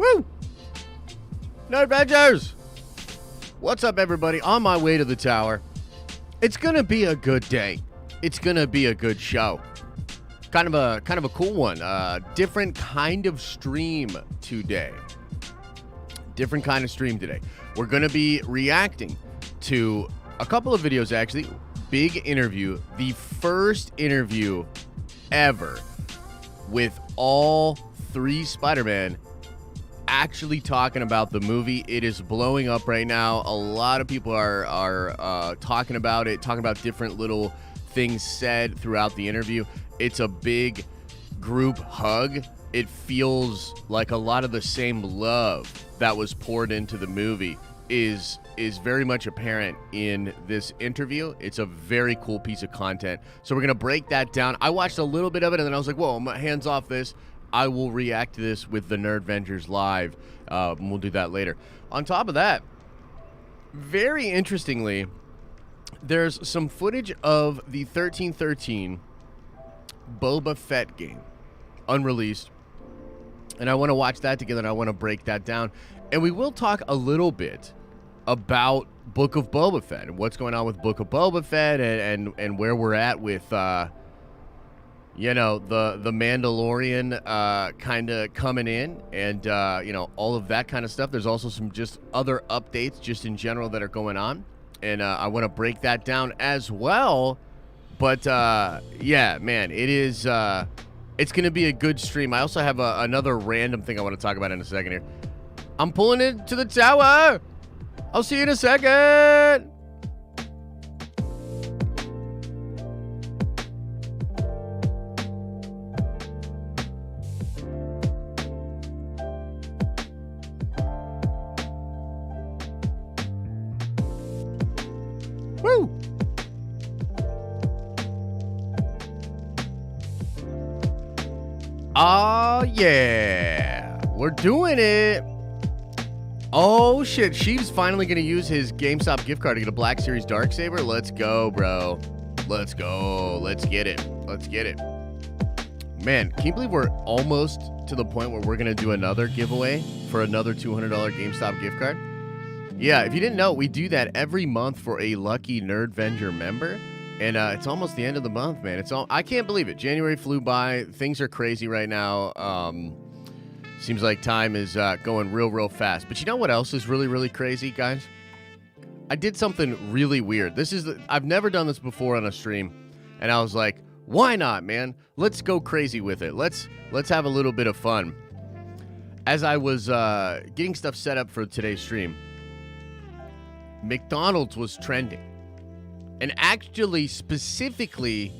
Woo! No Avengers! What's up, everybody? On my way to the tower. It's gonna be a good day. It's gonna be a good show. Kind of a cool one. Different kind of stream today. Different kind of stream today. We're gonna be reacting to a couple of videos, actually. Big interview. The first interview ever with all three Spider-Man actually talking about the movie. It is blowing up right now. A lot of people are talking about it, talking about different little things said throughout the interview. It's a big group hug. It feels like a lot of the same love that was poured into the movie is very much apparent in this interview. It's a very cool piece of content. So we're going to break that down. I watched a little bit of it, and then I was like, whoa, I'm hands off this. I will react to this with the Nerdvengers live. We'll do that later. On top of that, very interestingly, there's some footage of the 1313 Boba Fett game, unreleased. And I want to watch that together, and I want to break that down. And we will talk a little bit about Book of Boba Fett and what's going on with Book of Boba Fett and where we're at with, you know, the Mandalorian kind of coming in and, you know, all of that kind of stuff. There's also some just other updates just in general that are going on. And I want to break that down as well. But, yeah, man, it is, it's going to be a good stream. I also have another random thing I want to talk about in a second here. I'm pulling it to the tower. I'll see you in a second. Woo! Oh, yeah. We're doing it. Oh, shit. She's finally going to use his GameStop gift card to get a Black Series Darksaber. Let's go, bro. Let's go. Let's get it. Let's get it. Man, can you believe we're almost to the point where we're going to do another giveaway for another $200 GameStop gift card? Yeah, if you didn't know, we do that every month for a lucky Nerdvenger member. And it's almost the end of the month, man. I can't believe it. January flew by. Things are crazy right now. Seems like time is going real fast. But you know what else is really crazy, guys? I did something really weird. I've never done this before on a stream. And I was like, why not, man? Let's go crazy with it. Let's have a little bit of fun. As I was getting stuff set up for today's stream, McDonald's was trending. And actually, specifically,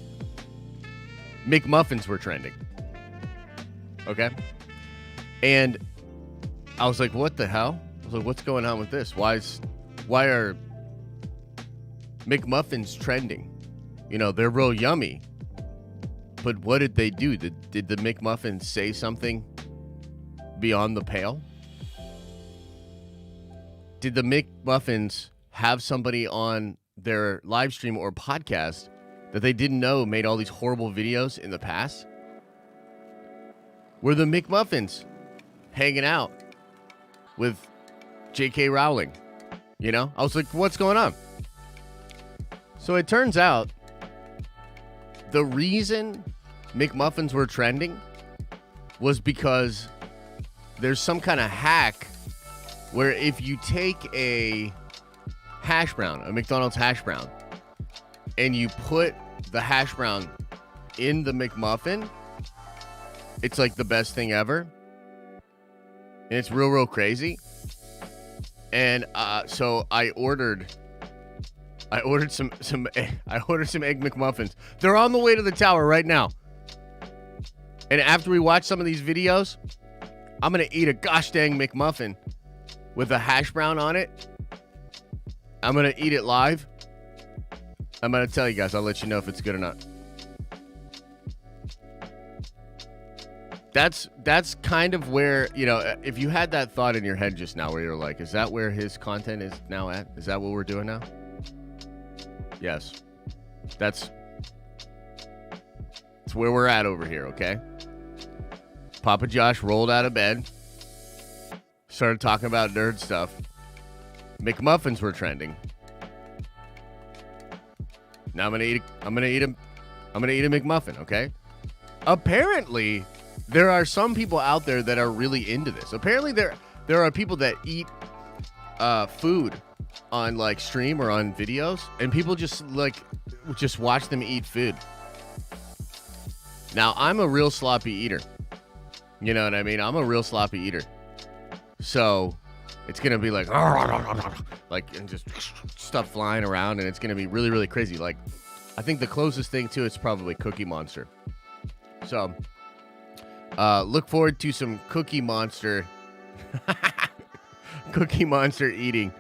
Mcmuffins were trending. Okay? And I was like, what the hell? I was like, what's going on with this? Why are Mcmuffins trending? You know, they're real yummy. But what did they do? Did the Mcmuffins say something beyond the pale? Did the Mcmuffins have somebody on their live stream or podcast that they didn't know made all these horrible videos in the past? Were the Mcmuffins hanging out with J.K. Rowling? You know? I was like, what's going on? So it turns out the reason Mcmuffins were trending was because there's some kind of hack where if you take a hash brown, a McDonald's hash brown, and you put the hash brown in the McMuffin, it's like the best thing ever. And it's real crazy. And so I ordered some egg McMuffins. They're on the way to the tower right now. And after we watch some of these videos, I'm gonna eat a gosh dang McMuffin with a hash brown on it. I'm going to eat it live. I'm going to tell you guys. I'll let you know if it's good or not. That's kind of where, you know, if you had that thought in your head just now where you're like, is that where his content is now at? Is that what we're doing now? Yes. That's where we're at over here, okay? Papa Josh rolled out of bed. started talking about nerd stuff. McMuffins were trending. Now I'm gonna eat a McMuffin, okay? Apparently, there are some people out there that are really into this. Apparently, there are people that eat food on like stream or on videos, and people just watch them eat food. Now, I'm a real sloppy eater. You know what I mean? I'm a real sloppy eater. So it's gonna be like and just stuff flying around, and it's gonna be really, really crazy. Like, I think the closest thing to it's probably Cookie Monster. So look forward to some Cookie Monster eating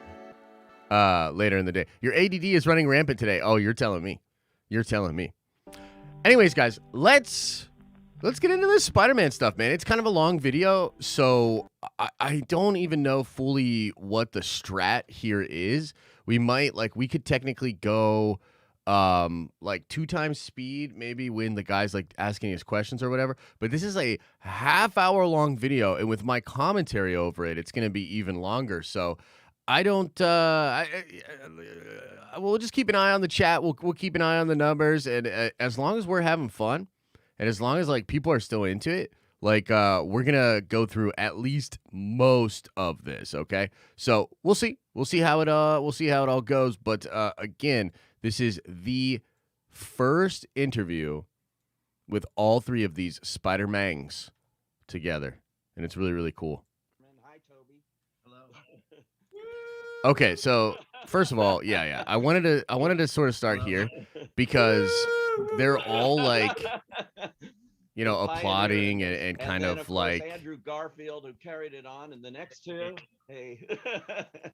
later in the day. Your ADD is running rampant today. Oh, you're telling me. Anyways, guys, let's get into this Spider-Man stuff, man. It's kind of a long video, so I don't even know fully what the strat here is. We could technically go 2 times speed, maybe when the guy's like asking his questions or whatever. But this is a half-hour long video, and with my commentary over it, it's going to be even longer. So I don't. We'll just keep an eye on the chat. We'll keep an eye on the numbers, and as long as we're having fun, and as long as like people are still into it, we're gonna go through at least most of this. Okay, so we'll see. We'll see how it all goes. But again, this is the first interview with all 3 of these Spider-Mangs together, and it's really, really cool. Hi, Toby. Hello. Okay, so first of all, yeah, I wanted to sort of start here because they're all like, applauding and kind then, of like Andrew Garfield, who carried it on, and the next 2, hey,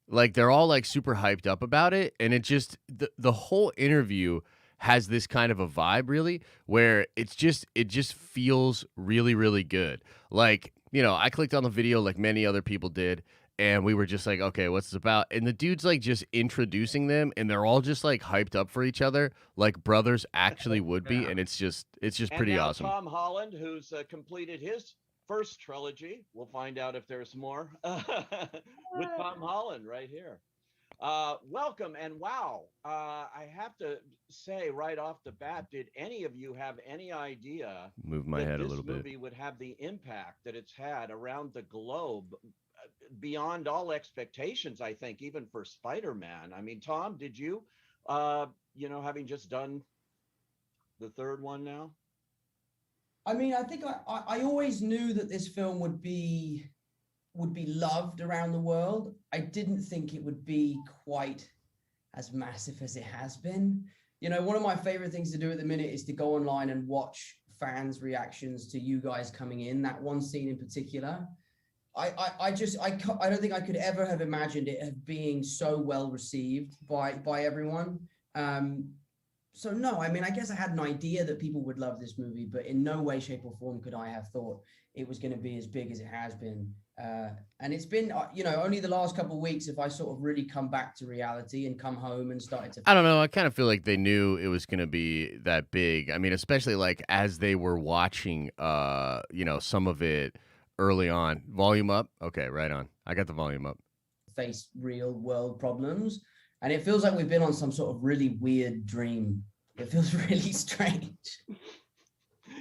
like they're all like super hyped up about it, and it just the whole interview has this kind of a vibe, really, where it just feels really, really good. Like, I clicked on the video like many other people did, and we were just like, okay, what's this about? And the dude's like just introducing them, and they're all just like hyped up for each other, like brothers actually would be, and it's just pretty and now awesome. Tom Holland, who's completed his first trilogy. We'll find out if there's more with Tom Holland right here. Welcome, and wow, I have to say right off the bat, did any of you have any idea Move my head a little bit. This movie would have the impact that it's had around the globe? Beyond all expectations, I think, even for Spider-Man. I mean, Tom, did you, having just done the 3rd one now? I mean, I think I always knew that this film would be loved around the world. I didn't think it would be quite as massive as it has been. One of my favorite things to do at the minute is to go online and watch fans' reactions to you guys coming in. That one scene in particular. I don't think I could ever have imagined it being so well received by everyone. So no, I mean, I guess I had an idea that people would love this movie, but in no way, shape, or form could I have thought it was going to be as big as it has been. And it's been, only the last couple of weeks if I sort of really come back to reality and come home and started to. I don't know. I kind of feel like they knew it was going to be that big. I mean, especially like as they were watching, some of it early on. Volume up. Okay, right on. I got the volume up. Face real world problems. And it feels like we've been on some sort of really weird dream. It feels really strange.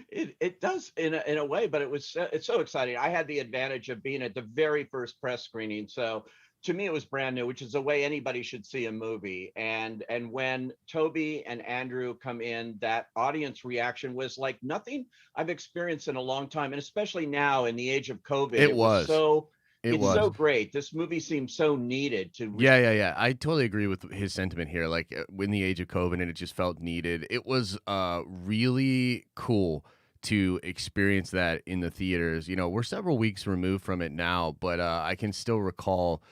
It does in a way, but it's so exciting. I had the advantage of being at the very first press screening, so to me it was brand new, which is the way anybody should see a movie. And when Tobey and Andrew come in, that audience reaction was like nothing I've experienced in a long time, and especially now in the age of COVID. It's so great. This movie seems so needed to. Yeah. I totally agree with his sentiment here. Like in the age of COVID, and it just felt needed. It was really cool to experience that in the theaters. We're several weeks removed from it now, but I can still recall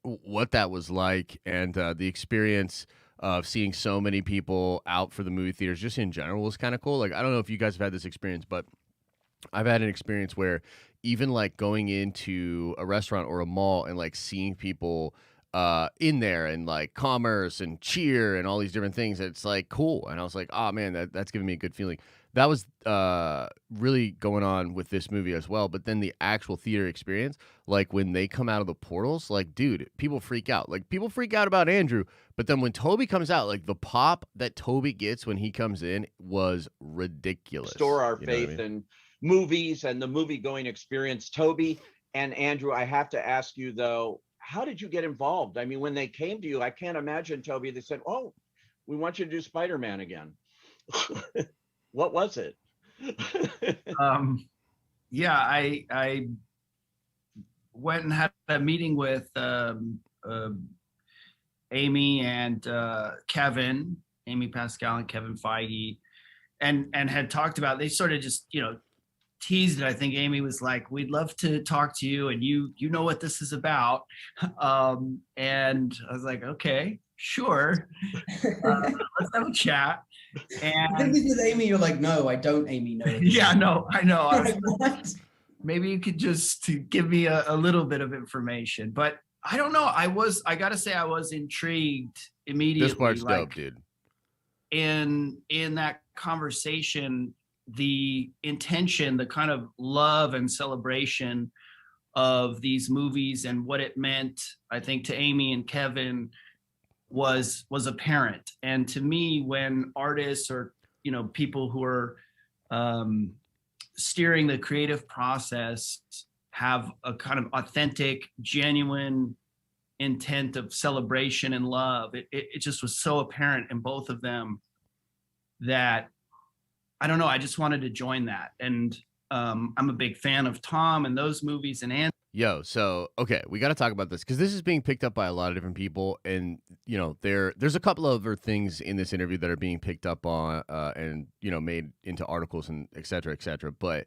what that was like, and the experience of seeing so many people out for the movie theaters just in general was kind of cool. Like, I don't know if you guys have had this experience, but I've had an experience where even like going into a restaurant or a mall and like seeing people in there, and like commerce and cheer and all these different things. It's like cool. And I was like, oh man, that's giving me a good feeling. That was really going on with this movie as well. But then the actual theater experience, like when they come out of the portals, like, dude, people freak out. Like, people freak out about Andrew. But then when Tobey comes out, like the pop that Tobey gets when he comes in was ridiculous. Restore our You know what I faith mean? in movies and the movie going experience. Toby and Andrew, I have to ask you though, how did you get involved? I mean, when they came to you, I can't imagine, Toby, they said, oh, we want you to do Spider-Man again. What was it? Yeah, I went and had a meeting with Amy and Kevin, Amy Pascal and Kevin Feige, and had talked about, they sort of just, you know, teased it. I think Amy was like, we'd love to talk to you, and you know what this is about. And I was like, okay, sure. Let's have a chat. I think And this is Amy. You're like, no, I don't, Amy. No. yeah, no, I know. I was like, What? maybe you could just give me a little bit of information, but I don't know. I gotta say, I was intrigued immediately. This part's like, dope, dude. in that conversation, the intention, the kind of love and celebration of these movies and what it meant, I think, to Amy and Kevin was apparent. And to me, when artists or, you know, people who are steering the creative process have a kind of authentic, genuine intent of celebration and love, it just was so apparent in both of them that, I don't know, I just wanted to join that. And I'm a big fan of Tom and those movies and Yo, so okay, we got to talk about this because this is being picked up by a lot of different people, and you know, there's a couple of other things in this interview that are being picked up on and you know, made into articles and et cetera, et cetera. But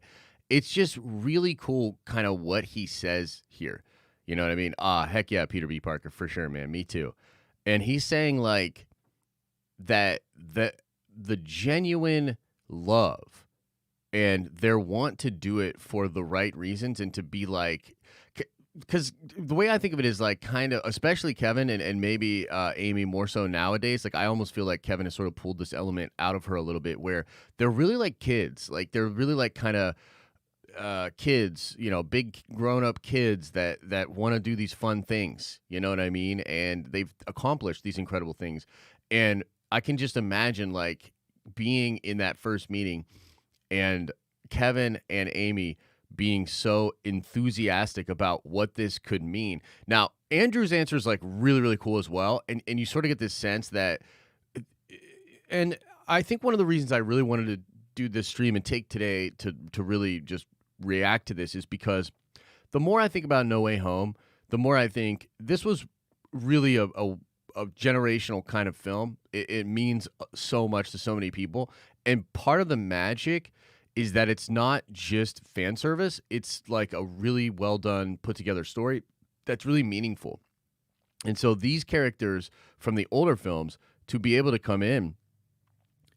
it's just really cool, kind of what he says here. You know what I mean? Heck yeah, Peter B. Parker for sure, man. Me too. And he's saying like that the genuine love and their want to do it for the right reasons and to be like, because the way I think of it is like kind of, especially Kevin and maybe Amy more so nowadays, like I almost feel like Kevin has sort of pulled this element out of her a little bit where they're really like kids, like they're really like kind of kids, you know, big grown-up kids that want to do these fun things, you know what I mean? And they've accomplished these incredible things. And I can just imagine like being in that first meeting and Kevin and Amy being so enthusiastic about what this could mean. Now, Andrew's answer is like really, really cool as well. And you sort of get this sense that, and I think one of the reasons I really wanted to do this stream and take today to really just react to this is because the more I think about No Way Home, the more I think this was really a generational kind of film. It means so much to so many people. And part of the magic is that it's not just fan service. It's like a really well done, put together story that's really meaningful. And so these characters from the older films to be able to come in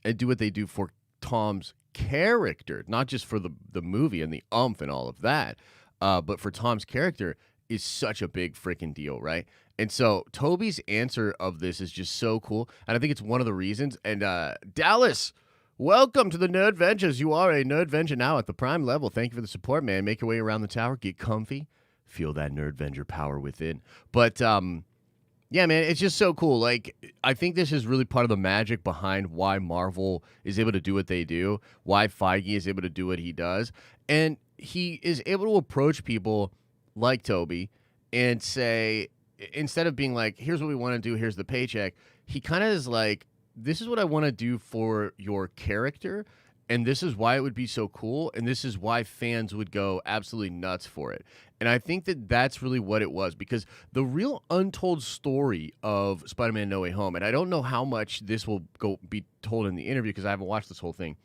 and do what they do for Tom's character, not just for the movie and the umph and all of that, but for Tom's character is such a big freaking deal, right? And so Toby's answer of this is just so cool. And I think it's one of the reasons. And Dallas, welcome to the Nerdventures. You are a Nerdventure now at the Prime level. Thank you for the support, man. Make your way around the tower. Get comfy. Feel that Nerdventure power within. But, yeah, man, it's just so cool. Like, I think this is really part of the magic behind why Marvel is able to do what they do, why Feige is able to do what he does. And he is able to approach people like Toby and say, instead of being like, here's what we want to do, here's the paycheck, he kind of is like, this is what I want to do for your character, and this is why it would be so cool, and this is why fans would go absolutely nuts for it. And I think that that's really what it was, because the real untold story of Spider-Man No Way Home, and I don't know how much this will be told in the interview because I haven't watched this whole thing.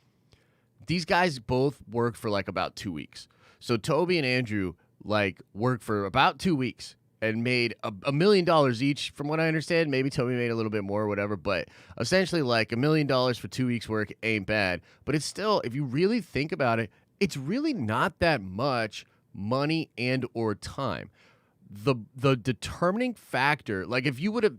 These guys both worked for like about 2 weeks. So Toby and Andrew like worked for about 2 weeks and made $1 million each, from what I understand. Maybe Toby made a little bit more or whatever, but essentially like $1 million for 2 weeks work ain't bad. But it's still, if you really think about it, it's really not that much money and or time. the determining factor, like if you would have,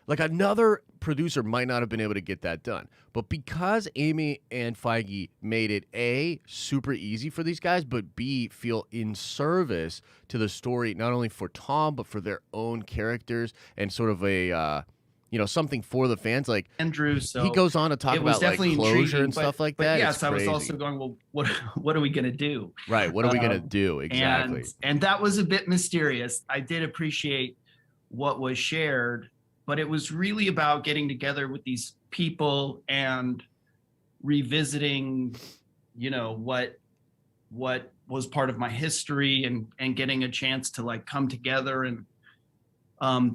like another producer might not have been able to get that done. But because Amy and Feige made it A, super easy for these guys, but B, feel in service to the story, not only for Tom, but for their own characters and sort of a, something for the fans. Like Andrew, so he goes on to talk about like closure and stuff like that. Yes, It's I was crazy. also going, well, what are we going to do? Right. What are we going to do? Exactly. And that was a bit mysterious. I did appreciate what was shared, but it was really about getting together with these people and revisiting, what was part of my history and getting a chance to like come together. And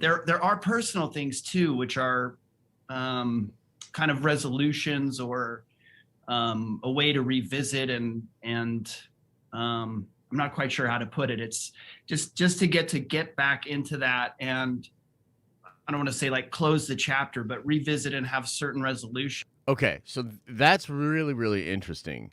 there are personal things too, which are kind of resolutions or a way to revisit and I'm not quite sure how to put it. It's just to get back into that, and I don't want to say like close the chapter, but revisit and have certain resolution. Okay, so that's really, really interesting.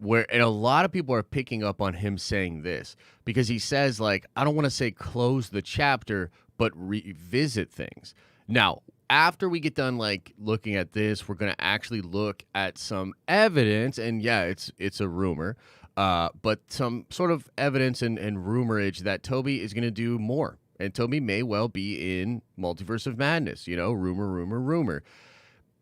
And a lot of people are picking up on him saying this because he says, like, I don't want to say close the chapter, but revisit things. Now, after we get done, like, looking at this, we're going to actually look at some evidence. And yeah, it's a rumor, but some sort of evidence and rumorage that Tobey is going to do more. And Tobey may well be in Multiverse of Madness, rumor.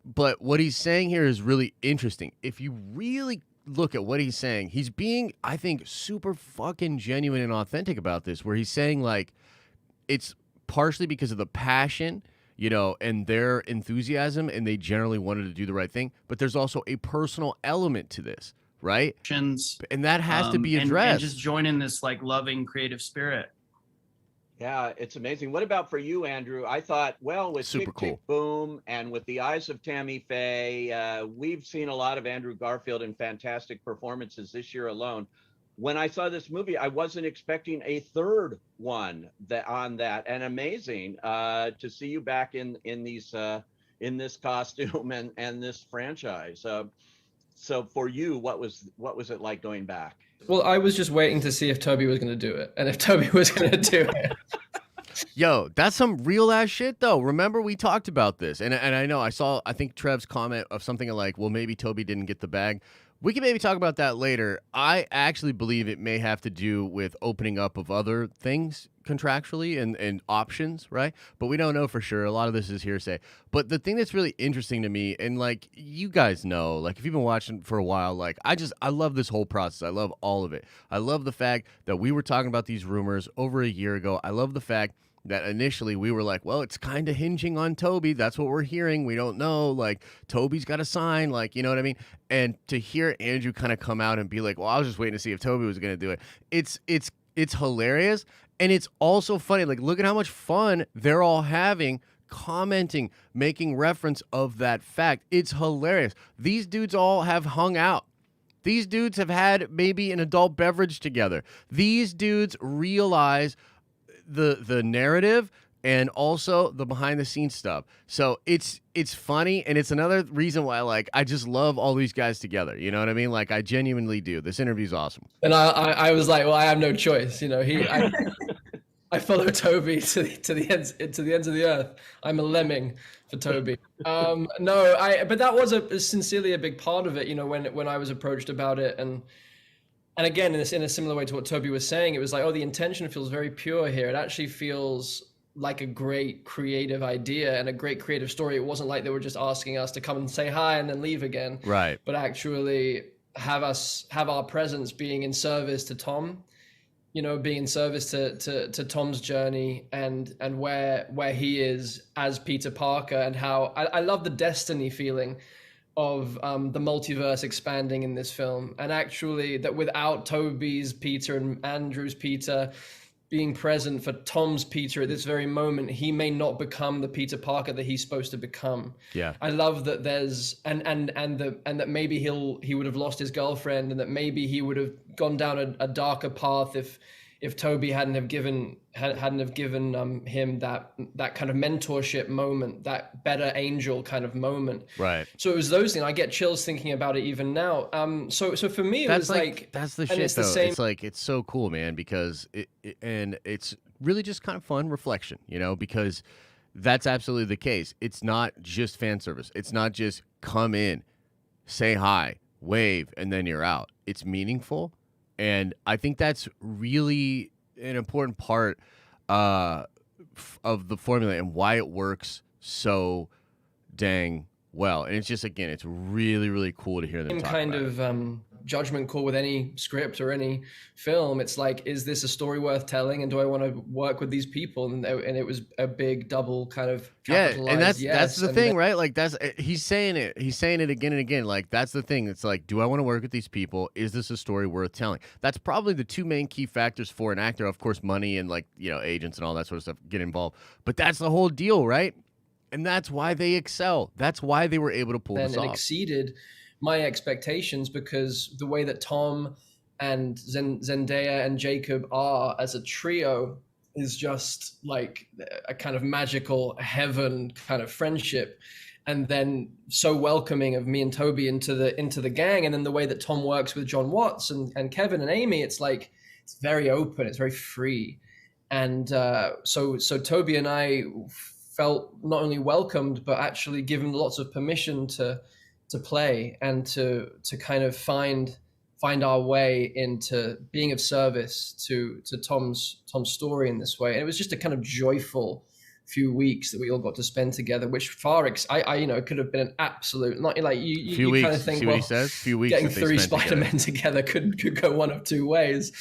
But what he's saying here is really interesting. If you really look at what he's saying, he's being, I think, super fucking genuine and authentic about this, where he's saying, like, it's partially because of the passion, and their enthusiasm, and they generally wanted to do the right thing. But there's also a personal element to this, right? And that has to be addressed. And just join in this, like, loving, creative spirit. Yeah, it's amazing. What about for you, Andrew? I thought, well, with Super Tick, cool. Tick, Boom and with the eyes of Tammy Faye, we've seen a lot of Andrew Garfield in fantastic performances this year alone. When I saw this movie, I wasn't expecting a third one on that, and amazing to see you back in this costume and this franchise. So for you, what was it like going back? Well, I was just waiting to see if Tobey was going to do it, and if Tobey was going to do it. Yo, that's some real ass shit though. Remember we talked about this, and I know I think Trev's comment of something like, well, maybe Tobey didn't get the bag. We can maybe talk about that later. I actually believe it may have to do with opening up of other things contractually and options, right? But we don't know for sure. A lot of this is hearsay. But the thing that's really interesting to me, and like you guys know, like if you've been watching for a while, like I love this whole process. I love all of it. I love the fact that we were talking about these rumors over a year ago. I love the fact that initially we were like, well, it's kind of hinging on Tobey. That's what we're hearing. We don't know. Like, Tobey's got a sign. Like, you know what I mean? And to hear Andrew kind of come out and be like, well, I was just waiting to see if Tobey was going to do it. It's hilarious. And it's also funny. Like, look at how much fun they're all having, commenting, making reference of that fact. It's hilarious. These dudes all have hung out. These dudes have had maybe an adult beverage together. These dudes realize the narrative and also the behind the scenes stuff. So it's funny, and it's another reason why, like, I just love all these guys together. You know what I mean? Like, I genuinely do. This interview's awesome. And I was like, well, I have no choice. I follow Tobey to the ends of the earth. I'm a lemming for Tobey. But that was sincerely a big part of it. When I was approached about it, and again, in a similar way to what Tobey was saying, it was like, oh, the intention feels very pure here. It actually feels like a great creative idea and a great creative story. It wasn't like they were just asking us to come and say hi and then leave again. Right. But actually have our presence being in service to Tom, being in service to Tom's journey and where he is as Peter Parker, and how I love the destiny feeling of the multiverse expanding in this film, and actually that without Tobey's Peter and Andrew's Peter being present for Tom's Peter at this very moment, he may not become the Peter Parker that he's supposed to become. Yeah, I love that there's and that maybe he would have lost his girlfriend, and that maybe he would have gone down a darker path if Tobey hadn't have given him that kind of mentorship moment, that better angel kind of moment. Right. So it was those things. I get chills thinking about it even now. So for me, it was like that's the and shit it's the though. same. It's like it's so cool, man, because and it's really just kind of fun reflection, because that's absolutely the case. It's not just fan service. It's not just come in, say hi, wave, and then you're out. It's meaningful. And I think that's really an important part of the formula and why it works so dang well. And it's just, again, it's really, really cool to hear them talk kind about of it. Judgment call with any script or any film. It's like, is this a story worth telling, and do I want to work with these people? And it was a big double kind of capitalized and that's yes. the thing, right? Like he's saying it again and again. Like that's the thing. It's like, do I want to work with these people? Is this a story worth telling? That's probably the two main key factors for an actor. Of course, money and agents and all that sort of stuff get involved. But that's the whole deal, right? And that's why they excel. That's why they were able to pull this off. And exceeded my expectations, because the way that Tom and Zendaya and Jacob are as a trio is just like a kind of magical heaven kind of friendship, and then so welcoming of me and Tobey into the gang. And then the way that Tom works with John Watts and Kevin and Amy, it's like it's very open, it's very free. And so Tobey and I felt not only welcomed, but actually given lots of permission to play and to kind of find our way into being of service to Tom's story in this way. And it was just a kind of joyful few weeks that we all got to spend together, which it could have been an absolute, not like you kind of think, see well, what he says? Few weeks getting 3 Spider-Men together could go one of two ways.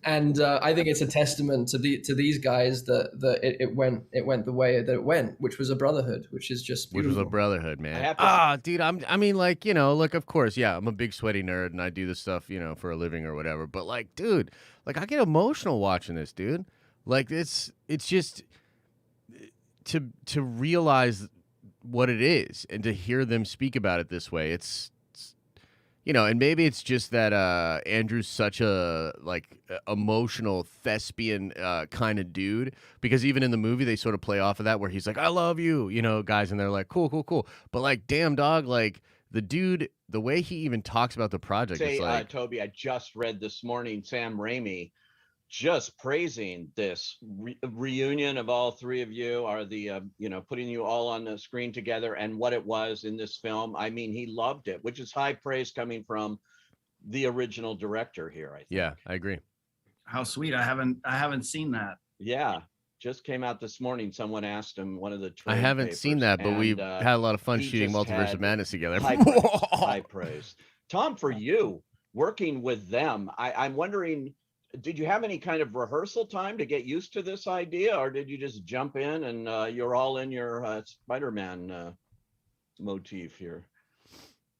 And I think it's a testament to these guys that it went the way that it went, which was a brotherhood, which is just beautiful. Which was a brotherhood, man. Dude, look, of course, yeah, I'm a big sweaty nerd and I do this stuff, for a living or whatever. But like, dude, like I get emotional watching this, dude. Like it's just to realize what it is and to hear them speak about it this way. It's and maybe it's just that Andrew's such a emotional thespian kind of dude, because even in the movie they sort of play off of that where he's like, I love you, guys, and they're like, cool. But like, damn dog, like the dude, the way he even talks about the project. Say, it's like, Toby, I just read this morning Sam Raimi just praising this reunion of all three of you, are the putting you all on the screen together and what it was in this film. I mean, he loved it, which is high praise coming from the original director here, I think. Yeah, I agree. How sweet. I haven't seen that. Yeah, just came out this morning. Someone asked him, one of the I haven't seen that, but we've had a lot of fun shooting Multiverse of Madness together. High praise. Tom, for you working with them, I'm wondering, did you have any kind of rehearsal time to get used to this idea, or did you just jump in and you're all in your Spider-Man motif here?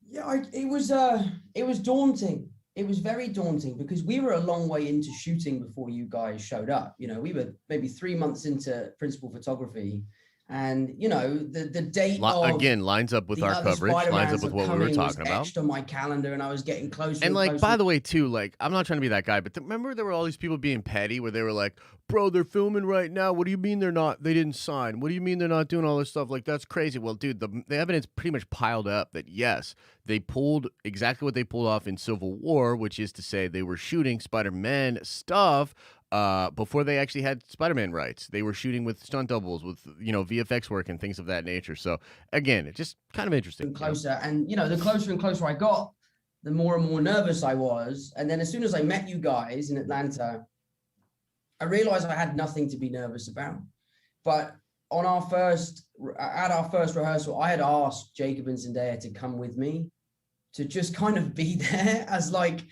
Yeah, it was daunting. It was very daunting because we were a long way into shooting before you guys showed up. We were maybe 3 months into principal photography. And the date again lines up with our coverage, lines up with what we were talking about. Etched on my calendar, and I was getting closer. And closer. By the way, too, like, I'm not trying to be that guy, but remember there were all these people being petty, where they were like, "Bro, they're filming right now. What do you mean they're not? They didn't sign. What do you mean they're not doing all this stuff? Like, that's crazy." Well, dude, the evidence pretty much piled up that yes, they pulled exactly what they pulled off in Civil War, which is to say they were shooting Spider-Man stuff. Before they actually had Spider-Man rights, they were shooting with stunt doubles, with VFX work and things of that nature. So again, it's just kind of interesting. And closer, and the closer and closer I got, the more and more nervous I was. And then as soon as I met you guys in Atlanta, I realized I had nothing to be nervous about. But at our first rehearsal, I had asked Jacob and Zendaya to come with me, to just kind of be there as like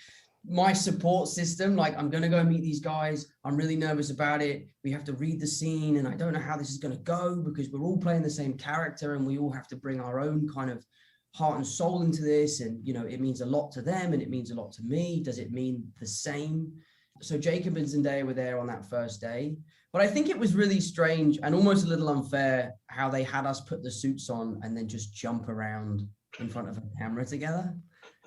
my support system. Like, I'm going to go meet these guys. I'm really nervous about it. We have to read the scene and I don't know how this is going to go, because we're all playing the same character and we all have to bring our own kind of heart and soul into this. And, it means a lot to them and it means a lot to me. Does it mean the same? So Jacob and Zendaya were there on that first day. But I think it was really strange and almost a little unfair how they had us put the suits on and then just jump around in front of a camera together.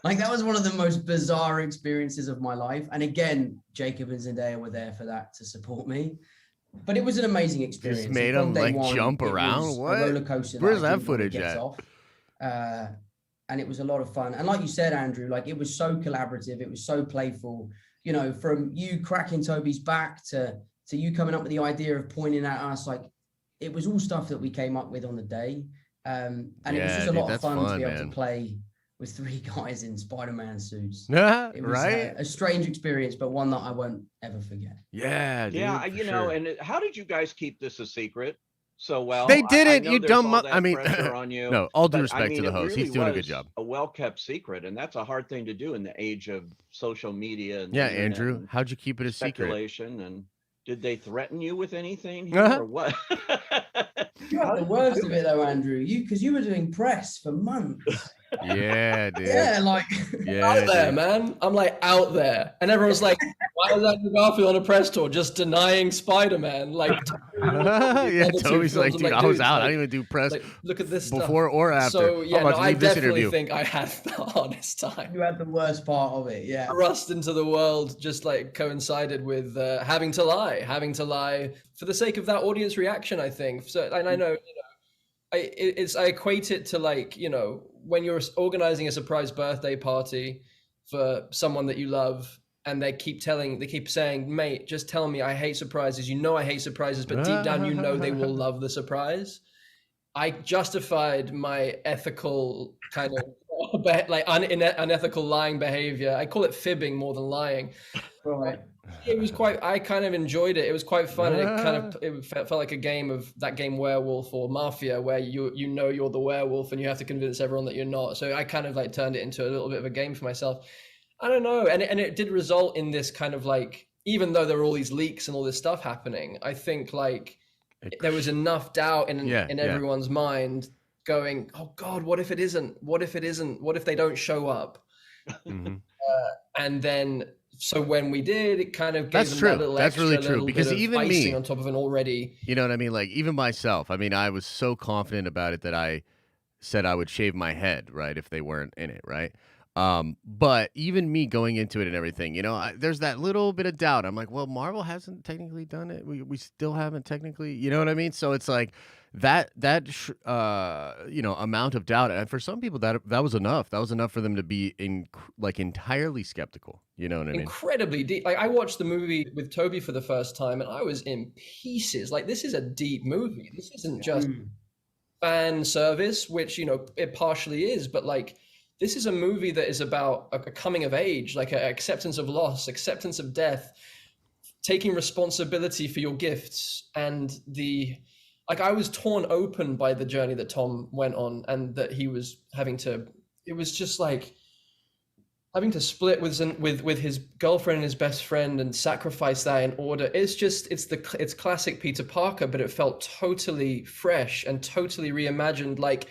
Like that was one of the most bizarre experiences of my life. And again, Jacob and Zendaya were there for that to support me. But it was an amazing experience. Just made From him day like one, jump it around. was What? A roller coaster. Where's I that didn't wanna footage get at? off. And it was a lot of fun. And like you said, Andrew, like it was so collaborative. It was so playful. You know, from you cracking Tobey's back to you coming up with the idea of pointing at us, like it was all stuff that we came up with on the day. And it was just a lot of fun to be able to play with 3 guys in Spider-Man suits. It was Right? a strange experience, but one that I won't ever forget. Yeah, dude, Yeah, for you know, sure. and how did you guys keep this a secret so well? They I didn't, know you there's dumb all mu- that I mean, pressure on you. no, all due but, respect to the it host. He's really doing a good was job. A well-kept secret, and that's a hard thing to do in the age of social media and Yeah, internet Andrew, and how'd you keep it a secret? speculation. And did they threaten you with anything here Uh-huh. or what? You had the worst of it though, Andrew. Because you were doing press for months. Yeah, dude. Yeah, like Yeah, Out there, dude. man. I'm like out there, and everyone's like, "Why is Andrew Garfield on a press tour just denying Spider-Man?" Like, Yeah, Toby's like, dude, I was out. I didn't even do press Like, look at this before stuff. or after. So yeah, I'm no, about to I leave this definitely interview. think I had the hardest time. you had the worst part of it. Yeah. Thrust into the world just like coincided with having to lie for the sake of that audience reaction. I think so, and I know, you know, I equate it to like, you know, when you're organizing a surprise birthday party for someone that you love, and they keep saying, mate, just tell me I hate surprises. You know I hate surprises, but deep down you know they will love the surprise. I justified my ethical kind of like unethical lying behavior. I call it fibbing more than lying. Right. It was I kind of enjoyed it. It was quite fun. And it felt like a game of that game Werewolf or Mafia, where you know you're the werewolf and you have to convince everyone that you're not. So I kind of like turned it into a little bit of a game for myself. I don't know. And it did result in this kind of like, even though there were all these leaks and all this stuff happening, I think like there was enough doubt in everyone's mind going, oh God, what if it isn't? What if it isn't? What if they don't show up? Mm-hmm. And then, so when we did, it kind of gave That's them true. that little That's extra really true. little Because bit of even icing me, on top of an already. you know what I mean? Like even myself, I mean, I was so confident about it that I said I would shave my head, right, if they weren't in it, right? But even me going into it and everything, you know, there's that little bit of doubt. I'm like, well, Marvel hasn't technically done it. We still haven't technically, you know what I mean? So it's like that you know, amount of doubt, and for some people that was enough. That was enough for them to be entirely skeptical. You know what I mean? Incredibly deep. Like I watched the movie with Toby for the first time, and I was in pieces. Like this is a deep movie. This isn't just fan service, which, you know, it partially is, but like this is a movie that is about a coming of age, like an acceptance of loss, acceptance of death, taking responsibility for your gifts, and like I was torn open by the journey that Tom went on, and that he was having to. It was just like having to split with his girlfriend and his best friend and sacrifice that in order. It's classic Peter Parker, but it felt totally fresh and totally reimagined. Like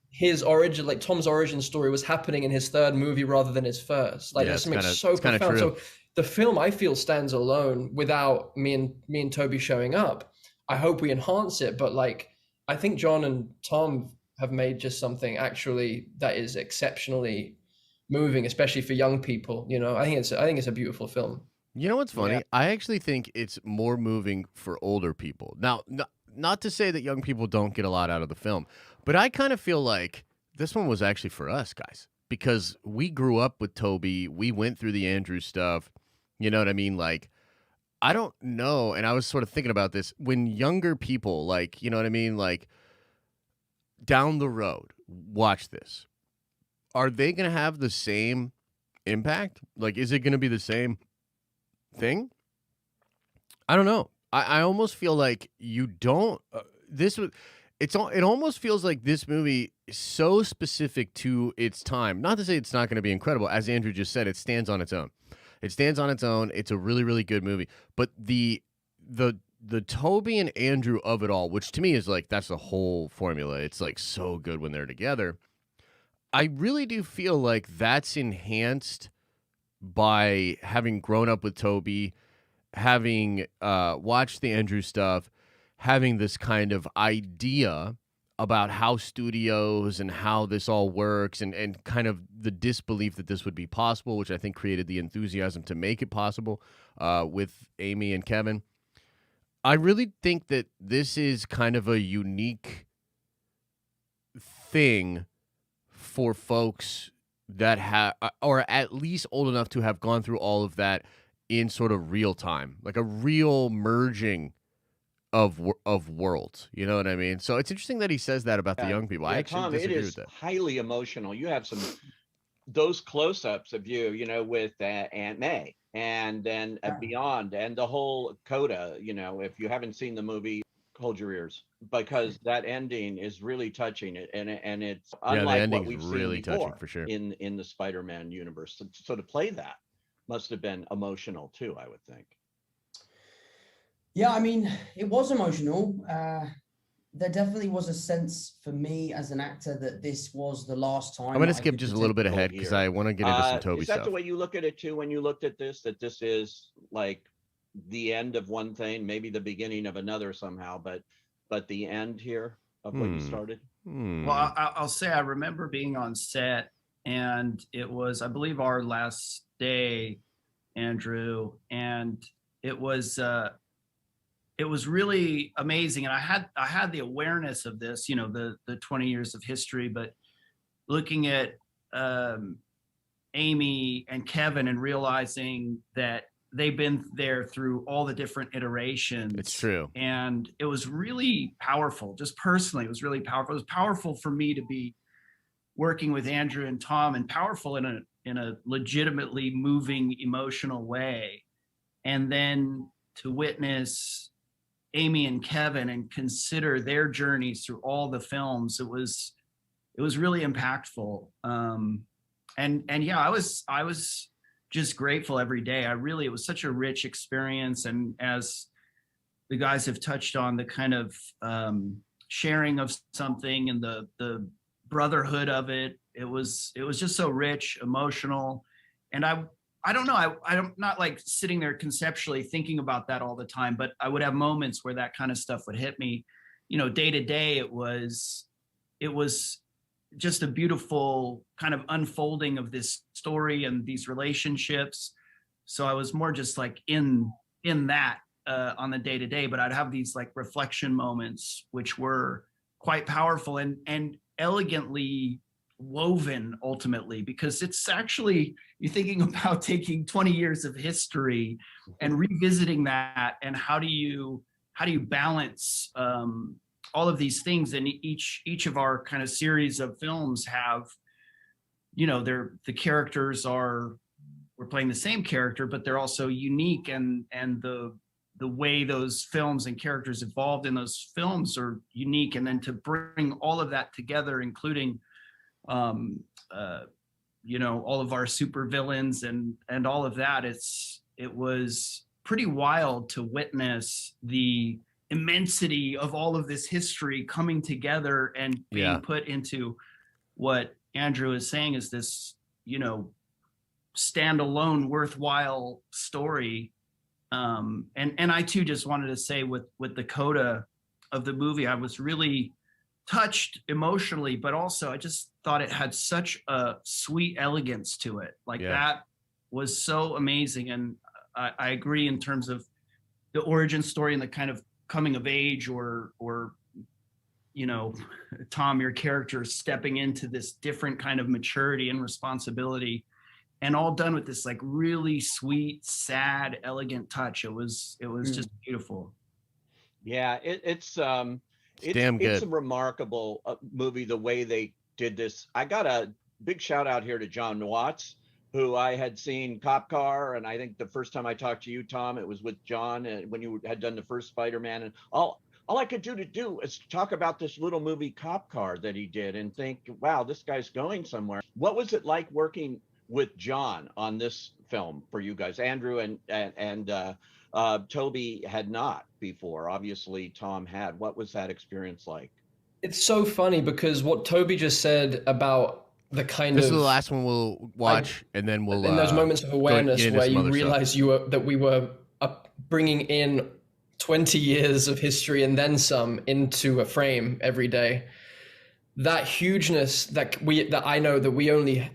his origin, like Tom's origin story was happening in his third movie rather than his first. Like there's something so profound. So the film, I feel, stands alone without me and Toby showing up. I hope we enhance it, but like I think John and Tom have made just something actually that is exceptionally moving, especially for young people. You know, I think it's a beautiful film. You know what's funny? Yeah. I actually think it's more moving for older people. Now, not to say that young people don't get a lot out of the film, but I kind of feel like this one was actually for us guys, because we grew up with Toby. We went through the Andrew stuff. You know what I mean? Like, I don't know. And I was sort of thinking about this when younger people, like, you know what I mean? Like down the road, watch this. Are they going to have the same impact? Like, is it going to be the same thing? I don't know. I almost feel like you don't. It almost feels like this movie is so specific to its time. Not to say it's not going to be incredible. As Andrew just said, it stands on its own. It stands on its own. It's a really, really good movie. But the Toby and Andrew of it all, which to me is like, that's the whole formula. It's like so good when they're together. I really do feel like that's enhanced by having grown up with Toby, having watched the Andrew stuff, having this kind of idea about how studios and how this all works, and kind of the disbelief that this would be possible, which I think created the enthusiasm to make it possible with Amy and Kevin. I really think that this is kind of a unique thing for folks that have, or at least old enough to have gone through all of that in sort of real time, like a real merging of worlds. You know what I mean? So it's interesting that he says that about the young people. I actually Tom, disagree it with is that. highly emotional. You have those close-ups of you know, with Aunt May, and then beyond, and the whole coda. You know, if you haven't seen the movie, hold your ears, because that ending is really touching. And it's unlike what we've really seen before touching, for sure, in the Spider-Man universe. So to play that must have been emotional too, I would think. Yeah, I mean, it was emotional. There definitely was a sense for me as an actor that this was the last time. I'm going to skip just a little bit ahead because I want to get into some Tobey stuff. Is that the way you look at it too when you looked at this, that this is like the end of one thing, maybe the beginning of another somehow, but the end here of what you started? Well, I'll say I remember being on set, and it was, I believe, our last day, Andrew, and it was really amazing. And I had the awareness of this, you know, the 20 years of history, but looking at Amy and Kevin and realizing that they've been there through all the different iterations. It's true. And it was really powerful. Just personally, it was really powerful. It was powerful for me to be working with Andrew and Tom, and powerful in a legitimately moving, emotional way. And then to witness Amy and Kevin and consider their journeys through all the films, it was really impactful. And yeah, I was just grateful every day. It was such a rich experience. And as the guys have touched on, the kind of sharing of something and the brotherhood of it, it was just so rich, emotional. And I don't know, I'm not like sitting there conceptually thinking about that all the time, but I would have moments where that kind of stuff would hit me. You know, day to day, it was just a beautiful kind of unfolding of this story and these relationships. So I was more just like in that on the day to day, but I'd have these like reflection moments, which were quite powerful and elegantly woven ultimately, because it's actually, you're thinking about taking 20 years of history and revisiting that, and how do you balance all of these things. And each of our kind of series of films have, you know, the characters we're playing the same character, but they're also unique, and the way those films and characters evolved in those films are unique. And then to bring all of that together, including you know, all of our super villains and all of that, it was pretty wild to witness the immensity of all of this history coming together and being put into what Andrew is saying is this, you know, standalone worthwhile story. And I too just wanted to say with the coda of the movie, I was really touched emotionally, but also I just thought it had such a sweet elegance to it. Like that was so amazing. And I agree in terms of the origin story and the kind of coming of age, or you know, Tom, your character stepping into this different kind of maturity and responsibility, and all done with this like really sweet, sad, elegant touch. It was just beautiful. Yeah, it's damn good. It's a remarkable movie, the way they did this. I got a big shout out here to John Watts, who I had seen Cop Car, and I think the first time I talked to you, Tom, it was with John, and when you had done the first Spider-Man, and all I could do is talk about this little movie Cop Car that he did and think, wow, this guy's going somewhere. What was it like working with John on this film for you guys? Andrew and Tobey had not before. Obviously, Tom had. What was that experience like? It's so funny because what Tobey just said about the kind this of... is the last one we'll watch, and then we'll... in those moments of awareness where you realize that we were bringing in 20 years of history and then some into a frame every day. that hugeness that I know that we only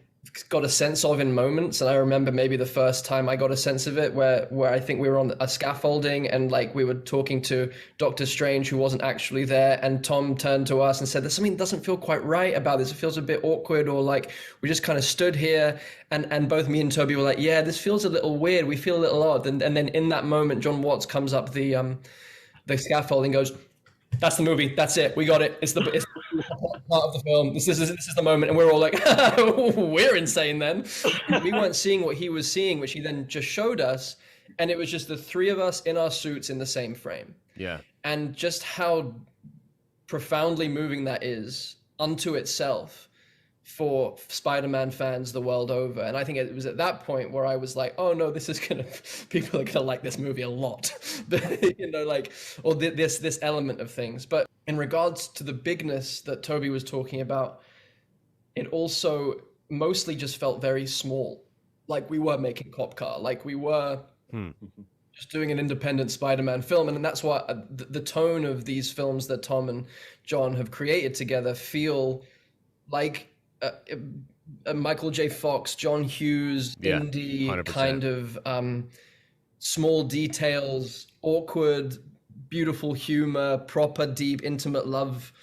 got a sense of in moments. And I remember maybe the first time I got a sense of it where I think we were on a scaffolding and like we were talking to Doctor Strange, who wasn't actually there, and Tom turned to us and said, there's something that doesn't feel quite right about this. It feels a bit awkward, or like we just kind of stood here and both me and Tobey were like, yeah, this feels a little weird. We feel a little odd. And then in that moment, John Watts comes up the scaffolding, goes, that's the movie. That's it. We got it. It's the part of the film. This is the moment, and we're all like, we're insane. Then we weren't seeing what he was seeing, which he then just showed us, and it was just the three of us in our suits in the same frame. Yeah. And just how profoundly moving that is unto itself for Spider-Man fans the world over. And I think it was at that point where I was like, oh no, people are gonna like this movie a lot. You know, like, or this element of things. But in regards to the bigness that Tobey was talking about, it also mostly just felt very small. Like we were making Cop Car, like we were just doing an independent Spider-Man film. And that's why the tone of these films that Tom and John have created together feel like a Michael J. Fox, John Hughes, indie 100%. kind of small details, awkward, beautiful humor, proper, deep, intimate love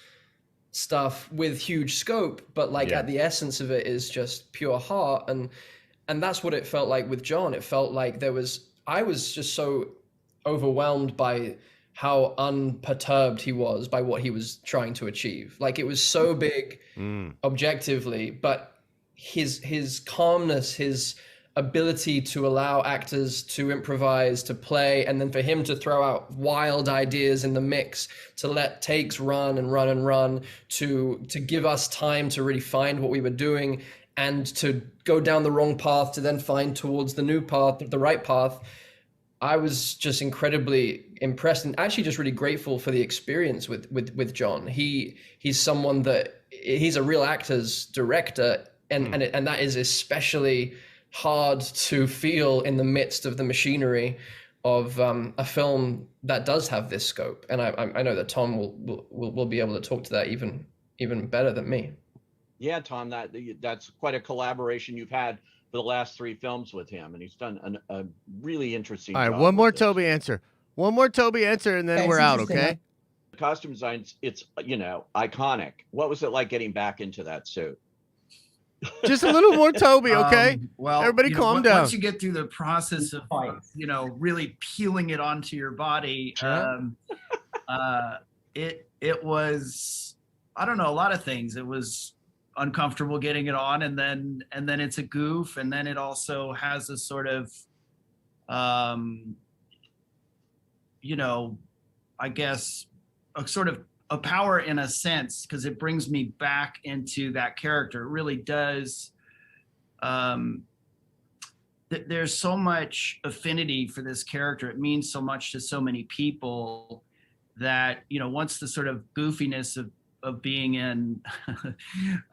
stuff with huge scope, but like at the essence of it is just pure heart. And that's what it felt like with John. It felt like I was just so overwhelmed by how unperturbed he was by what he was trying to achieve. Like it was so big objectively, but his calmness, his ability to allow actors to improvise, to play, and then for him to throw out wild ideas in the mix, to let takes run and run and run, to give us time to really find what we were doing and to go down the wrong path to then find towards the new path, the right path. I was just incredibly impressed and actually just really grateful for the experience with John. He's someone that he's a real actor's director, and that is especially hard to feel in the midst of the machinery of a film that does have this scope. And I know that Tom will be able to talk to that even better than me. Yeah, Tom, that's quite a collaboration you've had for the last 3 films with him, and he's done a really interesting job. All right, one more Tobey answer. One more Tobey answer, and then we're out, okay? The costume design, it's, iconic. What was it like getting back into that suit? Just a little more Tobey, okay? Well, everybody calm down. Once you get through the process of, really peeling it onto your body, it was, I don't know, a lot of things. It was uncomfortable getting it on, and then it's a goof, and then it also has a sort of I guess a sort of a power in a sense, because it brings me back into that character. It really does. There's so much affinity for this character. It means so much to so many people that, once the sort of goofiness of being in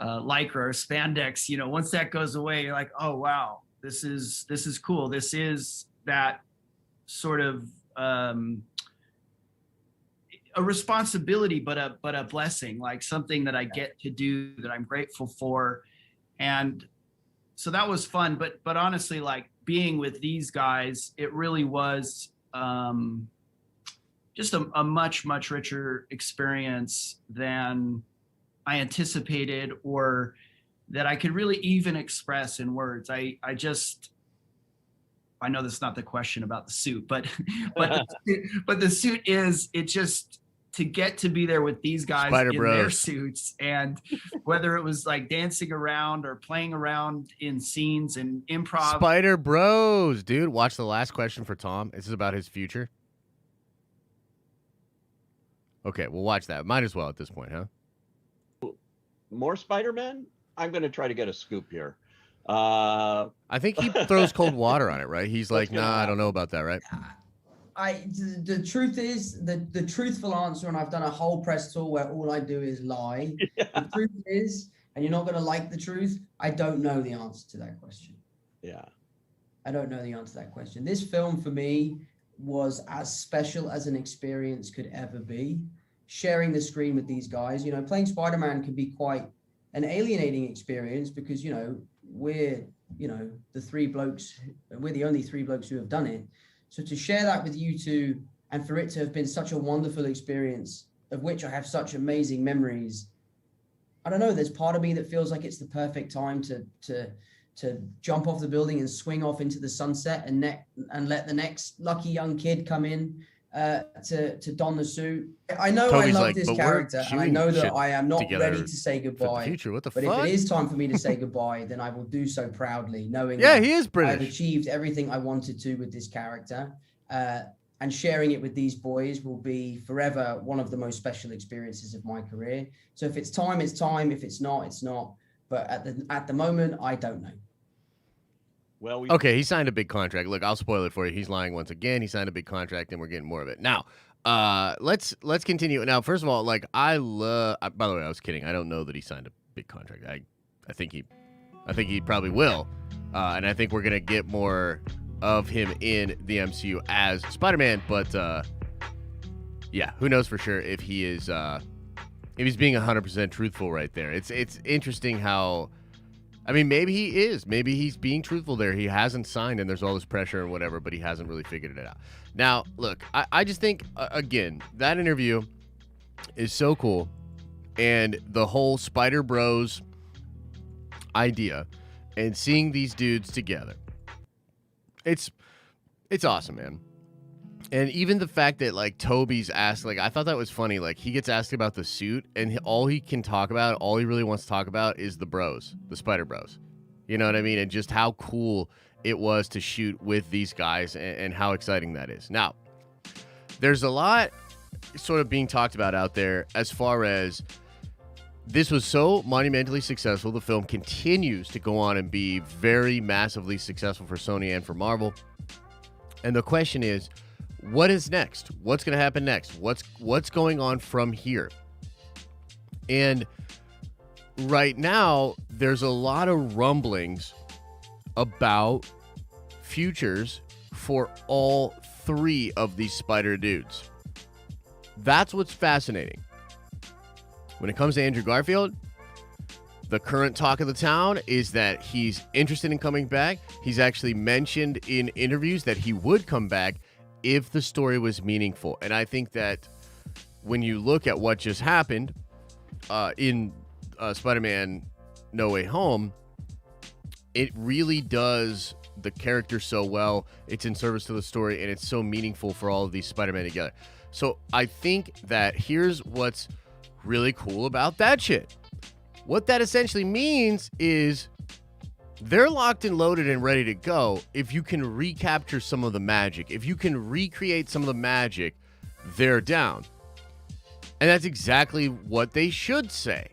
lycra or spandex, once that goes away, you're like, oh wow, this is cool. This is that sort of a responsibility, but a blessing, like something that I get to do that I'm grateful for. And so that was fun. But honestly, like being with these guys, it really was just a much, much richer experience than I anticipated, or that I could really even express in words. I know that's not the question about the suit, but the suit is, it just, to get to be there with these guys in their suits, and whether it was like dancing around or playing around in scenes and improv. Spider Bros, dude. Watch the last question for Tom. This is about his future. Okay, we'll watch that. Might as well at this point, huh? More Spider-Man? I'm going to try to get a scoop here. I think he throws cold water on it, right? He's like, nah, I don't know about that, right? The truth is, the truthful answer, and I've done a whole press tour where all I do is lie. Yeah. The truth is, and you're not going to like the truth, I don't know the answer to that question. Yeah. I don't know the answer to that question. This film for me was as special as an experience could ever be. sharing the screen with these guys. You know, playing Spider-Man can be quite an alienating experience because, you know, we're the only three blokes who have done it. So to share that with you two, and for it to have been such a wonderful experience, of which I have such amazing memories, I don't know, there's part of me that feels like it's the perfect time to jump off the building and swing off into the sunset and let the next lucky young kid come in to don the suit. I know Toby's I love like, this "But we're character, and I shooting know that shit I am not together ready to say for the goodbye. future. What the But fuck? if it is time for me to say goodbye, then I will do so proudly, knowing Yeah, that he is I've British. achieved everything I wanted to with this character. And sharing it with these boys will be forever one of the most special experiences of my career. So if it's time, it's time. If it's not, it's not. But at the moment, I don't know. Well, Okay, he signed a big contract. Look, I'll spoil it for you. He's lying once again. He signed a big contract, and we're getting more of it. Now, let's continue. Now, first of all, like, by the way, I was kidding. I don't know that he signed a big contract. I think he probably will. And I think we're gonna get more of him in the MCU as Spider-Man, but yeah, who knows for sure if he is if he's being 100% truthful right there. It's interesting how, I mean, maybe he is. Maybe he's being truthful there. He hasn't signed and there's all this pressure and whatever, but he hasn't really figured it out. Now, look, I just think, again, that interview is so cool, and the whole Spider Bros idea and seeing these dudes together, it's awesome, man. And even the fact that, like, Toby's asked, like, I thought that was funny. Like, he gets asked about the suit, and all he really wants to talk about is the bros, the Spider Bros. You know what I mean? And just how cool it was to shoot with these guys, and how exciting that is. Now, there's a lot sort of being talked about out there as far as this was so monumentally successful. The film continues to go on and be very massively successful for Sony and for Marvel. And the question is, what is next? What's going to happen next? What's going on from here? And right now, there's a lot of rumblings about futures for all three of these spider dudes. That's what's fascinating. When it comes to Andrew Garfield, the current talk of the town is that he's interested in coming back. He's actually mentioned in interviews that he would come back if the story was meaningful. And I think that when you look at what just happened in Spider-Man No Way Home, it really does the character so well. It's in service to the story, and it's so meaningful for all of these Spider-Man together. So I think that here's what's really cool about that shit. What that essentially means is they're locked and loaded and ready to go. If you can recapture some of the magic, if you can recreate some of the magic, they're down. And that's exactly what they should say.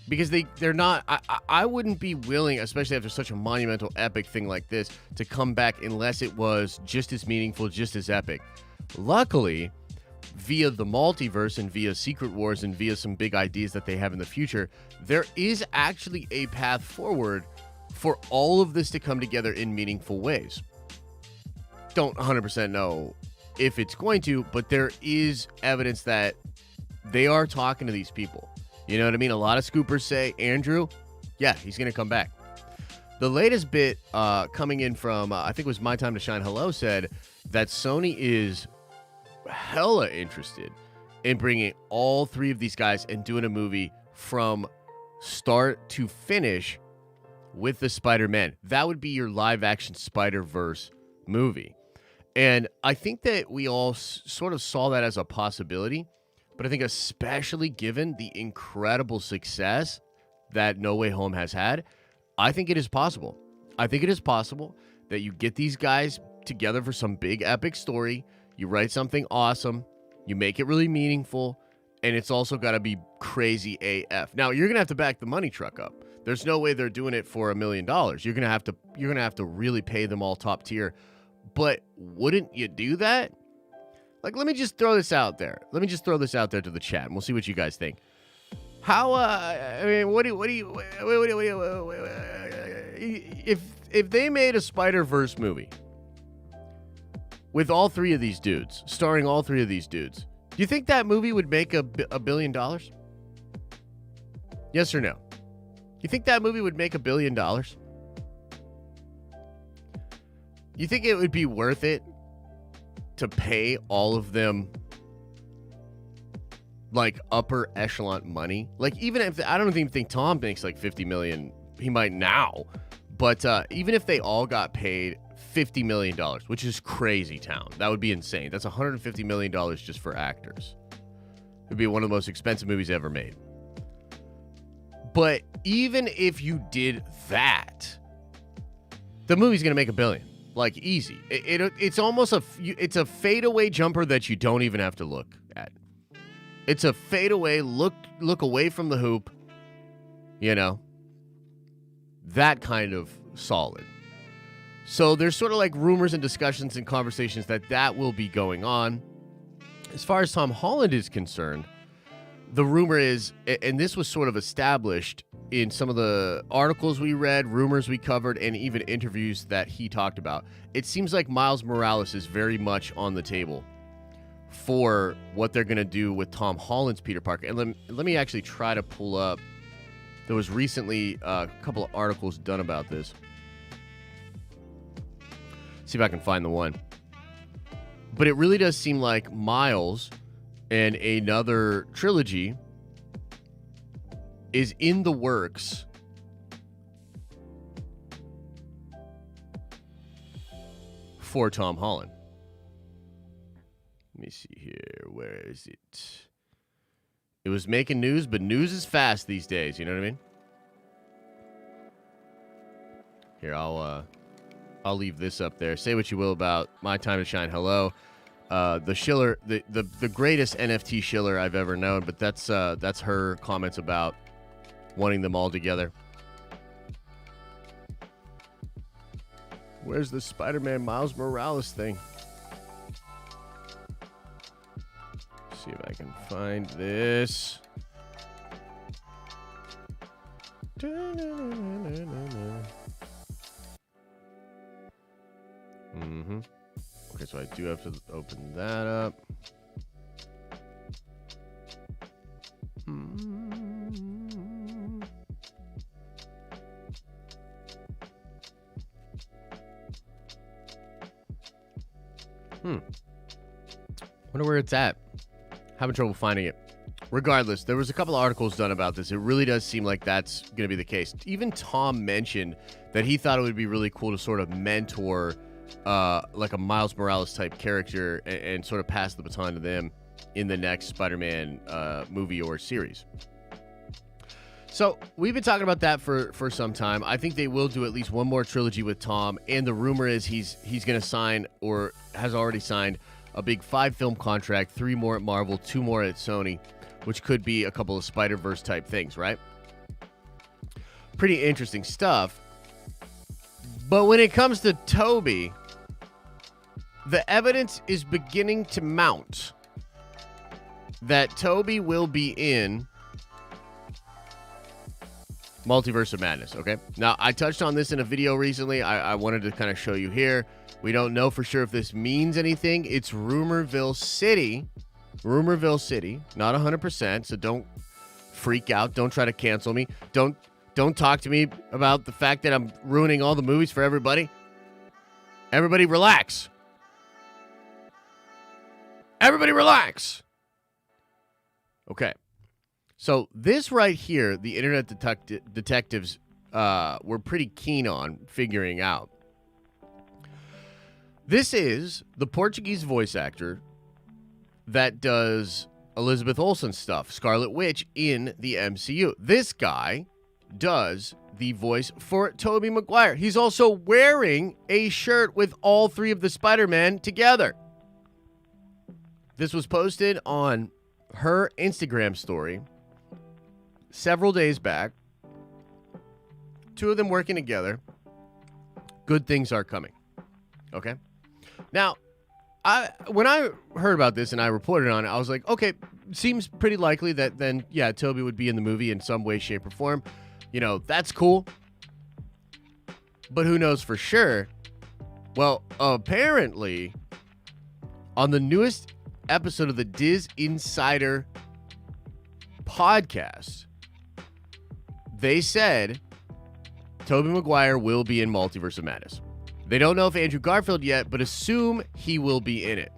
Because they're not, I wouldn't be willing, especially after such a monumental epic thing like this, to come back unless it was just as meaningful, just as epic. Luckily, via the multiverse and via Secret Wars and via some big ideas that they have in the future, there is actually a path forward for all of this to come together in meaningful ways. Don't 100% know if it's going to, but there is evidence that they are talking to these people. You know what I mean? A lot of scoopers say, Andrew, yeah, he's going to come back. The latest bit coming in from, I think it was My Time to Shine Hello, said that Sony is hella interested in bringing all three of these guys and doing a movie from start to finish with the Spider-Man. That would be your live-action Spider-Verse movie. And I think that we all sort of saw that as a possibility, but I think especially given the incredible success that No Way Home has had, I think it is possible. I think it is possible that you get these guys together for some big epic story, you write something awesome, you make it really meaningful, and it's also got to be crazy AF. Now, you're going to have to back the money truck up. There's no way they're doing it for $1 million. You're going to have to really pay them all top tier. But wouldn't you do that? Like, let me just throw this out there. Let me just throw this out there to the chat, and we'll see what you guys think. How, I mean, if they made a Spider-Verse movie with all three of these dudes, starring all three of these dudes, you think that movie would make $1 billion? Yes or no? You think that movie would make $1 billion? You think it would be worth it to pay all of them like upper echelon money? Like, even if I don't even think Tom makes like 50 million, he might now, but even if they all got paid $50 million, which is crazy town, that would be insane. That's $150 million just for actors. It would be one of the most expensive movies ever made. But even if you did that, the movie's gonna make $1 billion, like easy. It's almost it's a fadeaway jumper that you don't even have to look at. It's a fadeaway look away from the hoop, you know, that kind of solid. So there's sort of like rumors and discussions and conversations that will be going on. As far as Tom Holland is concerned, the rumor is, and this was sort of established in some of the articles we read, rumors we covered, and even interviews that he talked about, it seems like Miles Morales is very much on the table for what they're going to do with Tom Holland's Peter Parker. And let me actually try to pull up. There was recently a couple of articles done about this. See if I can find the one. But it really does seem like Miles and another trilogy is in the works for Tom Holland. Let me see here. Where is it? It was making news, but news is fast these days. You know what I mean? Here, I'll leave this up there. Say what you will about My Time to Shine. Hello. The Schiller, the greatest NFT Schiller I've ever known, but that's her comments about wanting them all together. Where's the Spider-Man Miles Morales thing? See if I can find this. Mm-hmm. Okay, so I do have to open that up. Wonder where it's at. Having trouble finding it. Regardless, there was a couple of articles done about this. It really does seem like that's going to be the case. Even Tom mentioned that he thought it would be really cool to sort of mentor like a Miles Morales type character and sort of pass the baton to them in the next Spider-Man movie or series. So we've been talking about that for some time. I think they will do at least one more trilogy with Tom, and the rumor is he's going to sign or has already signed a big 5-film contract, 3 more at Marvel, 2 more at Sony, which could be a couple of Spider-Verse type things, right? Pretty interesting stuff. But when it comes to Tobey, the evidence is beginning to mount that Tobey will be in Multiverse of Madness, okay? Now, I touched on this in a video recently. I wanted to kind of show you here. We don't know for sure if this means anything. It's Rumorville City. Rumorville City, not 100%, so don't freak out. Don't try to cancel me. Don't talk to me about the fact that I'm ruining all the movies for everybody. Everybody relax. Everybody relax. Okay. So this right here, the internet detectives were pretty keen on figuring out. This is the Portuguese voice actor that does Elizabeth Olsen stuff, Scarlet Witch in the MCU. This guy does the voice for Tobey Maguire. He's also wearing a shirt with all 3 of the Spider-Man together. This was posted on her Instagram story several days back. 2 of them working together. Good things are coming. Okay? Now, when I heard about this and I reported on it, I was like, okay, seems pretty likely that then, yeah, Tobey would be in the movie in some way, shape, or form. You know, that's cool. But who knows for sure? Well, apparently, on the newest episode of the Diz Insider podcast, they said Tobey Maguire will be in Multiverse of Madness. They don't know if Andrew Garfield yet, but assume he will be in it.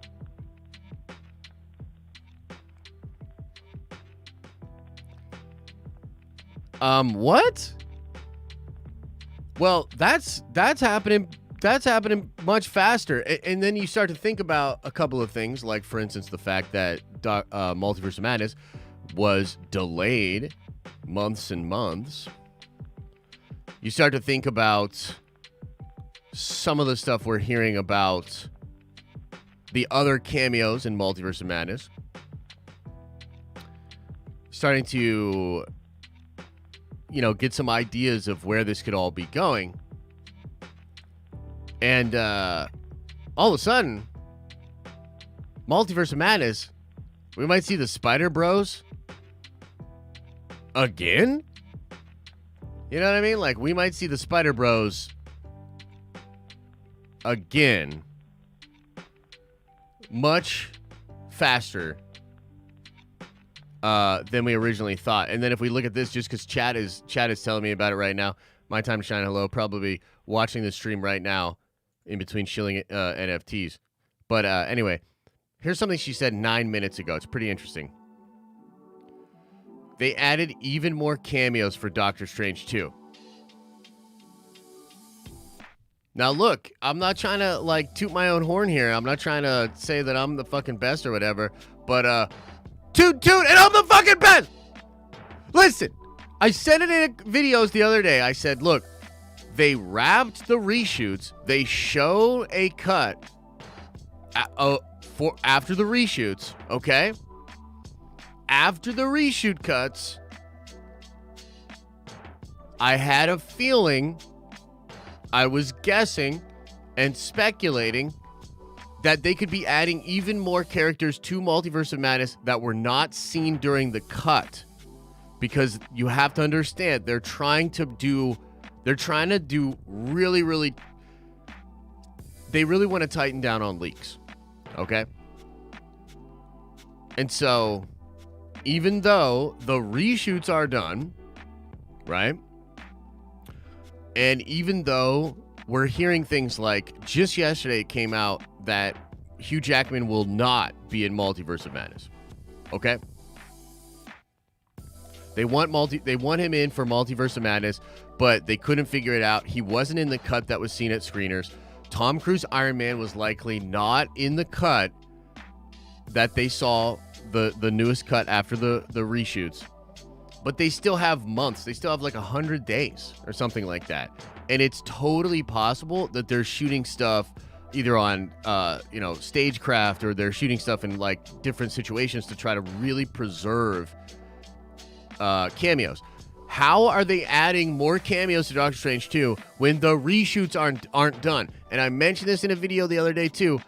What? Well, that's happening. That's happening much faster. And then you start to think about a couple of things, like, for instance, the fact that Multiverse of Madness was delayed months and months. You start to think about some of the stuff we're hearing about the other cameos in Multiverse of Madness. Starting to, get some ideas of where this could all be going. And all of a sudden, Multiverse of Madness, we might see the Spider Bros again? You know what I mean? Like, we might see the Spider Bros again much faster than we originally thought. And then if we look at this, just because Chad is telling me about it right now, my time to shine, hello, probably watching the stream right now in between shilling NFTs. But anyway, here's something she said 9 minutes ago. It's pretty interesting. They added even more cameos for Doctor Strange 2. Now, look, I'm not trying to, toot my own horn here. I'm not trying to say that I'm the fucking best or whatever. But, toot, and I'm the fucking best! Listen, I said it in videos the other day. I said, look, they wrapped the reshoots. They show a cut for after the reshoots, okay? After the reshoot cuts, I had a feeling, I was guessing and speculating that they could be adding even more characters to Multiverse of Madness that were not seen during the cut. Because you have to understand, they're trying to do really, they really want to tighten down on leaks. Okay? And so, even though the reshoots are done, right? And even though we're hearing things like, just yesterday it came out that Hugh Jackman will not be in Multiverse of Madness. Okay? They want him in for Multiverse of Madness, but they couldn't figure it out. He wasn't in the cut that was seen at screeners. Tom Cruise Iron Man was likely not in the cut that they saw, the newest cut after the reshoots. But they still have months. They still have 100 days or something like that. And it's totally possible that they're shooting stuff either on, stagecraft, or they're shooting stuff in different situations to try to really preserve cameos. How are they adding more cameos to Doctor Strange 2 when the reshoots aren't done? And I mentioned this in a video the other day too.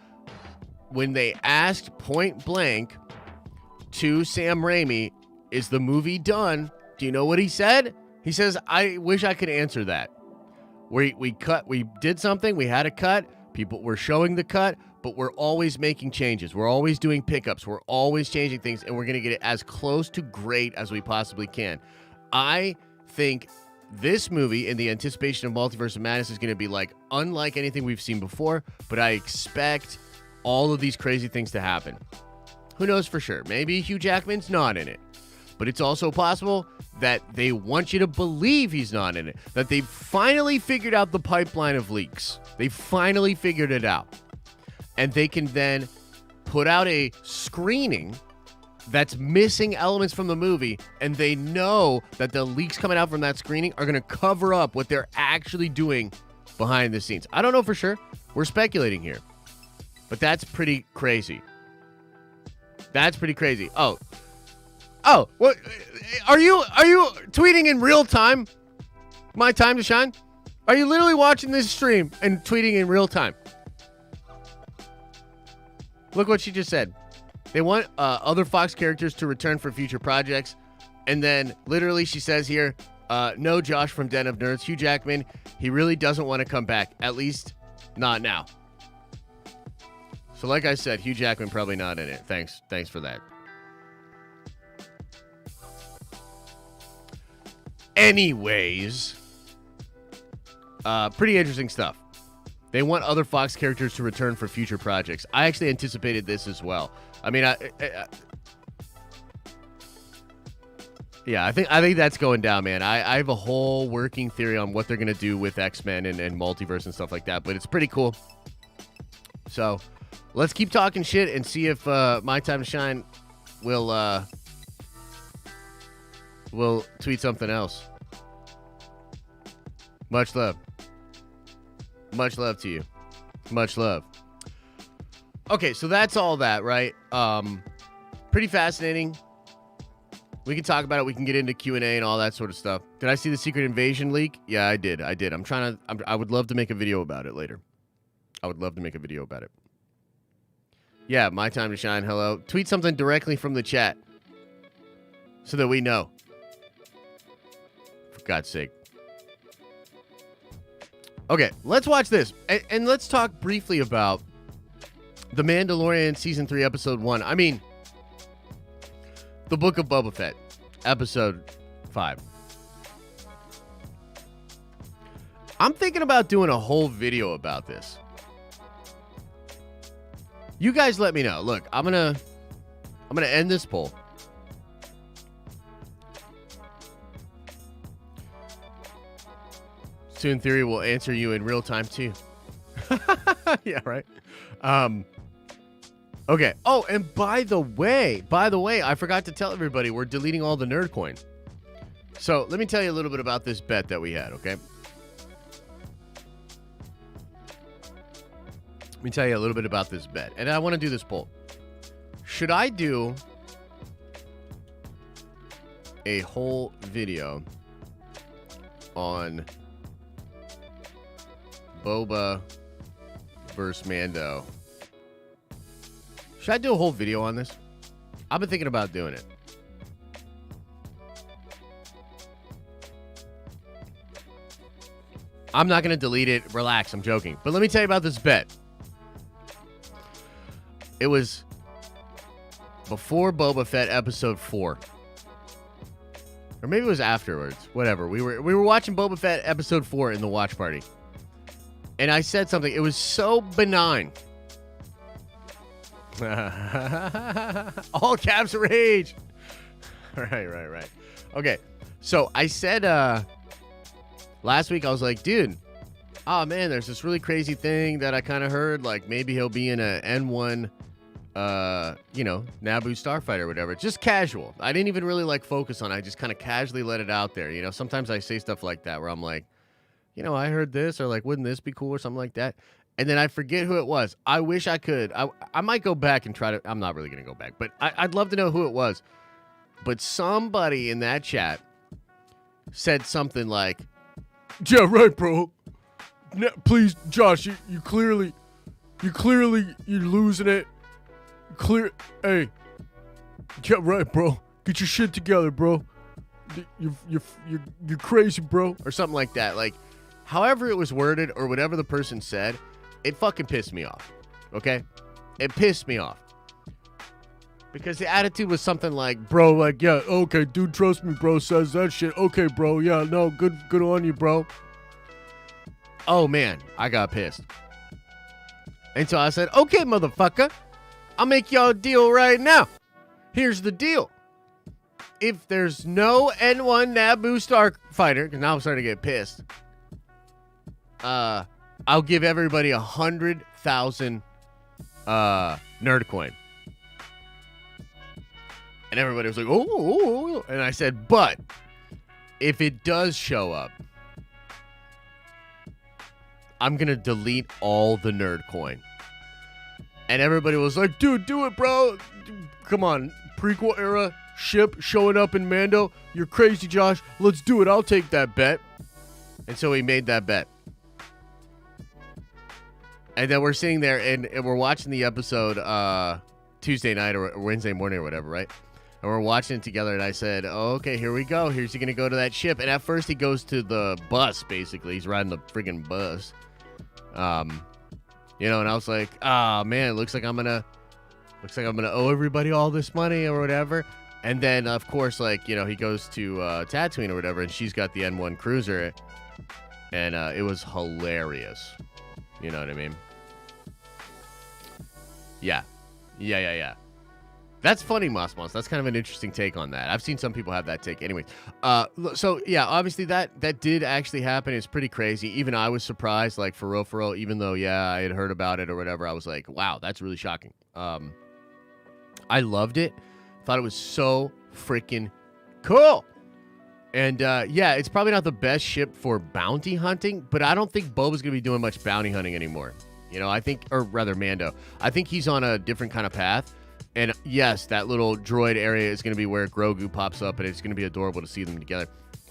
When they asked point blank to Sam Raimi, is the movie done? Do you know what he said? He says, I wish I could answer that. We did something, we had a cut, people were showing the cut, but we're always making changes. We're always doing pickups. We're always changing things, and we're going to get it as close to great as we possibly can. I think this movie, in the anticipation of Multiverse of Madness, is going to be unlike anything we've seen before, but I expect all of these crazy things to happen. Who knows for sure? Maybe Hugh Jackman's not in it. But it's also possible that they want you to believe he's not in it. That they've finally figured out the pipeline of leaks. They finally figured it out. And they can then put out a screening that's missing elements from the movie, and they know that the leaks coming out from that screening are going to cover up what they're actually doing behind the scenes. I don't know for sure. We're speculating here. But that's pretty crazy. That's pretty crazy. Oh, what? Are you tweeting in real time? My time to shine? Are you literally watching this stream and tweeting in real time? Look what she just said. They want other Fox characters to return for future projects. And then literally she says here, no Josh from Den of Nerds, Hugh Jackman, he really doesn't want to come back. At least not now. So like I said, Hugh Jackman probably not in it. Thanks for that. Anyways, pretty interesting stuff. They want other Fox characters to return for future projects. I actually anticipated this as well. I mean, I think that's going down, man. I have a whole working theory on what they're going to do with X-Men and multiverse and stuff like that, but it's pretty cool. So let's keep talking shit and see if My Time to Shine will tweet something else. Much love. Much love to you. Much love. Okay, so that's all that, right? Pretty fascinating. We can talk about it. We can get into Q&A and all that sort of stuff. Did I see the Secret Invasion leak? Yeah, I did. I would love to make a video about it later. I would love to make a video about it. Yeah, My Time to Shine. Hello. Tweet something directly from the chat so that we know. For God's sake. Okay, let's watch this. And let's talk briefly about The Mandalorian Season 3, Episode 1. I mean, The Book of Boba Fett, Episode 5. I'm thinking about doing a whole video about this. You guys let me know. Look, I'm gonna end this poll. Soon Theory will answer you in real time too. Yeah, right. Okay. Oh, and by the way, I forgot to tell everybody we're deleting all the nerd coin. So let me tell you a little bit about this bet that we had, okay? Let me tell you a little bit about this bet. And I want to do this poll. Should I do a whole video on Boba versus Mando? Should I do a whole video on this? I've been thinking about doing it. I'm not going to delete it. Relax, I'm joking. But let me tell you about this bet. It was before Boba Fett episode 4. Or maybe it was afterwards. Whatever. We were watching Boba Fett episode 4 in the watch party. And I said something. It was so benign. All caps rage. Right. Okay. So I said last week, I was like, dude, oh man, there's this really crazy thing that I kind of heard. Like maybe he'll be in a N1 Naboo starfighter or whatever. Just casual. I didn't even really like focus on it. I just kind of casually let it out there. You know, sometimes I say stuff like that where I'm like, you know, I heard this, or like, wouldn't this be cool or something like that? And then I forget who it was. I wish I could. I might go back and try to. I'm not really going to go back, but I'd love to know who it was. But somebody in that chat said something like, yeah, right, bro. No, please, Josh, you clearly, you're losing it. Hey, yeah, right, bro. Get your shit together, bro. You're crazy, bro, or something like that. Like, however it was worded or whatever the person said, it fucking pissed me off. Okay, it pissed me off because the attitude was something like, bro, like, yeah, okay, dude, trust me, bro, says that shit. Okay, bro, yeah, no, good on you, bro. Oh man, I got pissed, and so I said, okay, motherfucker. I'll make y'all a deal right now. Here's the deal. If there's no N1 Naboo starfighter, because now I'm starting to get pissed, I'll give everybody 100,000 nerd coin. And everybody was like, oh. And I said, but if it does show up, I'm going to delete all the nerd coin. And everybody was like, dude, do it, bro. Come on. Prequel era ship showing up in Mando. You're crazy, Josh. Let's do it. I'll take that bet. And so he made that bet. And then we're sitting there and we're watching the episode Tuesday night or Wednesday morning or whatever, right? And we're watching it together. And I said, oh, okay, here we go. Here's he going to go to that ship. And at first he goes to the bus, basically. He's riding the friggin' bus. You know, and I was like, ah, man, looks like I'm gonna owe everybody all this money or whatever. And then, of course, like, you know, he goes to Tatooine or whatever, and she's got the N1 cruiser, and it was hilarious. You know what I mean? Yeah. That's funny, Moss. That's kind of an interesting take on that. I've seen some people have that take. Anyways, so yeah, obviously that did actually happen. It's pretty crazy. Even I was surprised, like for real. Even though, yeah, I had heard about it or whatever, I was like, wow, that's really shocking. I loved it. Thought it was so freaking cool. And yeah, it's probably not the best ship for bounty hunting, but I don't think Boba's gonna be doing much bounty hunting anymore. You know, I think, or rather, Mando. I think he's on a different kind of path. And yes, that little droid area is going to be where Grogu pops up, and it's going to be adorable to see them together.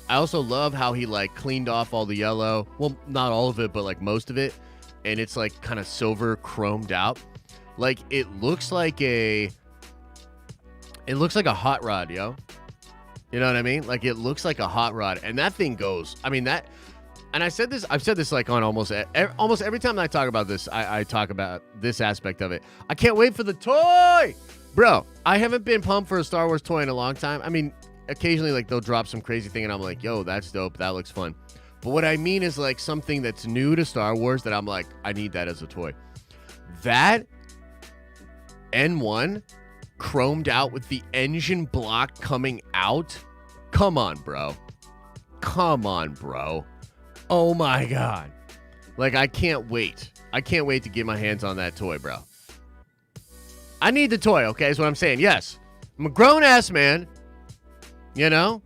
I also love how he, like, cleaned off all the yellow. Well, not all of it, but, like, most of it. And it's, like, kind of silver chromed out. Like, it looks like a hot rod, yo. You know what I mean? Like, it looks like a hot rod. And that thing goes, I mean, that... And I've said this like on almost every time I talk about this, I talk about this aspect of it. I can't wait for the toy! Bro, I haven't been pumped for a Star Wars toy in a long time. I mean, occasionally, like, they'll drop some crazy thing, and I'm like, yo, that's dope. That looks fun. But what I mean is, like, something that's new to Star Wars that I'm like, I need that as a toy. That N1 chromed out with the engine block coming out. Come on, bro. Oh, my God. Like, I can't wait. I can't wait to get my hands on that toy, bro. I need the toy, okay, is what I'm saying. Yes, I'm a grown-ass man, you know,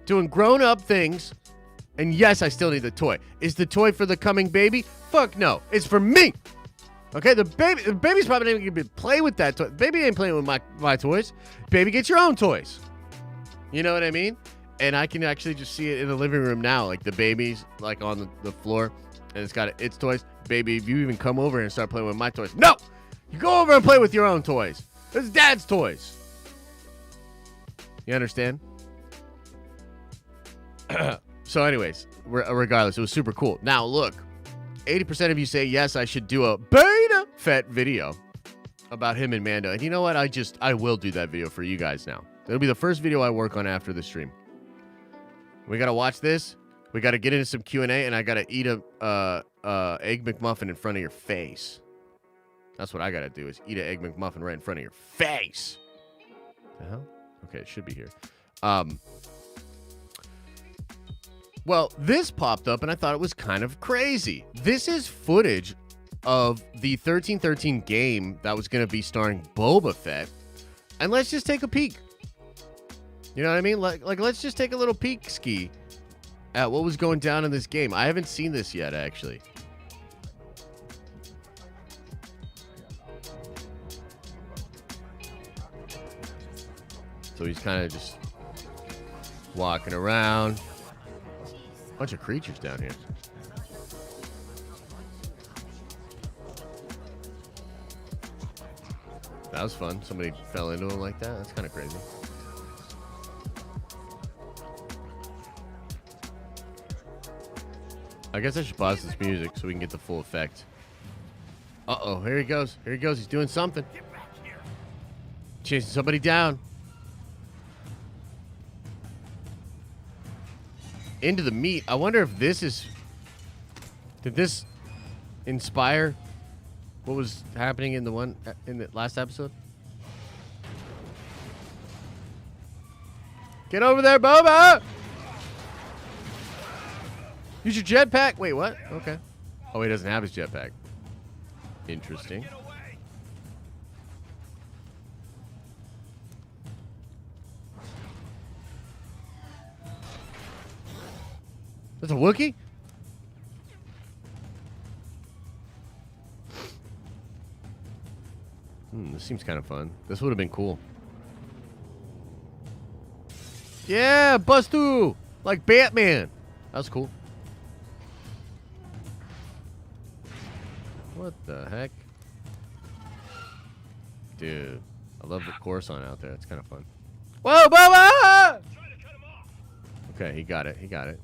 doing grown-up things, and yes, I still need the toy. Is the toy for the coming baby? Fuck no. It's for me. Okay, the baby's probably not even going to play with that toy. Baby ain't playing with my toys. Baby, get your own toys. You know what I mean? And I can actually just see it in the living room now. Like, the baby's, like, on the floor, and it's got its toys. Baby, if you even come over and start playing with my toys. No! You go over and play with your own toys. This is Dad's toys. You understand? So anyways, regardless, it was super cool. Now, look. 80% of you say, yes, I should do a Beta Fett video about him and Mando. And you know what? I will do that video for you guys now. It'll be the first video I work on after the stream. We got to watch this. We got to get into some Q&A, and I got to eat a egg McMuffin in front of your face. That's what I got to do, is eat an egg McMuffin right in front of your face. The hell? Okay, it should be here. Well, this popped up, and I thought it was kind of crazy. This is footage of the 1313 game that was going to be starring Boba Fett. And let's just take a peek. You know what I mean? Like let's just take a little peek ski at what was going down in this game. I haven't seen this yet, actually. So he's kind of just walking around. Bunch of creatures down here. That was fun. Somebody fell into him like that. That's kind of crazy. I guess I should pause this music so we can get the full effect. Uh-oh, here he goes. Here he goes. He's doing something. Chasing somebody down. Into the meat. I wonder if this is... Did this inspire what was happening in the last episode? Get over there, Boba! Use your jetpack. Wait, what? Okay. Oh, he doesn't have his jetpack. Interesting. That's a Wookiee? This seems kind of fun. This would have been cool. Yeah, bust through! Like Batman. That was cool. What the heck? Dude, I love the Coruscant out there. It's kind of fun. Whoa, Boba! Okay, he got it. He got it.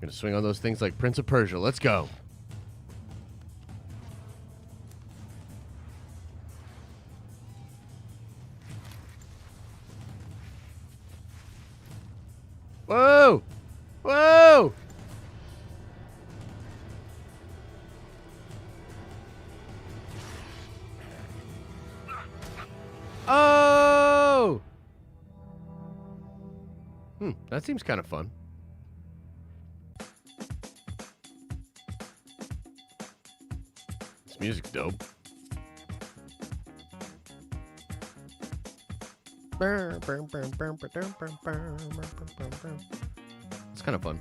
Gonna swing on those things like Prince of Persia. Let's go. Whoa! Whoa! Oh! That seems kind of fun. This music's dope. It's kind of fun.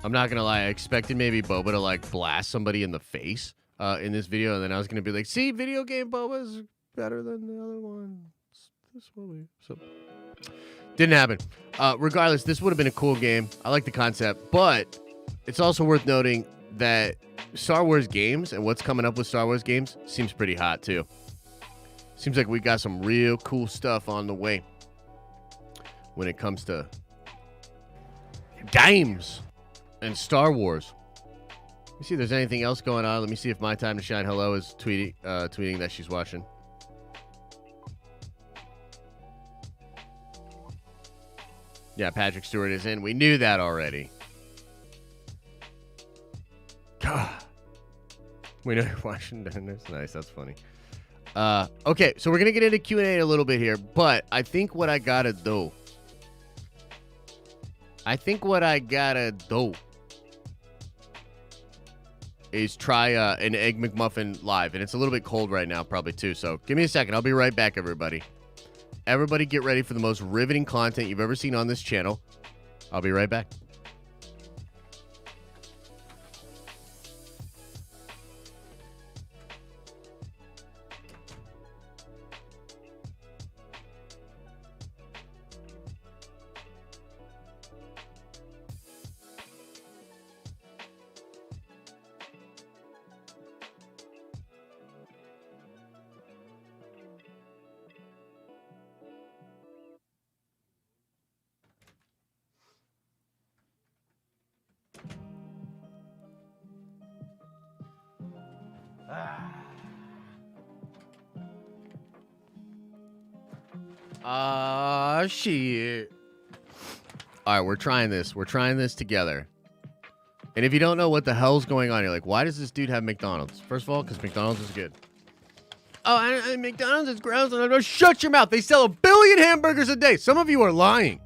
I'm not gonna lie, I expected maybe Boba to like blast somebody in the face in this video, and then I was gonna be like, see, video game Boba's better than the other one. This movie. So didn't happen. Regardless, this would have been a cool game. I like the concept, but it's also worth noting that Star Wars games and what's coming up with Star Wars games seems pretty hot too. Seems like we got some real cool stuff on the way when it comes to games and Star Wars. Let me see if there's anything else going on. Let me see if My Time to Shine Hello is tweeting that she's watching. Yeah, Patrick Stewart is in. We knew that already. God. We know you're watching. That's nice. That's funny. Okay, so we're going to get into Q&A a little bit here, but I think what I got to do is try an Egg McMuffin live, and it's a little bit cold right now probably too, so give me a second. I'll be right back, everybody. Everybody get ready for the most riveting content you've ever seen on this channel. I'll be right back. Shit. All right, we're trying this. We're trying this together. And if you don't know what the hell's going on, you're like, why does this dude have McDonald's? First of all, because McDonald's is good. Oh, and McDonald's is gross. And I go, shut your mouth. They sell 1 billion hamburgers a day. Some of you are lying.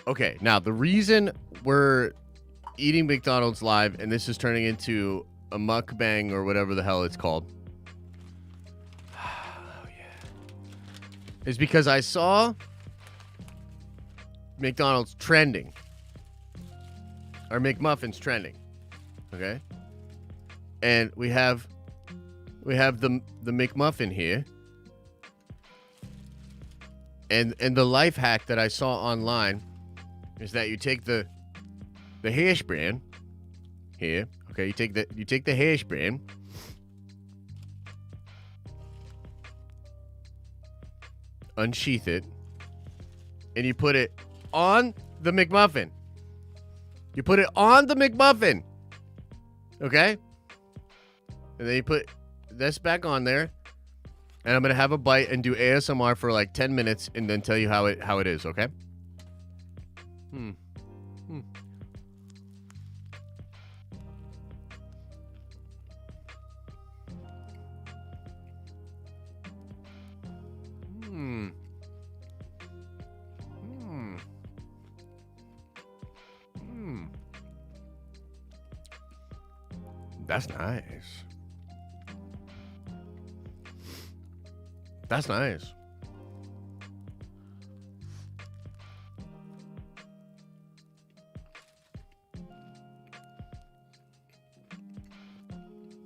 Okay, now the reason we're eating McDonald's live and this is turning into a mukbang or whatever the hell it's called. Oh, yeah. Is because I saw McDonald's trending. Or Mcmuffins trending. Okay? And we have the Mcmuffin here. And the life hack that I saw online is that you take the hash brown here. Okay, you take the hash brown. Unsheath it. And you put it on the McMuffin. You put it on the McMuffin. Okay? And then you put this back on there. And I'm going to have a bite and do ASMR for like 10 minutes and then tell you how it is, okay? That's nice. That's nice.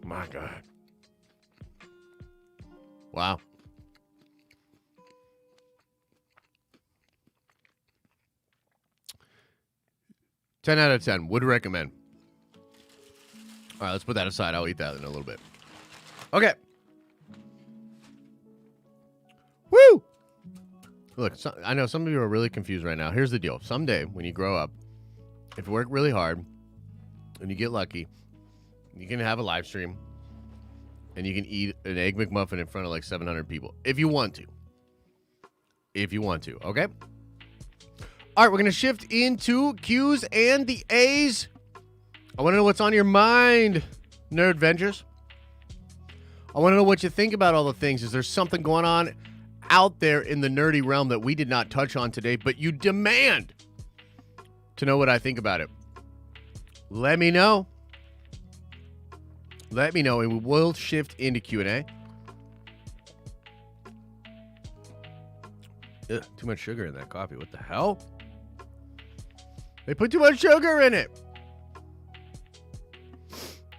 My God. Wow. 10 out of 10. Would recommend. All right, let's put that aside. I'll eat that in a little bit. Okay. Woo! Look, I know some of you are really confused right now. Here's the deal. Someday, when you grow up, if you work really hard and you get lucky, you can have a live stream and you can eat an egg McMuffin in front of like 700 people. If you want to. If you want to, okay? All right, we're going to shift into Q's and the A's. I want to know what's on your mind, Nerd Vengers. I want to know what you think about all the things. Is there something going on out there in the nerdy realm that we did not touch on today, but you demand to know what I think about it? Let me know. Let me know, and we will shift into Q&A. Ugh, too much sugar in that coffee. What the hell? They put too much sugar in it.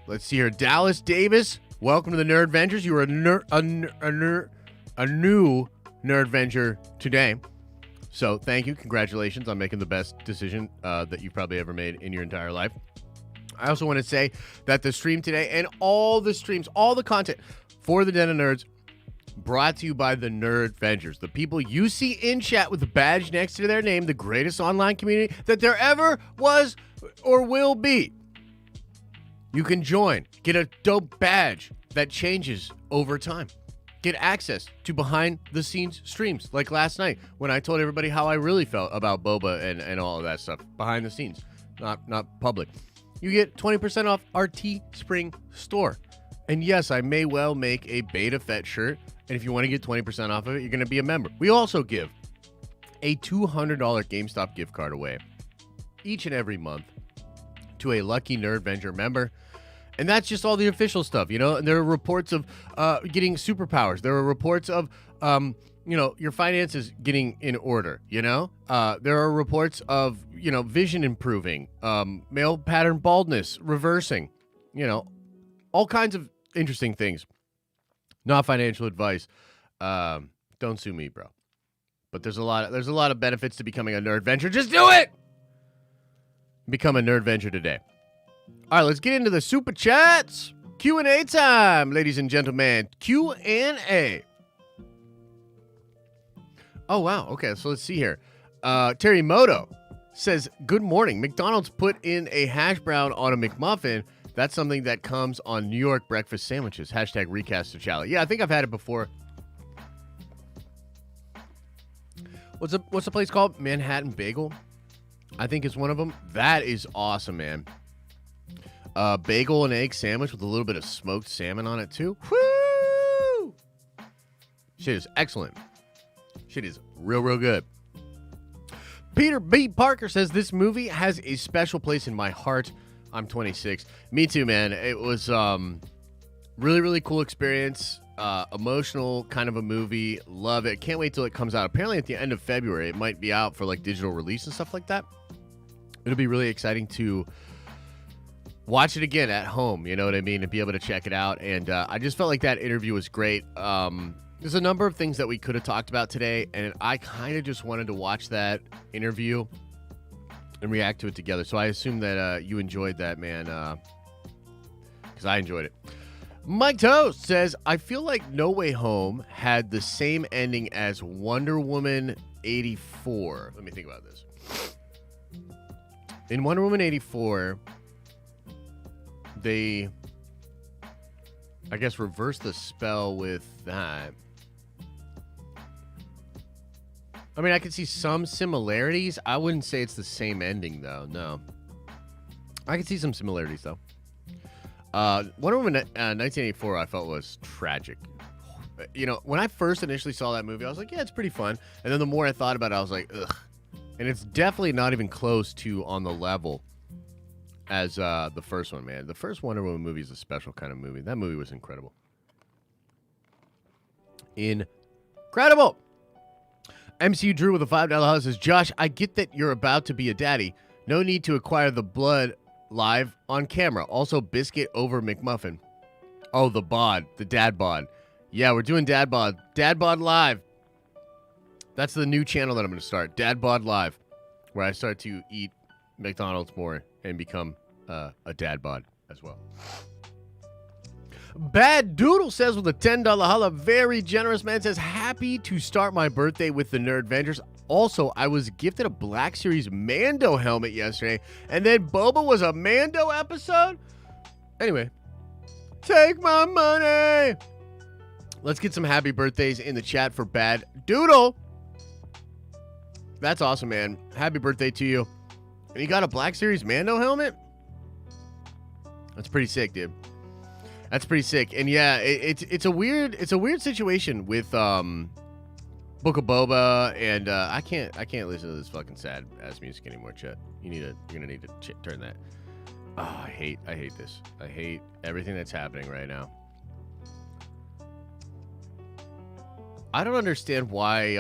Let's see here. Dallas Davis, welcome to the Nerd Vengers. You are a new Nerd Venture today. So thank you. Congratulations on making the best decision that you've probably ever made in your entire life. I also want to say that the stream today and all the streams, all the content for the Den of Nerds brought to you by the Nerd Vengers, the people you see in chat with the badge next to their name, the greatest online community that there ever was or will be. You can join, get a dope badge that changes over time. Get access to behind-the-scenes streams, like last night when I told everybody how I really felt about Boba and all of that stuff. Behind the scenes, not public. You get 20% off our Teespring store. And yes, I may well make a Beta Fett shirt. And if you want to get 20% off of it, you're going to be a member. We also give a $200 GameStop gift card away each and every month to a lucky Nerd Venger member. And that's just all the official stuff, you know. And there are reports of getting superpowers. There are reports of, your finances getting in order, you know. There are reports of, vision improving, male pattern baldness reversing, all kinds of interesting things. Not financial advice. Don't sue me, bro. But there's a lot of benefits to becoming a Nerd Venture. Just do it. Become a Nerd Venture today. All right, let's get into the super chats. Q&A time, ladies and gentlemen. Q&A. Oh, wow. Okay, so let's see here. Terry Moto says, good morning. McDonald's put in a hash brown on a McMuffin. That's something that comes on New York breakfast sandwiches. Hashtag recast of Charlie. Yeah, I think I've had it before. What's the place called? Manhattan Bagel? I think it's one of them. That is awesome, man. Bagel and egg sandwich with a little bit of smoked salmon on it, too. Woo! Shit is excellent. Shit is real, real good. Peter B. Parker says, this movie has a special place in my heart. I'm 26. Me too, man. It was really, really cool experience. Emotional kind of a movie. Love it. Can't wait till it comes out. Apparently at the end of February, it might be out for like digital release and stuff like that. It'll be really exciting to watch it again at home, you know what I mean, and be able to check it out. And I just felt like that interview was great. There's a number of things that we could have talked about today, and I kind of just wanted to watch that interview and react to it together. So I assume that you enjoyed that, man, because I enjoyed it. Mike Toast says, I feel like No Way Home had the same ending as Wonder Woman 84. Let me think about this. In Wonder Woman 84, they, I guess, reversed the spell with that. I mean, I could see some similarities. I wouldn't say it's the same ending, though. No. I could see some similarities, though. Wonder Woman 1984, I felt was tragic. You know, when I first initially saw that movie, I was like, yeah, it's pretty fun. And then the more I thought about it, I was like, ugh. And it's definitely not even close to on the level as the first one, man. The first Wonder Woman movie is a special kind of movie. That movie was incredible. Incredible! MCU Drew with a $5 house says, Josh, I get that you're about to be a daddy. No need to acquire the blood live on camera. Also, biscuit over McMuffin. Oh, the bod. The dad bod. Yeah, we're doing dad bod. Dad bod live. That's the new channel that I'm going to start. Dad bod live. Where I start to eat McDonald's more and become a dad bod as well. Bad Doodle says with a $10 holla, very generous man, says, happy to start my birthday with the Nerd Vengers. Also, I was gifted a Black Series Mando helmet yesterday, and then Boba was a Mando episode? Anyway, take my money. Let's get some happy birthdays in the chat for Bad Doodle. That's awesome, man. Happy birthday to you. And you got a Black Series Mando helmet? That's pretty sick, dude. That's pretty sick. And yeah, it's a weird situation with Book of Boba, and I can't listen to this fucking sad ass music anymore, Chet. You're gonna need to turn that. Oh, I hate this. I hate everything that's happening right now. I don't understand why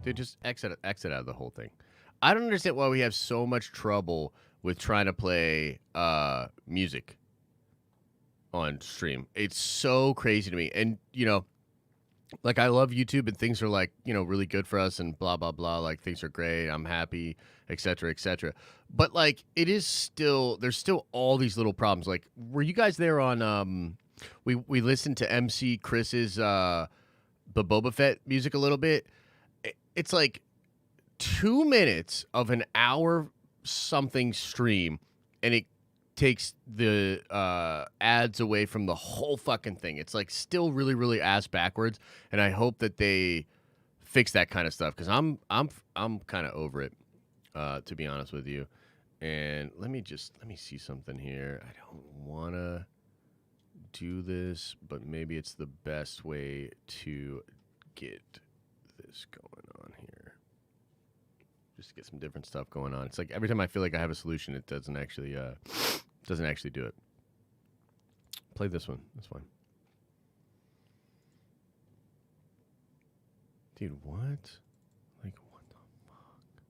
dude, just exit out of the whole thing. I don't understand why we have so much trouble with trying to play music on stream. It's so crazy to me. And you know, like, I love YouTube and things are, like, you know, really good for us and blah blah blah, like things are great, I'm happy, etc., etc. But like, it is still, there's still all these little problems. Like, were you guys there on we listened to MC Chris's the Boba Fett music a little bit? It's like 2 minutes of an hour something stream, and it takes the ads away from the whole fucking thing. It's like still really, really ass backwards, and I hope that they fix that kind of stuff, because I'm kind of over it, to be honest with you. And let me see something here. I don't want to do this, but maybe it's the best way to get this going on here. Just to get some different stuff going on. It's like every time I feel like I have a solution, it doesn't actually do it. Play this one. That's fine. Dude, what? Like, what the fuck?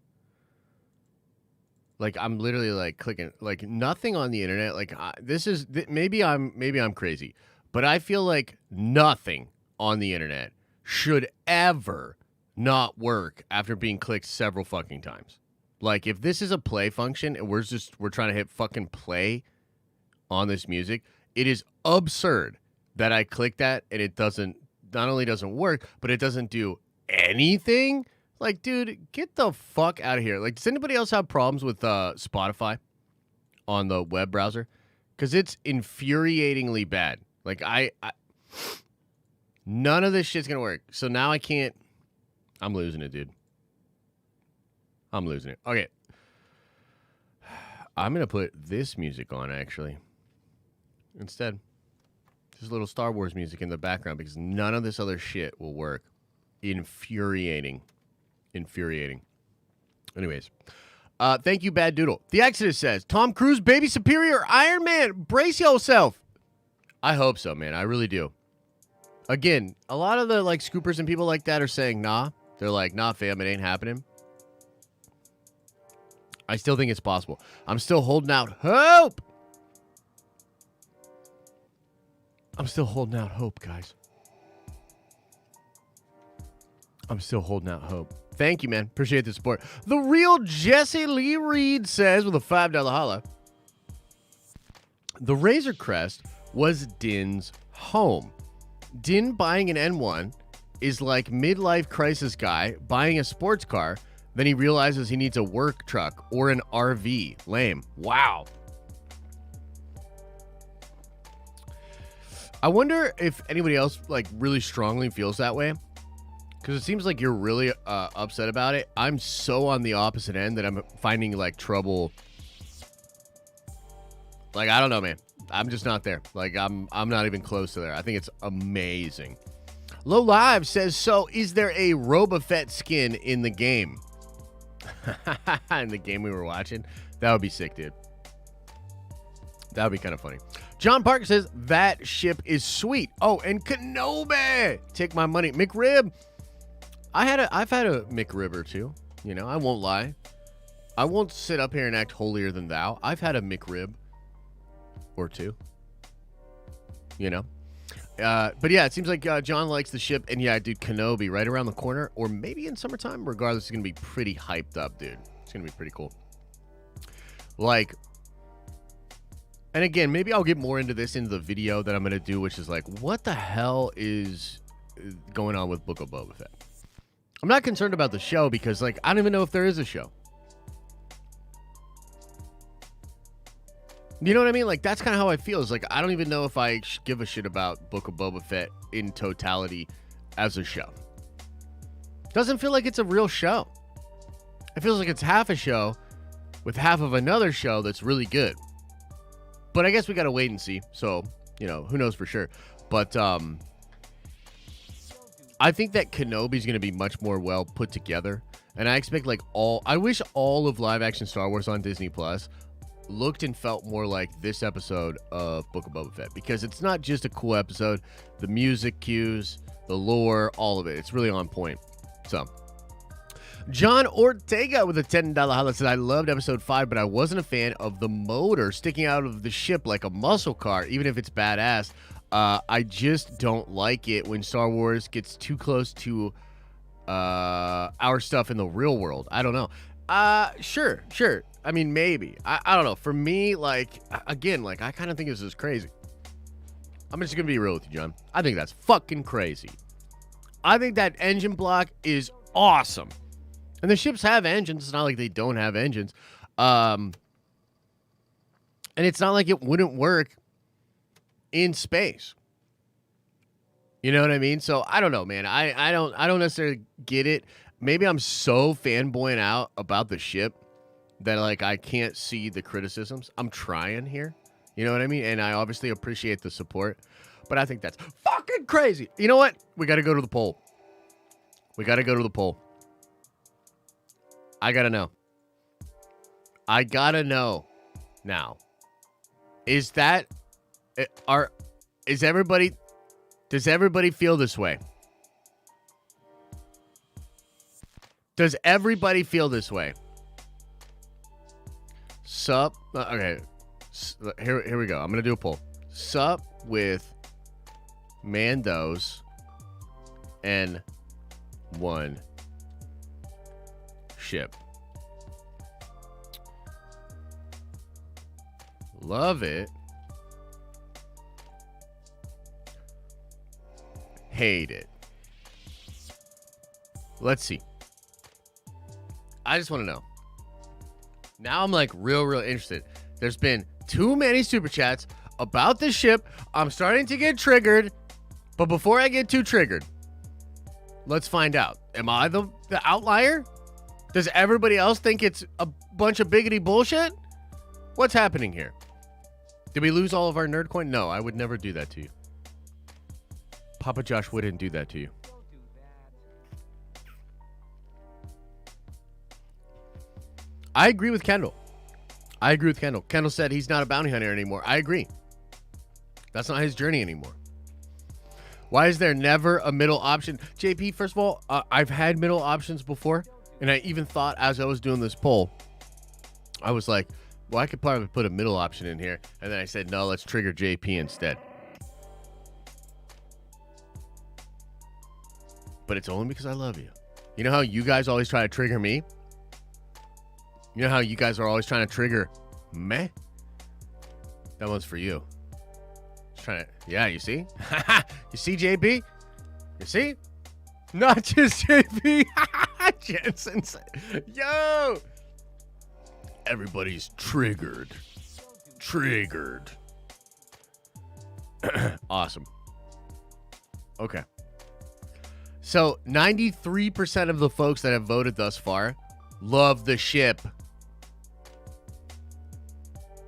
Like, I'm literally like clicking, like, nothing on the internet. Like, maybe I'm crazy, but I feel like nothing on the internet should ever not work after being clicked several fucking times. Like, if this is a play function and we're trying to hit fucking play on this music, it is absurd that I click that and it not only doesn't work, but it doesn't do anything. Like, dude, get the fuck out of here. Like, does anybody else have problems with Spotify on the web browser? Because it's infuriatingly bad. Like, I none of this shit's gonna work. So now I can't. I'm losing it, dude. I'm losing it. Okay. I'm going to put this music on, actually. Instead. Just a little Star Wars music in the background, because none of this other shit will work. Infuriating. Anyways. Thank you, Bad Doodle. The Exodus says, Tom Cruise, baby superior, Iron Man, brace yourself. I hope so, man. I really do. Again, a lot of the, like, scoopers and people like that are saying, nah. They're like, nah, fam, it ain't happening. I still think it's possible. I'm still holding out hope. I'm still holding out hope, guys. I'm still holding out hope. Thank you, man. Appreciate the support. The real Jesse Lee Reed says with a $5 holla, the Razor Crest was Din's home. Din buying an N1 is like midlife crisis guy buying a sports car, then he realizes he needs a work truck or an RV. Lame. Wow. I wonder if anybody else, like, really strongly feels that way, because it seems like you're really upset about it. I'm so on the opposite end that I'm finding, like, trouble. Like, I don't know, man. I'm just not there. Like, I'm not even close to there. I think it's amazing. Low Live says, so is there a Boba Fett skin in the game? In the game we were watching? That would be sick, dude. That would be kind of funny. John Parker says, that ship is sweet. Oh, and Kenobi. Take my money. McRib. I've had a McRib or two. You know, I won't lie. I won't sit up here and act holier than thou. I've had a McRib or two. You know? But yeah, it seems like John likes the ship. And yeah, dude, Kenobi right around the corner. Or maybe in summertime. Regardless, it's going to be pretty hyped up, dude. It's going to be pretty cool. Like, And again, maybe I'll get more into this in the video that I'm going to do, which is like, what the hell is going on with Book of Boba Fett? I'm not concerned about the show because, like, I don't even know if there is a show. You know what I mean? Like, that's kind of how I feel. It's like, I don't even know if I give a shit about Book of Boba Fett in totality as a show. Doesn't feel like it's a real show. It feels like it's half a show with half of another show that's really good. But I guess we got to wait and see. So, you know, who knows for sure. But I think that Kenobi's going to be much more well put together. And I expect like I wish all of live action Star Wars on Disney Plus looked and felt more like this episode of Book of Boba Fett, because it's not just a cool episode. The music cues, the lore, all of it. It's really on point. So, John Ortega with a $10 highlight said, I loved episode 5, but I wasn't a fan of the motor sticking out of the ship like a muscle car, even if it's badass. I just don't like it when Star Wars gets too close to our stuff in the real world. I don't know. Sure. I mean, maybe. I don't know. For me, like, again, like, I kind of think this is crazy. I'm just going to be real with you, John. I think that's fucking crazy. I think that engine block is awesome. And the ships have engines. It's not like they don't have engines. And it's not like it wouldn't work in space. You know what I mean? So I don't know, man. I don't necessarily get it. Maybe I'm so fanboying out about the ship that like I can't see the criticisms. I'm trying here. You know what I mean? And I obviously appreciate the support, but I think that's fucking crazy. You know what? We got to go to the poll. I got to know. I got to know now. Does everybody feel this way? Does everybody feel this way? Sup? Okay. Here we go. I'm going to do a poll. Sup with Mando's N1 ship. Love it. Hate it. Let's see. I just want to know. Now I'm like real interested. There's been too many super chats about this ship. I'm starting to get triggered. But before I get too triggered, let's find out. Am I the outlier? Does everybody else think it's a bunch of biggity bullshit? What's happening here? Did we lose all of our nerd coin? No, I would never do that to you. Papa Josh wouldn't do that to you. I agree with Kendall. Kendall said he's not a bounty hunter anymore. I agree. That's not his journey anymore. Why is there never a middle option? JP, first of all, I've had middle options before. And I even thought as I was doing this poll, I was like, well, I could probably put a middle option in here. And then I said, no, let's trigger JP instead. But it's only because I love you. You know how you guys always try to trigger me? You know how you guys are always trying to trigger me? That one's for you. Just trying to, yeah, you see? You see, JP? You see? Not just JP. Jensen said, yo! Everybody's triggered. Awesome. Okay. So 93% of the folks that have voted thus far love the ship.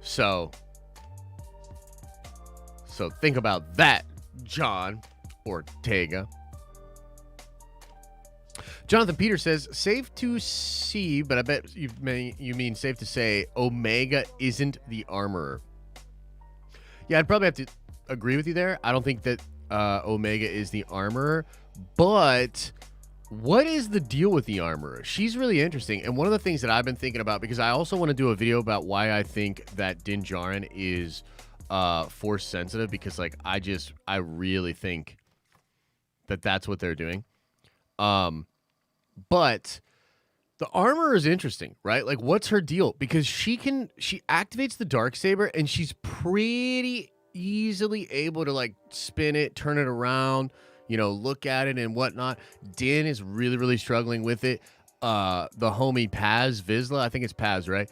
So think about that, John Ortega. Jonathan Peter says, safe to see, but I bet you mean safe to say Omega isn't the armorer. Yeah, I'd probably have to agree with you there. I don't think that Omega is the armorer, but what is the deal with the armorer? She's really interesting. And one of the things that I've been thinking about, because I also want to do a video about why I think that Din Djarin is force sensitive, because like I really think that that's what they're doing. But The armor is interesting, right? Like, what's her deal? Because she activates the Darksaber, and she's pretty easily able to, like, spin it, turn it around, you know, look at it and whatnot. Din is really, really struggling with it. The homie Paz Vizsla, I think it's Paz, right?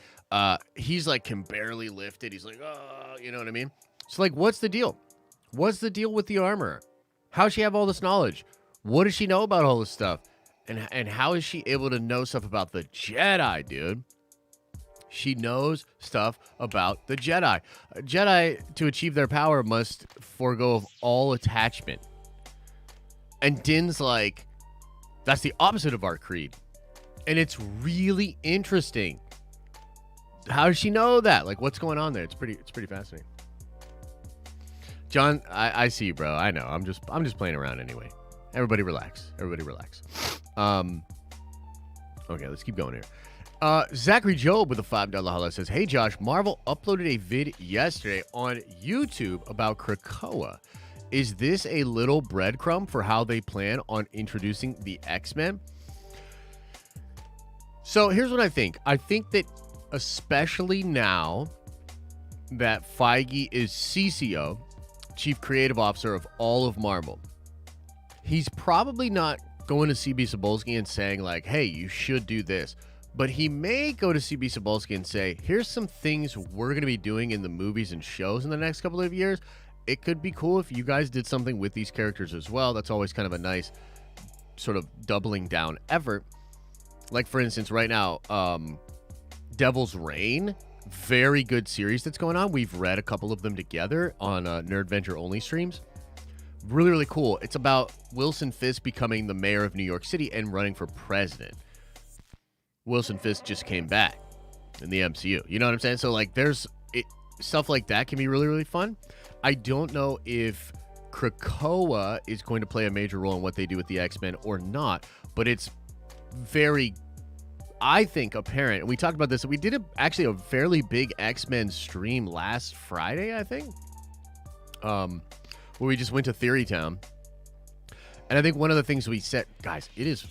He's, like, can barely lift it. He's like, oh, you know what I mean? So, like, what's the deal? What's the deal with the armor? How does she have all this knowledge? What does she know about all this stuff? And how is she able to know stuff about the Jedi, dude? She knows stuff about the Jedi. A Jedi, to achieve their power, must forego of all attachment. And Din's like, that's the opposite of our creed. And it's really interesting. How does she know that? Like, what's going on there? It's pretty fascinating. John, I see you, bro. I know. I'm just playing around anyway. Everybody relax. Okay, let's keep going here. Zachary Job with a $5 holla says, hey Josh, Marvel uploaded a vid yesterday on YouTube about Krakoa. Is this a little breadcrumb for how they plan on introducing the X-Men? So here's what I think. I think that especially now that Feige is CCO, Chief Creative Officer of all of Marvel, he's probably not going to CB Cebulski and saying, like, hey, you should do this. But he may go to CB Cebulski and say, here's some things we're going to be doing in the movies and shows in the next couple of years. It could be cool if you guys did something with these characters as well. That's always kind of a nice sort of doubling down effort. Like, for instance, right now, Devil's Reign, very good series that's going on. We've read a couple of them together on Nerdventure only streams. Really, really cool. It's about Wilson Fisk becoming the mayor of New York City and running for president. Wilson Fisk just came back in the MCU. You know what I'm saying? So, like, stuff like that can be really, really fun. I don't know if Krakoa is going to play a major role in what they do with the X-Men or not, but it's very, I think, apparent. And we talked about this. We did actually a fairly big X-Men stream last Friday, I think. Where we just went to Theory Town. And I think one of the things we said, guys, it is,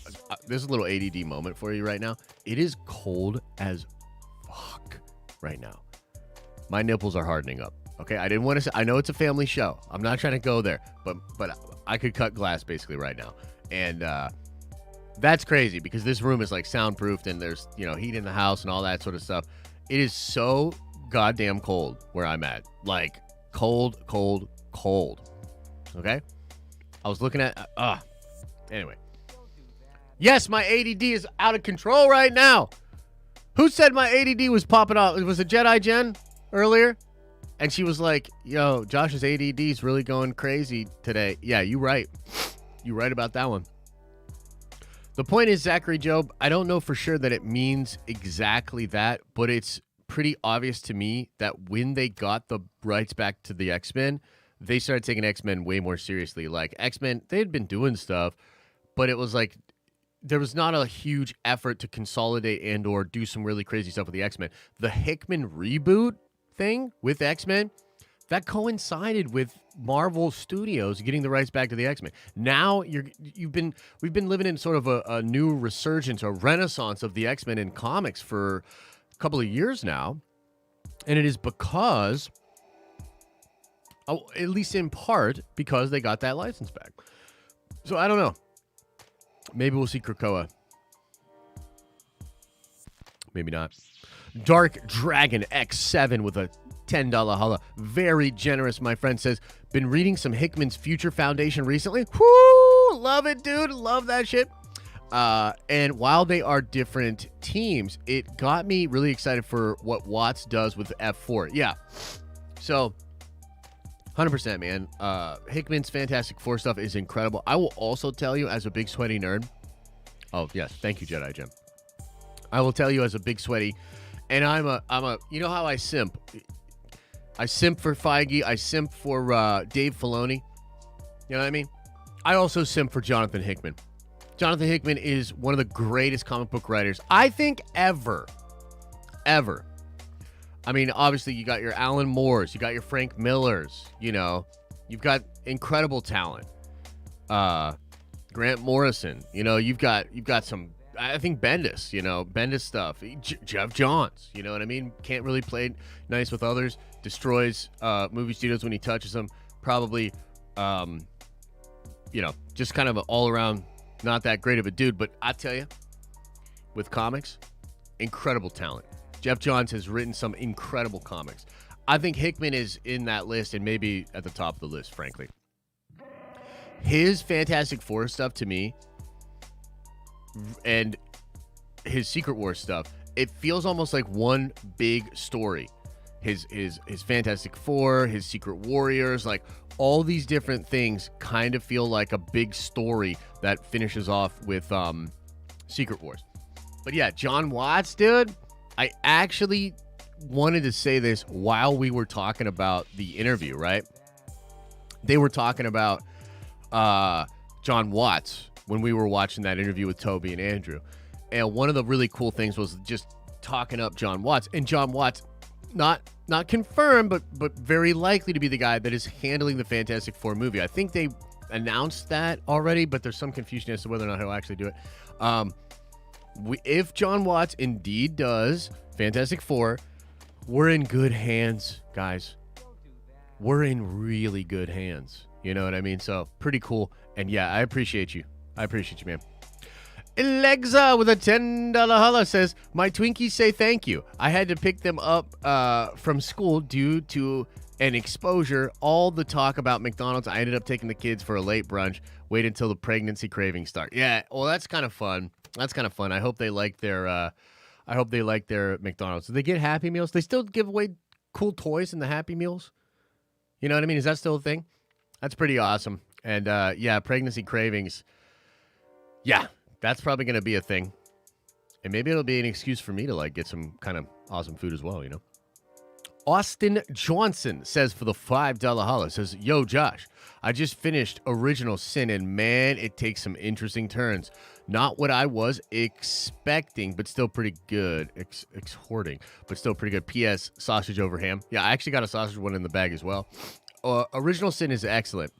there's a little ADD moment for you right now. It is cold as fuck right now. My nipples are hardening up. Okay, I didn't want to say, I know it's a family show. I'm not trying to go there, but I could cut glass basically right now. And that's crazy because this room is like soundproofed and there's, you know, heat in the house and all that sort of stuff. It is so goddamn cold where I'm at. Like, cold. Okay? I was looking at, anyway. Yes, my ADD is out of control right now. Who said my ADD was popping off? It was a Jedi Jen earlier. And she was like, yo, Josh's ADD is really going crazy today. Yeah, you're right. You're right about that one. The point is, Zachary Job, I don't know for sure that it means exactly that, but it's pretty obvious to me that when they got the rights back to the X-Men, they started taking X-Men way more seriously. Like, X-Men, they had been doing stuff, but it was like there was not a huge effort to consolidate and or do some really crazy stuff with the X-Men. The Hickman reboot thing with X-Men, that coincided with Marvel Studios getting the rights back to the X-Men. Now we've been living in sort of a new resurgence, a renaissance of the X-Men in comics for a couple of years now. And it is because, at least in part, because they got that license back. So I don't know. Maybe we'll see Krakoa. Maybe not. Dark Dragon X7 with a $10 holla. Very generous, my friend says. Been reading some Hickman's Future Foundation recently. Whoo! Love it, dude. Love that shit. And while they are different teams, it got me really excited for what Watts does with F4. Yeah. So, 100%, man. Hickman's Fantastic Four stuff is incredible. I will also tell you, as a big sweaty nerd. Oh, yes. Thank you, Jedi Jim. I will tell you as a big sweaty, and I'm a, you know how I simp. I simp for Feige. I simp for Dave Filoni. You know what I mean? I also simp for Jonathan Hickman. Jonathan Hickman is one of the greatest comic book writers, I think, ever. Ever. I mean, obviously, you got your Alan Moores. You got your Frank Millers. You know, you've got incredible talent. Grant Morrison. You know, you've got some I think Bendis, Bendis stuff. Jeff Johns, you know what I mean? Can't really play nice with others. Destroys movie studios when he touches them. Probably, just kind of an all-around not that great of a dude. But I tell you, with comics, incredible talent. Jeff Johns has written some incredible comics. I think Hickman is in that list and maybe at the top of the list, frankly. His Fantastic Four stuff to me and his Secret Wars stuff, it feels almost like one big story. His Fantastic Four, his Secret Warriors, like all these different things kind of feel like a big story that finishes off with Secret Wars. But yeah, John Watts, dude, I actually wanted to say this while we were talking about the interview, right? They were talking about John Watts when we were watching that interview with Toby and Andrew. And one of the really cool things was just talking up John Watts. And John Watts, not confirmed, but very likely to be the guy that is handling the Fantastic Four movie. I think they announced that already, but there's some confusion as to whether or not he'll actually do it. If John Watts indeed does Fantastic Four, we're in good hands, guys. We're in really good hands. You know what I mean? So pretty cool. And yeah, I appreciate you. I appreciate you, man. Alexa with a $10 holla says, my Twinkies say thank you. I had to pick them up from school due to an exposure. All the talk about McDonald's, I ended up taking the kids for a late brunch. Wait until the pregnancy cravings start. Yeah, well, that's kind of fun. That's kind of fun. I hope they like their McDonald's. Do they get Happy Meals? They still give away cool toys in the Happy Meals? You know what I mean? Is that still a thing? That's pretty awesome. And yeah, pregnancy cravings. Yeah, that's probably going to be a thing. And maybe it'll be an excuse for me to like get some kind of awesome food as well, Austin Johnson says for the $5 holla, says, yo, Josh, I just finished Original Sin, and man, it takes some interesting turns. Not what I was expecting, but still pretty good. Exhorting, but still pretty good. P.S. Sausage over ham. Yeah, I actually got a sausage one in the bag as well. Original Sin is excellent.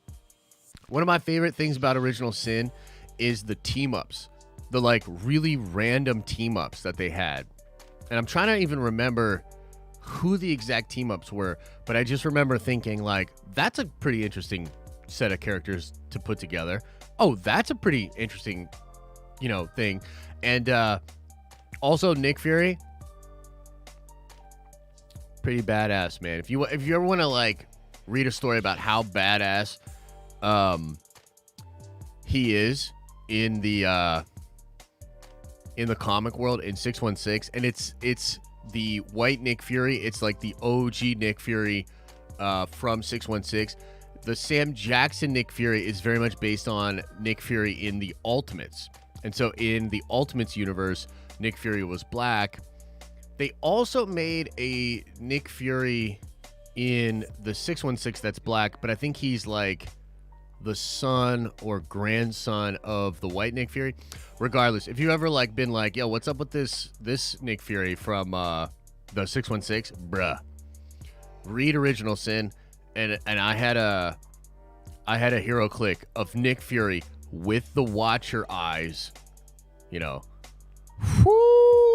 One of my favorite things about Original Sin is the team-ups. The, like, really random team-ups that they had. And I'm trying to even remember who the exact team-ups were, but I just remember thinking, like, that's a pretty interesting set of characters to put together. Oh, that's a pretty interesting, thing. And also Nick Fury, pretty badass, man. If you ever want to, like, read a story about how badass he is in the comic world in 616, and it's the white Nick Fury. It's like the OG Nick Fury from 616. The Sam Jackson Nick Fury is very much based on Nick Fury in the Ultimates. And so in the Ultimates universe, Nick Fury was black. They also made a Nick Fury in the 616 that's black, but I think he's like the son or grandson of the white Nick Fury. Regardless, if you ever like been like, yo, what's up with this Nick Fury from the 616, bruh, read Original Sin, and I had a hero click of Nick Fury with the Watcher eyes, Whoo,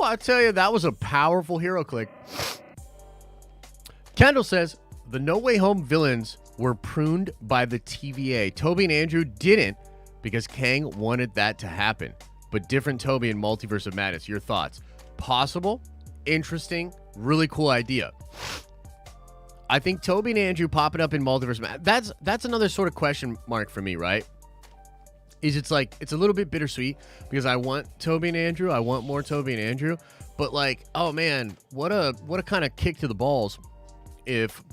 I tell you, that was a powerful hero click. Kendall says the No Way Home villains were pruned by the TVA. Toby and Andrew didn't because Kang wanted that to happen. But different Toby in Multiverse of Madness. Your thoughts? Possible, interesting, really cool idea. I think Toby and Andrew popping up in Multiverse of Madness, that's another sort of question mark for me, right? It's a little bit bittersweet because I want Toby and Andrew. I want more Toby and Andrew. But like, oh man, what a kind of kick to the balls if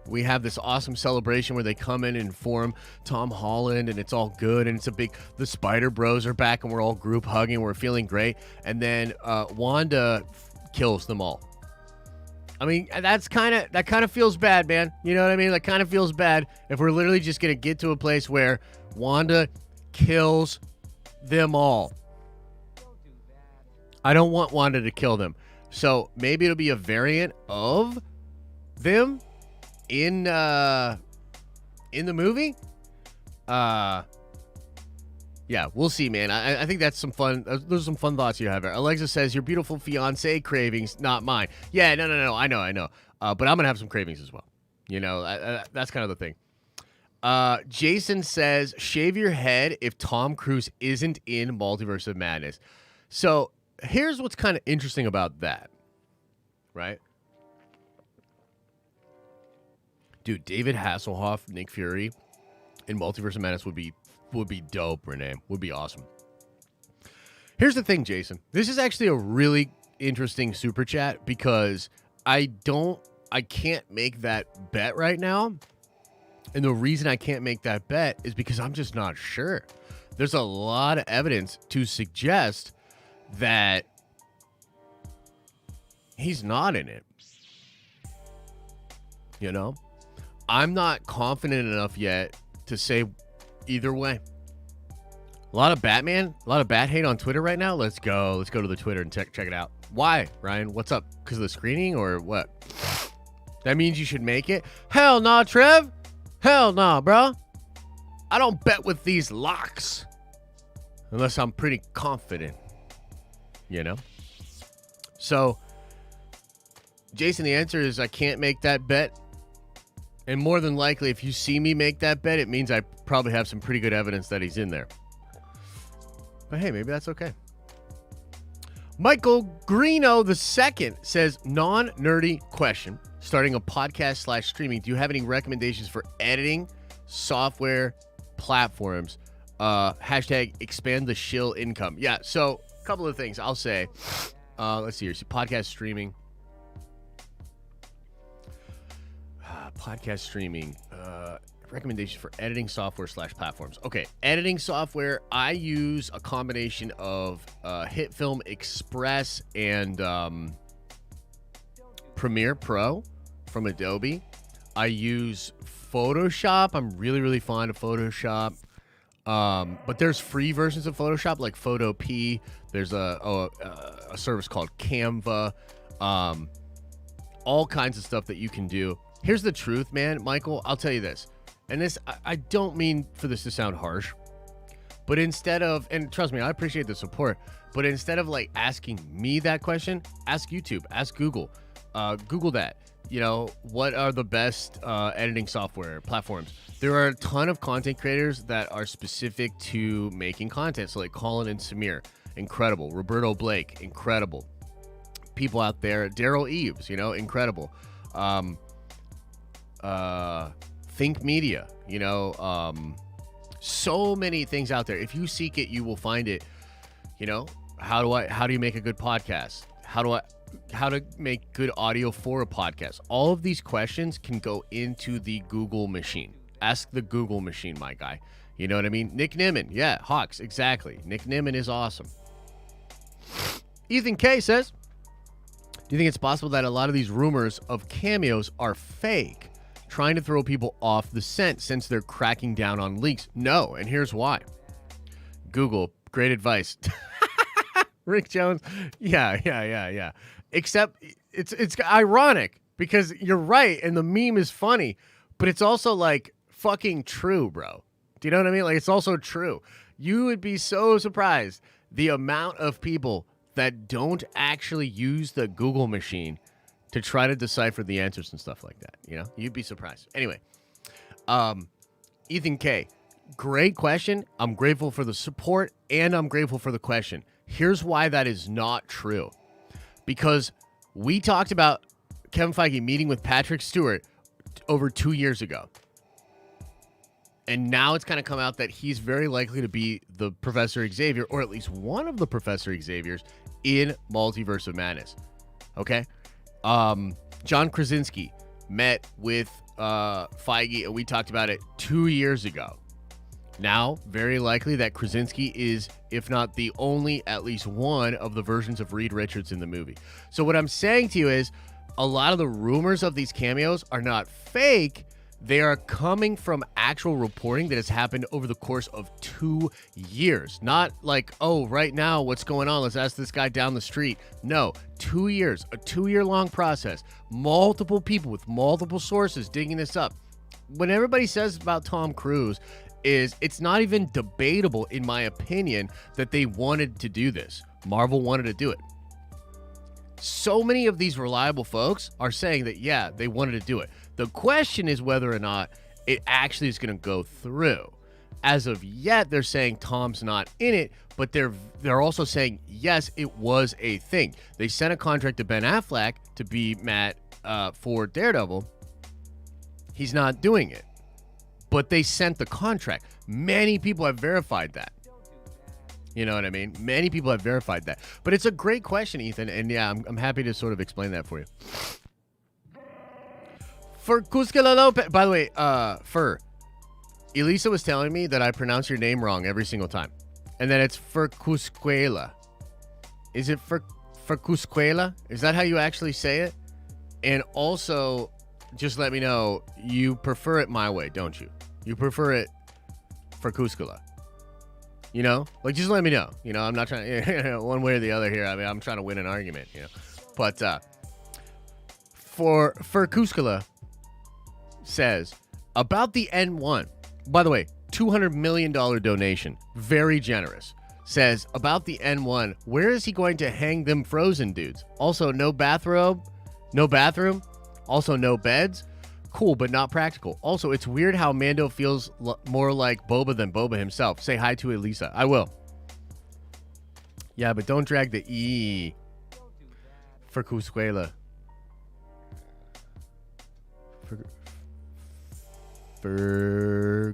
we have this awesome celebration where they come in and form Tom Holland and it's all good and the Spider Bros are back and we're all group hugging, we're feeling great, and then Wanda kills them all. I mean, that kind of feels bad, man. You know what I mean? That kind of feels bad if we're literally just gonna get to a place where Wanda kills them all. I don't want Wanda to kill them, so maybe it'll be a variant of them in the movie. Yeah, we'll see, man. I think that's some fun. Those are some fun thoughts you have there. Alexa says, your beautiful fiance cravings, not mine. Yeah, no. I know. But I'm going to have some cravings as well. You know, that's kind of the thing. Jason says, shave your head if Tom Cruise isn't in Multiverse of Madness. So here's what's kind of interesting about that, right? Dude, David Hasselhoff, Nick Fury in Multiverse of Madness would be dope, Renee. Would be awesome. Here's the thing, Jason. This is actually a really interesting super chat because I can't make that bet right now. And the reason I can't make that bet is because I'm just not sure. There's a lot of evidence to suggest that he's not in it. You know? I'm not confident enough yet to say either way. A lot of Batman, a lot of bat hate on Twitter right now. Let's go to the Twitter and check it out. Why, Ryan? What's up? Because of the screening or what? That means you should make it? Hell nah, Trev. Hell nah, bro. I don't bet with these locks unless I'm pretty confident, you know? So, Jason, the answer is I can't make that bet. And more than likely, if you see me make that bet, it means I probably have some pretty good evidence that he's in there. But hey, maybe that's okay. Michael Greeno II says, non-nerdy question. Starting a podcast / streaming. Do you have any recommendations for editing software platforms? Hashtag expand the shill income. Yeah, so a couple of things I'll say. Let's see here. So podcast streaming. Podcast streaming. Recommendation for editing software / platforms. Okay, editing software. I use a combination of HitFilm Express and Premiere Pro from Adobe. I use Photoshop. I'm really fond of Photoshop. But there's free versions of Photoshop like Photopea. There's a service called Canva. All kinds of stuff that you can do. Here's the truth, man, Michael. I'll tell you this. And this, I don't mean for this to sound harsh, but instead of, and trust me, I appreciate the support, but instead of like asking me that question, ask YouTube, ask Google. Google that. You know, what are the best editing software platforms? There are a ton of content creators that are specific to making content. So like Colin and Samir, incredible. Roberto Blake, incredible. People out there, Daryl Eves, you know, incredible. Think Media, you know, so many things out there. If you seek it, you will find it. You know, how do you make a good podcast? How to make good audio for a podcast? All of these questions can go into the Google machine. Ask the Google machine, my guy. You know what I mean? Nick Nimmin. Yeah, Hawks. Exactly. Nick Nimmin is awesome. Ethan K says, do you think it's possible that a lot of these rumors of cameos are fake, trying to throw people off the scent since they're cracking down on leaks? No, and here's why. Google, great advice. Rick Jones, yeah. Except it's ironic because you're right and the meme is funny, but it's also like fucking true, bro. Do you know what I mean? Like, it's also true. You would be so surprised the amount of people that don't actually use the Google machine to try to decipher the answers and stuff like that. You know, you'd be surprised. Anyway, Ethan K, great question. I'm grateful for the support and I'm grateful for the question. Here's why that is not true. Because we talked about Kevin Feige meeting with Patrick Stewart over 2 years ago. And now it's kind of come out that he's very likely to be the Professor Xavier, or at least one of the Professor Xaviers in Multiverse of Madness. Okay? John Krasinski met with Feige, and we talked about it 2 years ago. Now, very likely that Krasinski is, if not the only, at least one of the versions of Reed Richards in the movie. So what I'm saying to you is a lot of the rumors of these cameos are not fake. They are coming from actual reporting that has happened over the course of 2 years. Not like, oh, right now, what's going on? Let's ask this guy down the street. No, 2 years, a 2-year-long process. Multiple people with multiple sources digging this up. When everybody says about Tom Cruise, is it's not even debatable, in my opinion, that they wanted to do this. Marvel wanted to do it. So many of these reliable folks are saying that, yeah, they wanted to do it. The question is whether or not it actually is going to go through. As of yet, they're saying Tom's not in it, but they're also saying, yes, it was a thing. They sent a contract to Ben Affleck to be Matt for Daredevil. He's not doing it. But they sent the contract. Many people have verified that. You know what I mean? Many people have verified that. But it's a great question, Ethan. And yeah, I'm happy to sort of explain that for you. For Cuscala Lopez, by the way, Elisa was telling me that I pronounce your name wrong every single time. And that it's for Cusquela. Is it for Cusquela? Is that how you actually say it? And also, just let me know, you prefer it my way, don't you? You prefer it for Cuscala. You know? Like, just let me know. You know, I'm not trying to, one way or the other here. I mean, I'm trying to win an argument, you know. But for Cuscala says, about the N1, by the way, $200 million donation, very generous, says, about the N1, where is he going to hang them frozen dudes? Also, no bathroom, also no beds. Cool, but not practical. Also, it's weird how Mando feels more like Boba than Boba himself. Say hi to Elisa. I will. Yeah, but don't drag the E for Cusquela. For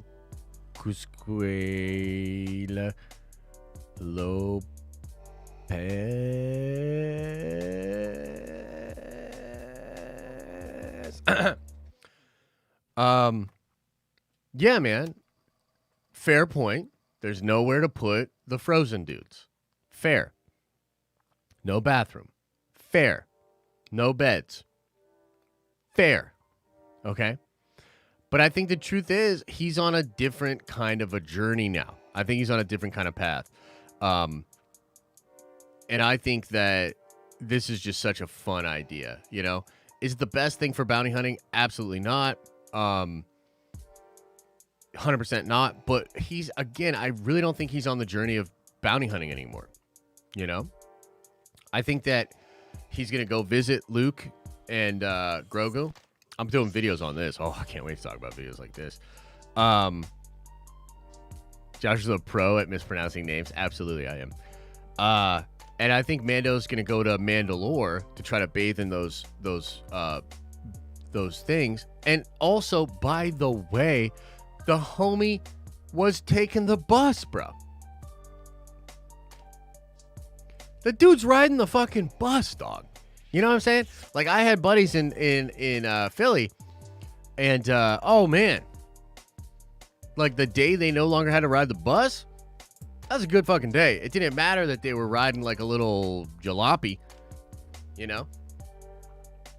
Cusquela Lopez. Yeah, man. Fair point. There's nowhere to put the frozen dudes. Fair. No bathroom. Fair. No beds. Fair. Okay? But I think the truth is he's on a different kind of a journey now. I think he's on a different kind of path. And I think that this is just such a fun idea, you know? Is it the best thing for bounty hunting? Absolutely not. 100% not. But he's, again, I really don't think he's on the journey of bounty hunting anymore. You know? I think that he's going to go visit Luke and Grogu. I'm doing videos on this. Oh, I can't wait to talk about videos like this. Josh is a pro at mispronouncing names. Absolutely, I am. And I think Mando's going to go to Mandalore to try to bathe in those things. And also, by the way, the homie was taking the bus, bro. The dude's riding the fucking bus, dog. You know what I'm saying? Like, I had buddies in Philly, and oh man, like the day they no longer had to ride the bus, that was a good fucking day. It didn't matter that they were riding like a little jalopy, you know?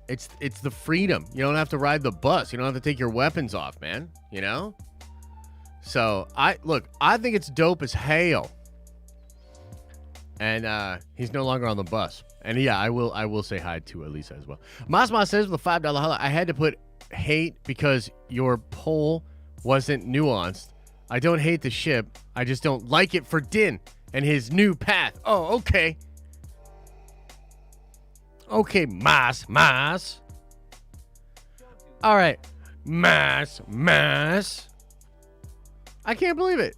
It's the freedom. You don't have to ride the bus. You don't have to take your weapons off, man, you know? So, I think it's dope as hell. And he's no longer on the bus. And yeah, I will say hi to Elisa as well. Masma says with a $5 holla, I had to put hate because your poll wasn't nuanced. I don't hate the ship. I just don't like it for Din and his new path. Oh, okay. Okay, Mas. All right. Mas. I can't believe it.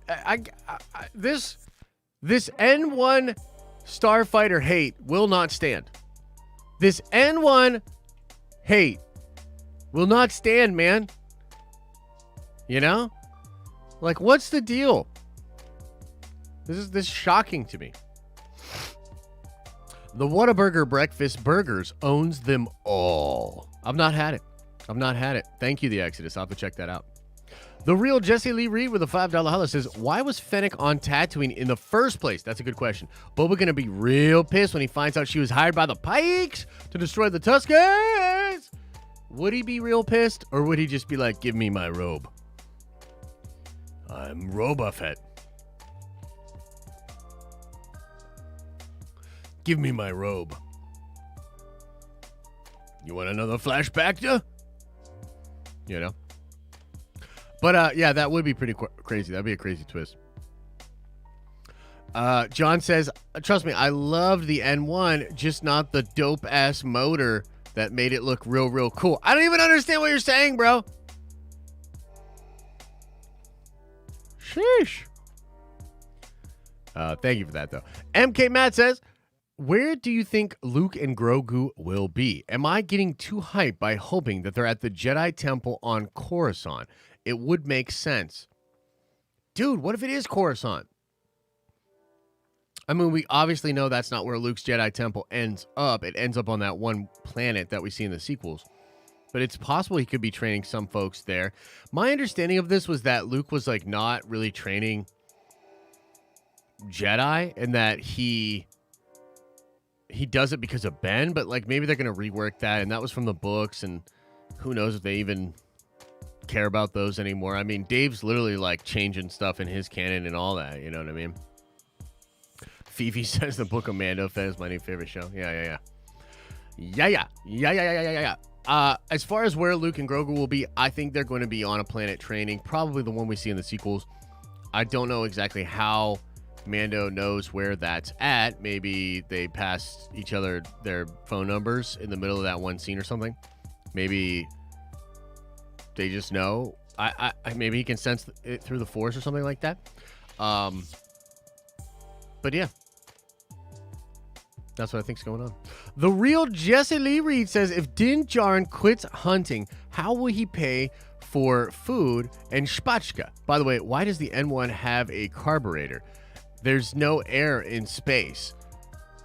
This N1 Starfighter hate will not stand. This N1 hate will not stand, man. You know? Like, what's the deal? This is shocking to me. The Whataburger Breakfast Burgers owns them all. I've not had it. Thank you, The Exodus. I'll have to check that out. The real Jesse Lee Reed with a $5 holla says, why was Fennec on Tatooine in the first place? That's a good question. Boba gonna be real pissed when he finds out she was hired by the Pikes to destroy the Tuskens. Would he be real pissed, or would he just be like, give me my robe? I'm Boba Fett. Give me my robe. You want another flashback, yeah? You know? But yeah, that would be pretty crazy. That'd be a crazy twist. John says, trust me, I loved the N1, just not the dope ass motor that made it look real cool. I don't even understand what you're saying, bro. Sheesh. Thank you for that, though. MK Matt says, where do you think Luke and Grogu will be? Am I getting too hyped by hoping that they're at the Jedi Temple on Coruscant? It would make sense. Dude, what if it is Coruscant? I mean, we obviously know that's not where Luke's Jedi Temple ends up. It ends up on that one planet that we see in the sequels. But it's possible he could be training some folks there. My understanding of this was that Luke was like not really training Jedi, and that he does it because of Ben, but like maybe they're going to rework that, and that was from the books, and who knows if they even care about those anymore. I mean, Dave's literally like changing stuff in his canon and all that, you know what I mean? Fifi says the Book of Boba Fett is my new favorite show. Yeah. As far as where Luke and Grogu will be, I think they're going to be on a planet training, probably the one we see in the sequels. I don't know exactly how Mando knows where that's at. Maybe they passed each other their phone numbers in the middle of that one scene or something. Maybe they just know. I maybe he can sense it through the Force or something like that. But yeah. That's what I think's going on. The real Jesse Lee Reed says, if Din Djarin quits hunting, how will he pay for food and spatchka? By the way, why does the N1 have a carburetor? There's no air in space.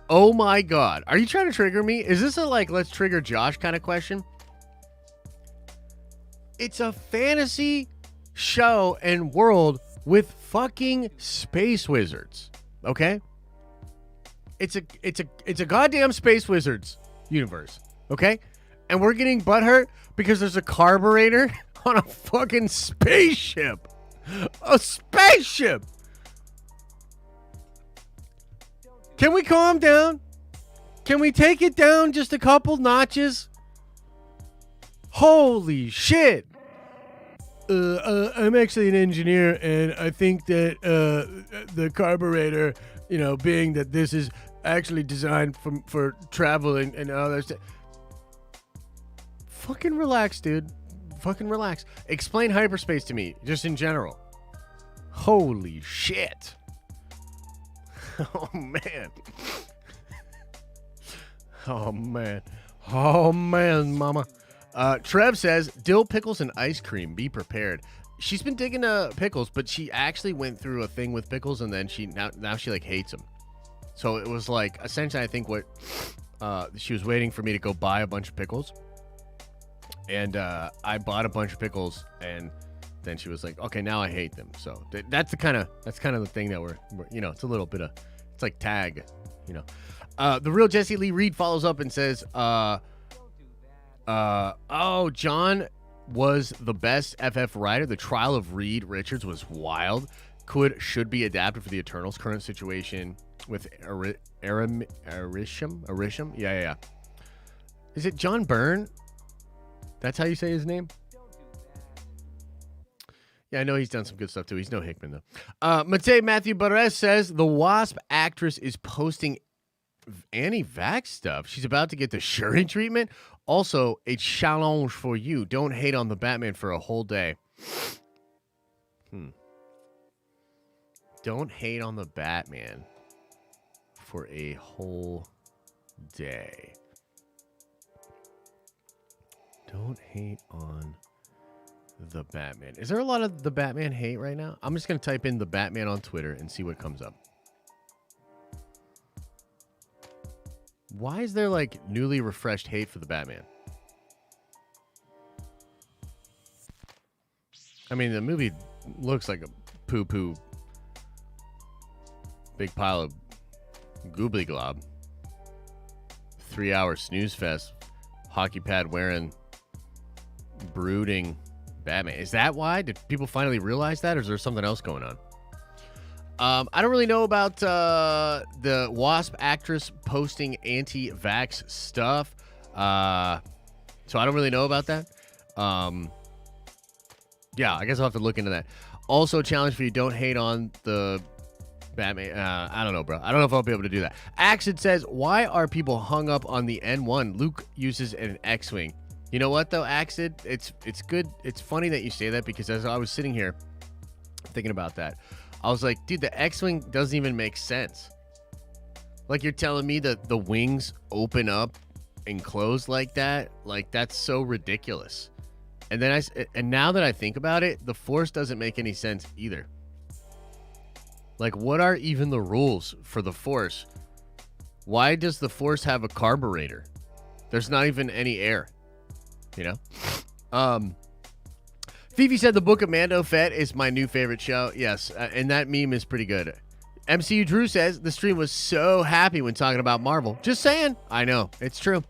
Oh my God. Are you trying to trigger me? Is this a like, let's trigger Josh kind of question? It's a fantasy show and world with fucking space wizards. Okay? It's a goddamn Space Wizards universe, okay? And we're getting butthurt because there's a carburetor on a fucking spaceship. A spaceship! Can we calm down? Can we take it down just a couple notches? Holy shit! I'm actually an engineer, and I think that the carburetor, you know, being that this is actually designed for traveling and all that stuff. Fucking relax, dude. Fucking relax. Explain hyperspace to me, just in general. Holy shit. Oh, man. Oh, man. Oh, man, mama. Trev says, dill pickles and ice cream. Be prepared. She's been digging pickles, but she actually went through a thing with pickles, and then now she like hates them. So it was like essentially, I think what she was waiting for me to go buy a bunch of pickles, and I bought a bunch of pickles, and then she was like, okay, now I hate them. So that's kind of the thing that we're you know, it's a little bit of, it's like tag, you know. The real Jesse Lee Reed follows up and says, oh, John was the best FF writer. The trial of Reed Richards was wild. Should be adapted for the Eternals' current situation with Arisham. Yeah. Is it John Byrne? That's how you say his name? Yeah, I know he's done some good stuff too. He's no Hickman though. Matthew Barres says the Wasp actress is posting anti-vax stuff. She's about to get the Shuri treatment. Also, a challenge for you. Don't hate on the Batman for a whole day. Don't hate on the Batman for a whole day. Don't hate on the Batman. Is there a lot of the Batman hate right now? I'm just going to type in the Batman on Twitter and see what comes up. Why is there like newly refreshed hate for the Batman? I mean, the movie looks like a poo-poo big pile of goobly glob. 3-hour snooze fest. Hockey pad wearing, brooding Batman. Is that why? Did people finally realize that, or is there something else going on? I don't really know about the Wasp actress posting anti-vax stuff. So I don't really know about that. Yeah, I guess I'll have to look into that. Also, challenge for you: don't hate on the Batman. I don't know, bro. I don't know if I'll be able to do that. Axid says, "Why are people hung up on the N1? Luke uses an X-wing." You know what though, Axid? It's good. It's funny that you say that because as I was sitting here thinking about that, I was like, dude, the X-wing doesn't even make sense. Like, you're telling me that the wings open up and close like that? Like, that's so ridiculous. And then now that I think about it, the Force doesn't make any sense either. Like, what are even the rules for the Force? Why does the Force have a carburetor? There's not even any air, you know? Fifi said the Book of Boba Fett is my new favorite show. Yes, and that meme is pretty good. MCU Drew says the stream was so happy when talking about Marvel. Just saying. I know. It's true.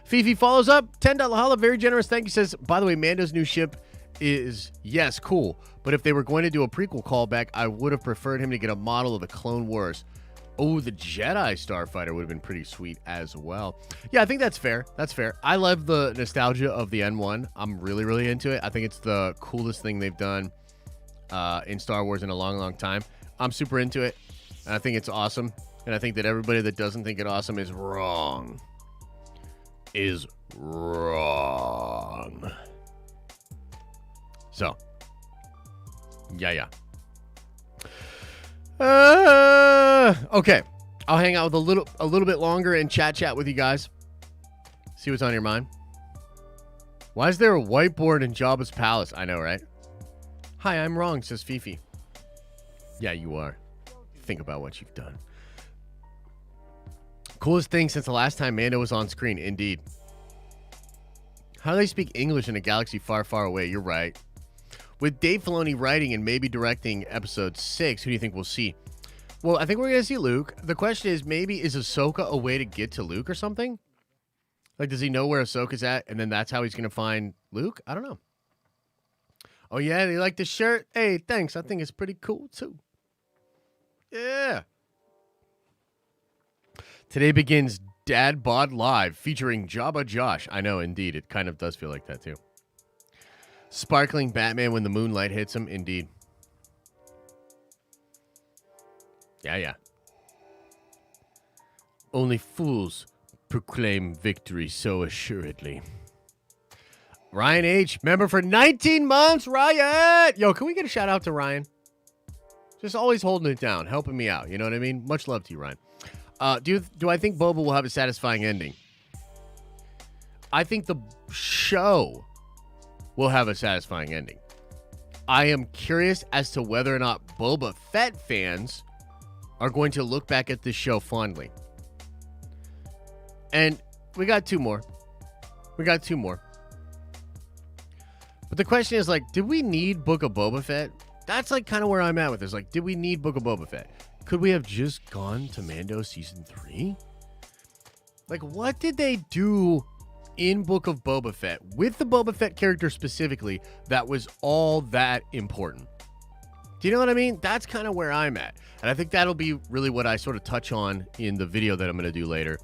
Fifi follows up. $10 holla. Very generous. Thank you. Says, by the way, Mando's new ship is, yes, cool. But if they were going to do a prequel callback, I would have preferred him to get a model of the Clone Wars. Oh, the Jedi Starfighter would have been pretty sweet as well. Yeah, I think that's fair. That's fair. I love the nostalgia of the N1. I'm really, really into it. I think it's the coolest thing they've done in Star Wars in a long, long time. I'm super into it. And I think it's awesome. And I think that everybody that doesn't think it awesome is wrong. Is wrong. So, yeah. Okay. I'll hang out with a little bit longer and chat with you guys. See what's on your mind. Why is there a whiteboard in Jabba's palace? I know, right? Hi, I'm wrong, says Fifi. Yeah, you are. Think about what you've done. Coolest thing since the last time Mando was on screen, indeed. How do they speak English in a galaxy far, far away? You're right. With Dave Filoni writing and maybe directing episode 6, who do you think we'll see? Well, I think we're going to see Luke. The question is, maybe is Ahsoka a way to get to Luke or something? Like, does he know where Ahsoka's at, and then that's how he's going to find Luke? I don't know. Oh, yeah, you like the shirt? Hey, thanks. I think it's pretty cool, too. Yeah. Today begins Dad Bod Live featuring Jabba Josh. I know, indeed. It kind of does feel like that, too. Sparkling Batman when the moonlight hits him. Indeed. Yeah. Only fools proclaim victory so assuredly. Ryan H., member for 19 months. Ryan! Yo, can we get a shout out to Ryan? Just always holding it down, helping me out. You know what I mean? Much love to you, Ryan. Do I think Boba will have a satisfying ending? I think the show will have a satisfying ending. I am curious as to whether or not Boba Fett fans are going to look back at this show fondly. And we got two more. But the question is, like, did we need Book of Boba Fett? That's like kind of where I'm at with this. Like, did we need Book of Boba Fett? Could we have just gone to Mando season 3? Like, what did they do in Book of Boba Fett with the Boba Fett character specifically that was all that important? Do you know what I mean? That's kind of where I'm at. And I think that'll be really what I sort of touch on in the video that I'm going to do later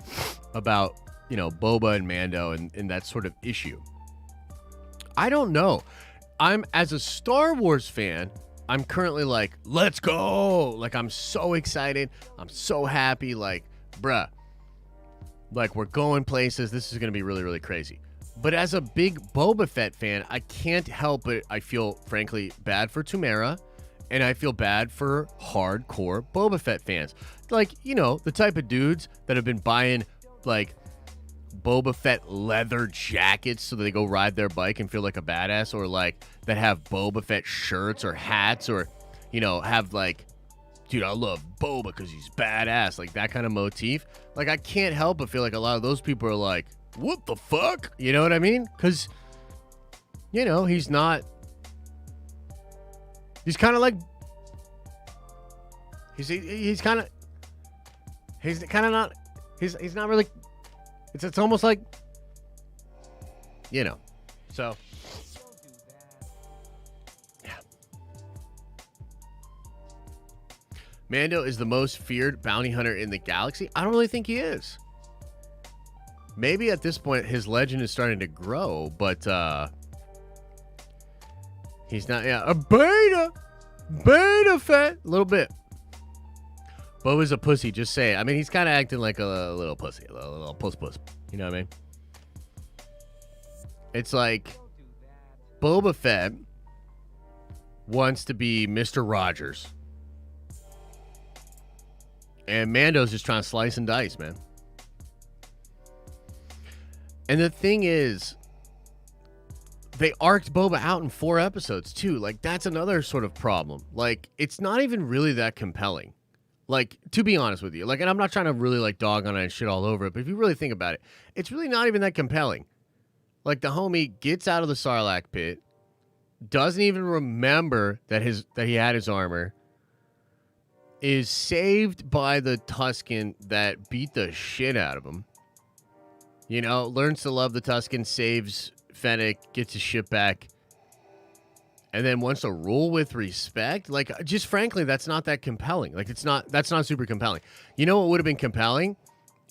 about, you know, Boba and Mando and that sort of issue. I don't know. As a Star Wars fan, I'm currently like, let's go. Like, I'm so excited. I'm so happy. Like, bruh. Like, we're going places. This is going to be really, really crazy. But as a big Boba Fett fan, I can't help but I feel, frankly, bad for Tamara. And I feel bad for hardcore Boba Fett fans. Like, you know, the type of dudes that have been buying, like, Boba Fett leather jackets so that they go ride their bike and feel like a badass, or like that have Boba Fett shirts or hats, or, you know, have like, dude, I love Boba because he's badass, like that kind of motif. Like, I can't help but feel like a lot of those people are like, what the fuck? You know what I mean? Because, you know, he's kind of like, he's not really. It's almost like, you know, so, yeah. Mando is the most feared bounty hunter in the galaxy. I don't really think he is. Maybe at this point his legend is starting to grow, but He's not, yeah, a beta Fett, a little bit. Boba's a pussy, just say it. I mean, he's kind of acting like a little pussy, a little puss. You know what I mean? It's like Boba Fett wants to be Mr. Rogers. And Mando's just trying to slice and dice, man. And the thing is, they arced Boba out in 4 episodes, too. Like, that's another sort of problem. Like, it's not even really that compelling. Like, to be honest with you. Like, and I'm not trying to really, like, dog on it and shit all over it, but if you really think about it, it's really not even that compelling. Like, the homie gets out of the Sarlacc pit, doesn't even remember that he had his armor, is saved by the Tusken that beat the shit out of him. You know, learns to love the Tusken, saves Fennec, gets his shit back, and then wants to rule with respect. Like, just frankly, that's not that compelling. Like, that's not super compelling. You know what would have been compelling?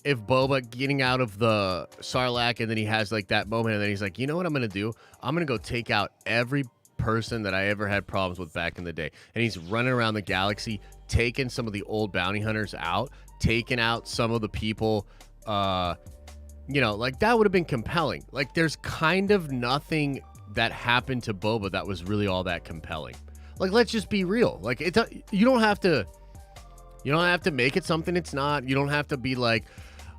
If Boba getting out of the Sarlacc and then he has like that moment and then he's like, you know what I'm going to do? I'm going to go take out every person that I ever had problems with back in the day. And he's running around the galaxy, taking some of the old bounty hunters out, taking out some of the people, you know, like that would have been compelling. Like, there's kind of nothing that happened to Boba that was really all that compelling. Like, let's just be real. Like, you don't have to make it something it's not. You don't have to be like,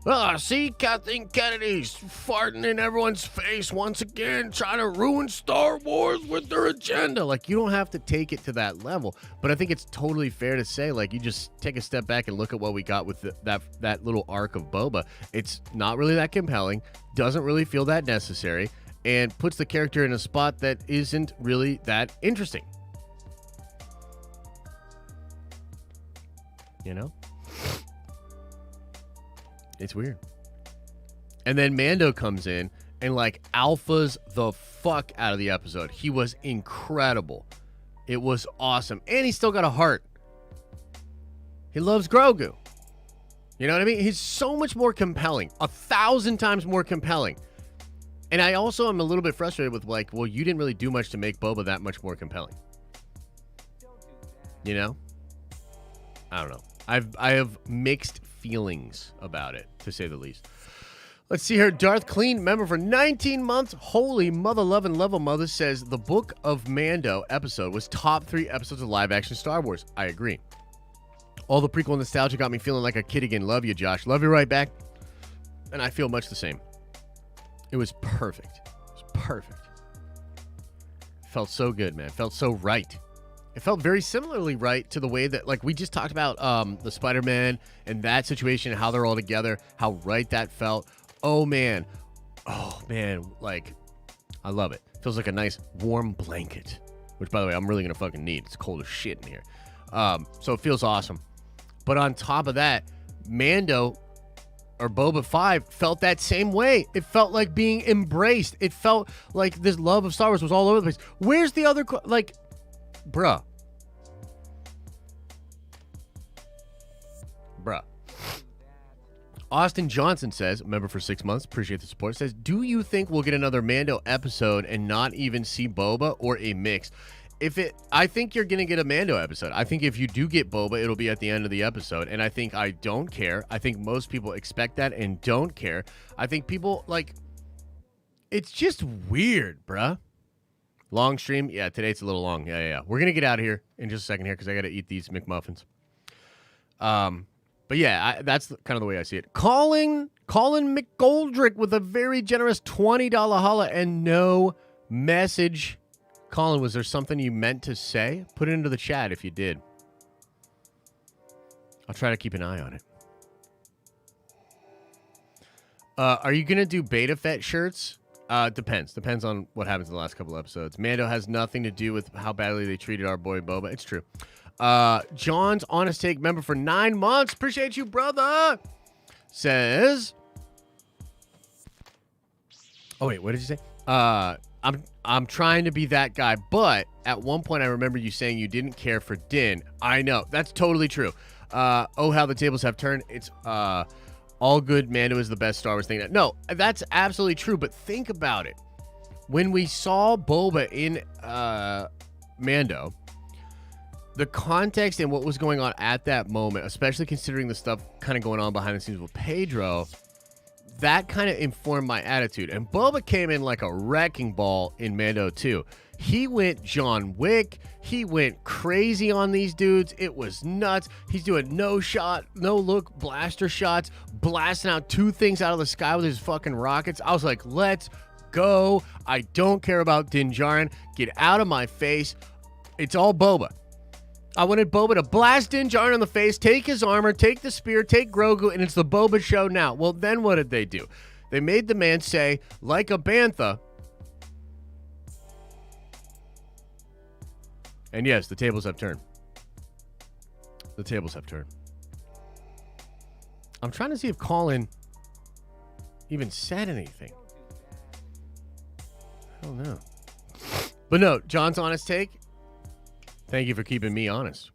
oh, see, Kathleen Kennedy's farting in everyone's face once again, trying to ruin Star Wars with their agenda. Like, you don't have to take it to that level. But I think it's totally fair to say, like, you just take a step back and look at what we got with that little arc of Boba. It's not really that compelling, doesn't really feel that necessary, and puts the character in a spot that isn't really that interesting. You know? It's weird. And then Mando comes in and like alphas the fuck out of the episode. He was incredible. It was awesome. And he's still got a heart. He loves Grogu. You know what I mean? He's so much more compelling. 1,000 times more compelling. And I also am a little bit frustrated with like, well, you didn't really do much to make Boba that much more compelling. You know? I don't know. I have mixed feelings about it, to say the least. Let's see here. Darth Clean, member for 19 months. Holy mother loving level mother, says the Book of Mando episode was top 3 episodes of live action Star Wars. I agree. All the prequel nostalgia got me feeling like a kid again. Love you, Josh. Love you right back. And I feel much the same. It was perfect. It was perfect. Felt so good, man. Felt so right. It felt very similarly right to the way that, like, we just talked about the Spider-Man and that situation, how they're all together, how right that felt. Oh, man. Like, I love it. Feels like a nice warm blanket, which, by the way, I'm really going to fucking need. It's cold as shit in here. So it feels awesome. But on top of that, Mando, or Boba 5, felt that same way. It felt like being embraced. It felt like this love of Star Wars was all over the place. Where's the other, like... Bruh. Austin Johnson says, member for 6 months, appreciate the support, says, do you think we'll get another Mando episode and not even see Boba, or a mix? I think you're going to get a Mando episode. I think if you do get Boba, it'll be at the end of the episode. And I think I don't care. I think most people expect that and don't care. I think people, like, it's just weird, bruh. Long stream? Yeah, today it's a little long. Yeah. We're going to get out of here in just a second here because I got to eat these Mcmuffins. But yeah, that's kind of the way I see it. Colin McGoldrick with a very generous $20 holla and no message. Colin, was there something you meant to say? Put it into the chat if you did. I'll try to keep an eye on it. Are you going to do Beta Fett shirts? Depends on what happens in the last couple episodes. Mando has nothing to do with how badly they treated our boy Boba. It's true. John's Honest Take, member for 9 months. Appreciate you, brother. Says, oh wait, what did you say? I'm trying to be that guy, but at one point I remember you saying you didn't care for Din. I know, that's totally true. Oh, how the tables have turned. It's all good. Mando is the best Star Wars thing. No, that's absolutely true. But think about it. When we saw Boba in Mando, the context and what was going on at that moment, especially considering the stuff kind of going on behind the scenes with Pedro, that kind of informed my attitude. And Boba came in like a wrecking ball in Mando 2. He went John Wick. He went crazy on these dudes. It was nuts. He's doing no look blaster shots, blasting out 2 things out of the sky with his fucking rockets. I was like, let's go. I don't care about Din Djarin. Get out of my face. It's all Boba. I wanted Boba to blast Din Djarin in the face, take his armor, take the spear, take Grogu, and it's the Boba show now. Well, then what did they do? They made the man say, like a bantha. And yes, the tables have turned. The tables have turned. I'm trying to see if Colin even said anything. I don't know. But no, John's honest take. Thank you for keeping me honest.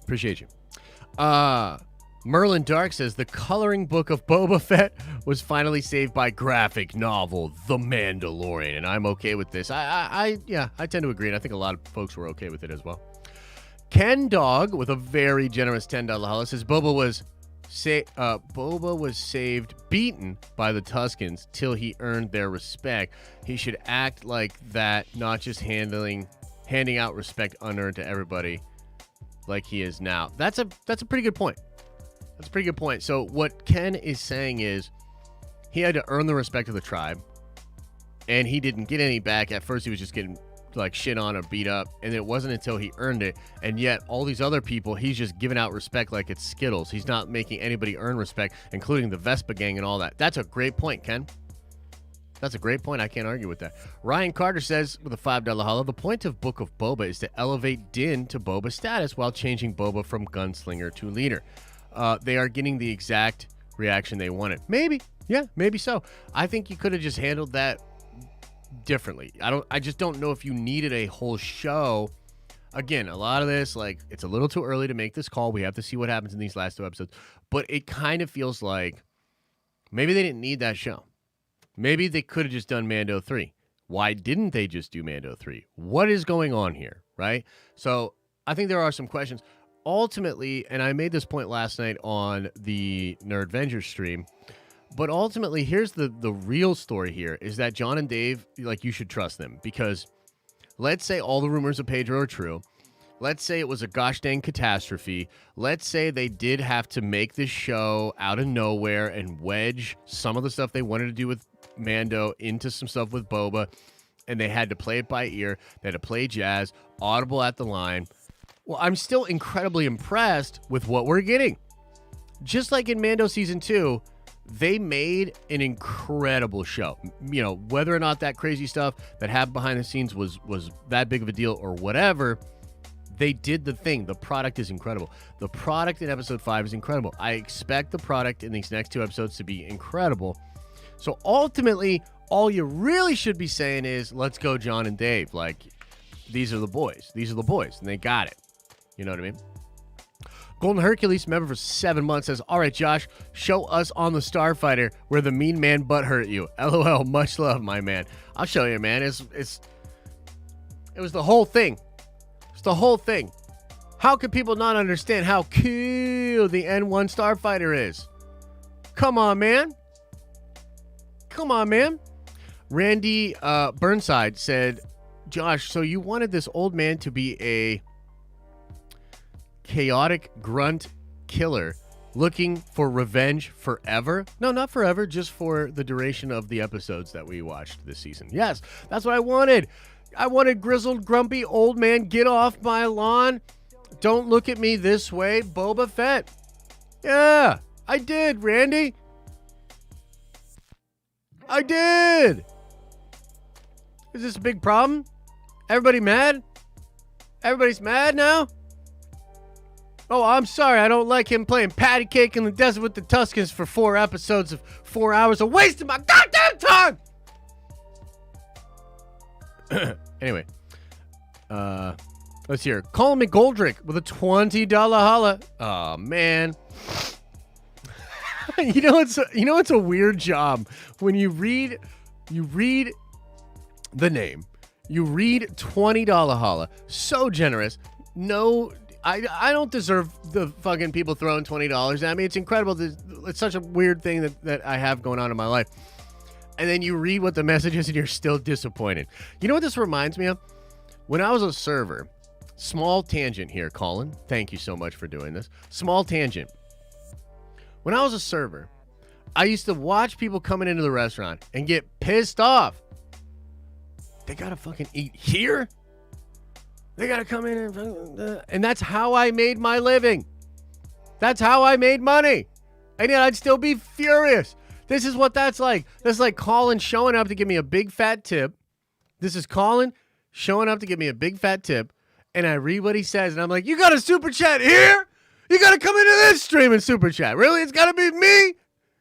Appreciate you. Merlin Dark says the coloring book of Boba Fett was finally saved by graphic novel The Mandalorian, and I'm okay with this. I tend to agree, and I think a lot of folks were okay with it as well. Ken Dog with a very generous $10 holla says Boba was saved, beaten by the Tuskens till he earned their respect. He should act like that, not just handing out respect unearned to everybody like he is now. That's a pretty good point. That's a pretty good point. So what Ken is saying is he had to earn the respect of the tribe, and he didn't get any back. At first, he was just getting like shit on or beat up, and it wasn't until he earned it. And yet all these other people, he's just giving out respect like it's Skittles. He's not making anybody earn respect, including the Vespa gang and all that. That's a great point, Ken. That's a great point. I can't argue with that. Ryan Carter says with a $5 holla, the point of Book of Boba is to elevate Din to Boba status while changing Boba from gunslinger to leader. They are getting the exact reaction they wanted. Maybe. Yeah, maybe so. I think you could have just handled that differently. I just don't know if you needed a whole show. Again, a lot of this, like, it's a little too early to make this call. We have to see what happens in these last 2 episodes. But it kind of feels like maybe they didn't need that show. Maybe they could have just done Mando 3. Why didn't they just do Mando 3? What is going on here, right? So I think there are some questions. Ultimately, and I made this point last night on the Nerdvengers stream, but ultimately, here's the real story here, is that John and Dave, like, you should trust them. Because let's say all the rumors of Pedro are true. Let's say it was a gosh dang catastrophe. Let's say they did have to make this show out of nowhere and wedge some of the stuff they wanted to do with Mando into some stuff with Boba, and they had to play it by ear. They had to play jazz, audible at the line. Well, I'm still incredibly impressed with what we're getting. Just like in Mando Season 2, they made an incredible show. You know, whether or not that crazy stuff that happened behind the scenes was that big of a deal or whatever, they did the thing. The product is incredible. The product in Episode 5 is incredible. I expect the product in these next 2 episodes to be incredible. So ultimately, all you really should be saying is, let's go John and Dave. Like, these are the boys. These are the boys. And they got it. You know what I mean? Golden Hercules, member for 7 months, says, all right, Josh, show us on the Starfighter where the mean man butt hurt you. LOL, much love, my man. I'll show you, man. It was the whole thing. It's the whole thing. How could people not understand how cool the N1 Starfighter is? Come on, man. Come on, man. Randy Burnside said, Josh, so you wanted this old man to be a chaotic grunt killer looking for revenge forever? No, not forever, just for the duration of the episodes that we watched this season. Yes, that's what I wanted. I wanted grizzled, grumpy old man, get off my lawn. Don't look at me this way, Boba Fett. Yeah, I did, Randy. I did. Is this a big problem? Everybody mad? Everybody's mad now? Oh, I'm sorry. I don't like him playing patty cake in the desert with the Tuskens for 4 episodes of 4 hours of wasting my goddamn time. Anyway, let's hear. Colin McGoldrick with a $20 holla. Oh man. You know it's a weird job when you read the name You read $20 holla. So generous. No, I don't deserve the fucking people throwing $20 at me. It's incredible. It's such a weird thing that I have going on in my life. And then you read what the message is and you're still disappointed. You know what this reminds me of? When I was a server, small tangent here, Colin. Thank you so much for doing this. Small tangent. When I was a server, I used to watch people coming into the restaurant and get pissed off. They gotta fucking eat here? They gotta come in and that's how I made my living. That's how I made money. And yet I'd still be furious. This is what that's like. This is like Colin showing up to give me a big fat tip. This is Colin showing up to give me a big fat tip. And I read what he says and I'm like, you got a super chat here? You gotta come into this stream and super chat. Really? It's gotta be me?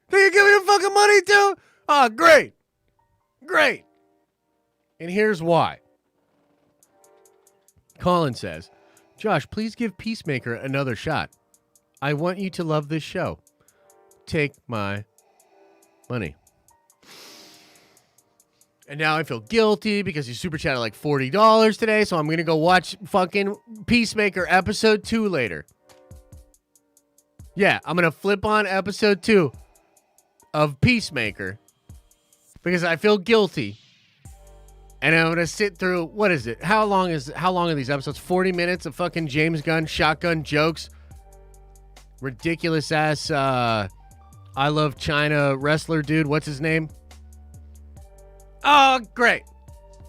That you're giving him fucking money to? Oh, great. Great. And here's why. Colin says, Josh, please give Peacemaker another shot. I want you to love this show. Take my money. And now I feel guilty because you super chatted like $40 today, so I'm going to go watch fucking Peacemaker episode 2 later. Yeah, I'm going to flip on episode 2 of Peacemaker because I feel guilty. And I'm going to sit through, what is it? How long are these episodes? 40 minutes of fucking James Gunn shotgun jokes. Ridiculous ass I Love China wrestler dude. What's his name? Oh, great.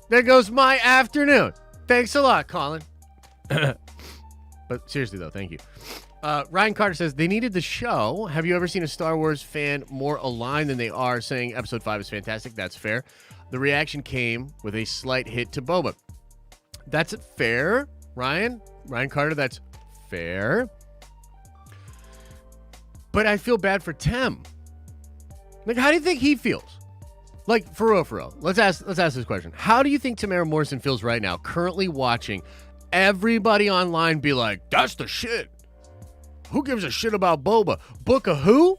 There goes my afternoon. Thanks a lot, Colin. But seriously, though, thank you. Ryan Carter says, they needed the show. Have you ever seen a Star Wars fan more aligned than they are saying episode 5 is fantastic? That's fair. The reaction came with a slight hit to Boba. That's fair, Ryan. Ryan Carter, that's fair. But I feel bad for Tim. Like, how do you think he feels? Like, for real. Let's ask this question. How do you think Tamara Morrison feels right now, currently watching everybody online be like, that's the shit. Who gives a shit about Boba? Book of who?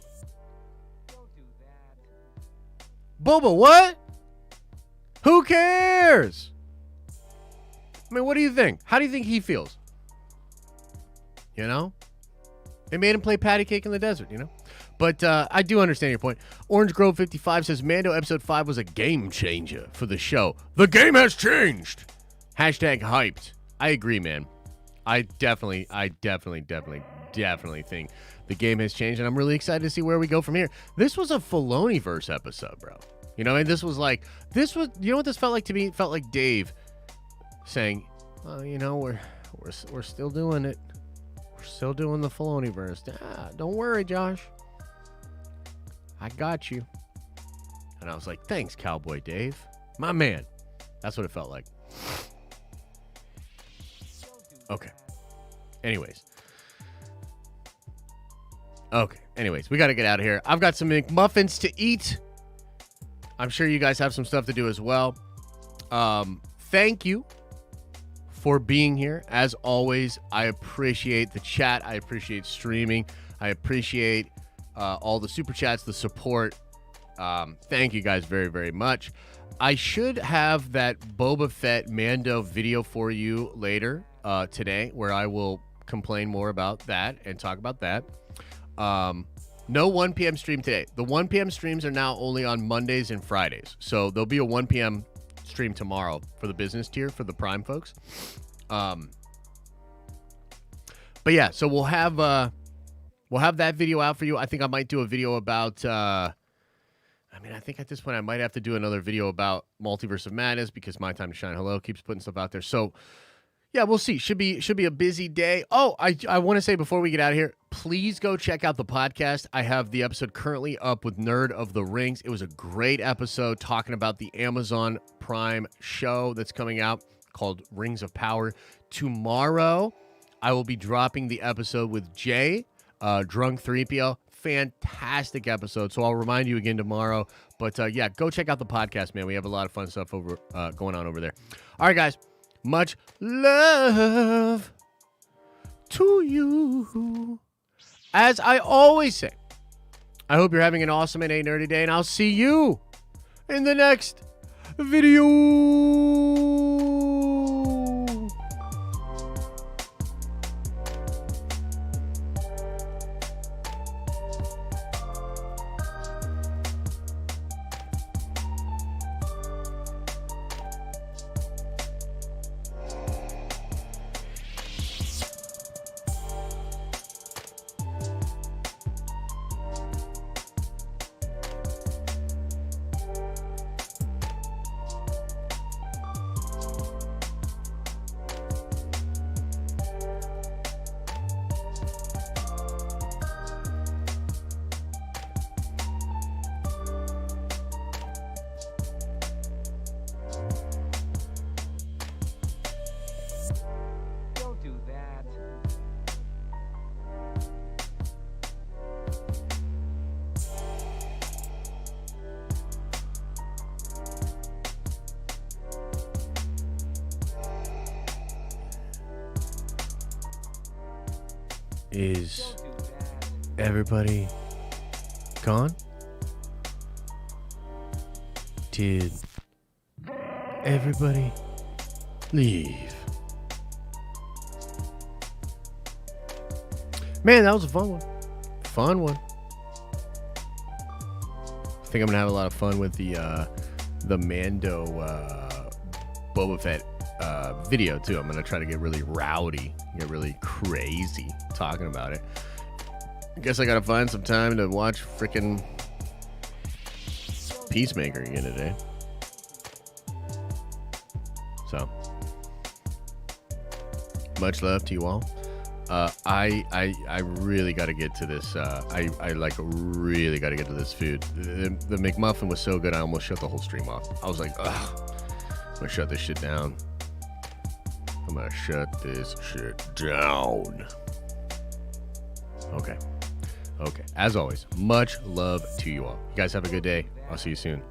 Don't do that. Boba what? Who cares? I mean, what do you think? How do you think he feels? You know? They made him play patty cake in the desert, you know? But I do understand your point. Orange Grove 55 says, Mando episode 5 was a game changer for the show. The game has changed. Hashtag hyped. I agree, man. I definitely think the game has changed, and I'm really excited to see where we go from here. This was a Filoni-verse episode, bro. You know, and you know what this felt like to me? It felt like Dave saying, you know, we're still doing it. We're still doing the Filoni-verse. Don't worry, Josh. I got you. And I was like, thanks, Cowboy Dave. My man. That's what it felt like. Okay. Anyways, we got to get out of here. I've got some McMuffins to eat. I'm sure you guys have some stuff to do as well. Thank you for being here. As always, I appreciate the chat. I appreciate streaming. I appreciate all the super chats, the support. Thank you guys very, very much. I should have that Boba Fett Mando video for you later today, where I will complain more about that and talk about that. No 1 p.m. stream today. The 1 p.m. streams are now only on Mondays and Fridays. So there'll be a 1 p.m. stream tomorrow for the business tier, for the Prime folks. But yeah, so we'll have that video out for you. I think I might do a video about I think at this point I might have to do another video about Multiverse of Madness because My Time to Shine Hello keeps putting stuff out there. So yeah, we'll see. Should be a busy day. Oh, I want to say before we get out of here, please go check out the podcast. I have the episode currently up with Nerd of the Rings. It was a great episode talking about the Amazon Prime show that's coming out called Rings of Power. Tomorrow, I will be dropping the episode with Jay, Drunk 3PO. Fantastic episode. So I'll remind you again tomorrow. But yeah, go check out the podcast, man. We have a lot of fun stuff going on over there. All right, guys. Much love to you. As I always say, I hope you're having an awesome and a nerdy day, and I'll see you in the next video. Is everybody gone? Did everybody leave? Man, that was a fun one. Fun one. I think I'm gonna have a lot of fun with the Mando Boba Fett video too. I'm gonna try to get really rowdy, get really crazy talking about it. I guess I gotta find some time to watch freaking Peacemaker again today. So, much love to you all. I really got to get to this. I like really got to get to this food. The Mcmuffin was so good, I almost shut the whole stream off. I was like, ugh, I'm gonna shut this shit down. I'm gonna shut this shit down. Okay. As always, much love to you all. You guys have a good day. I'll see you soon.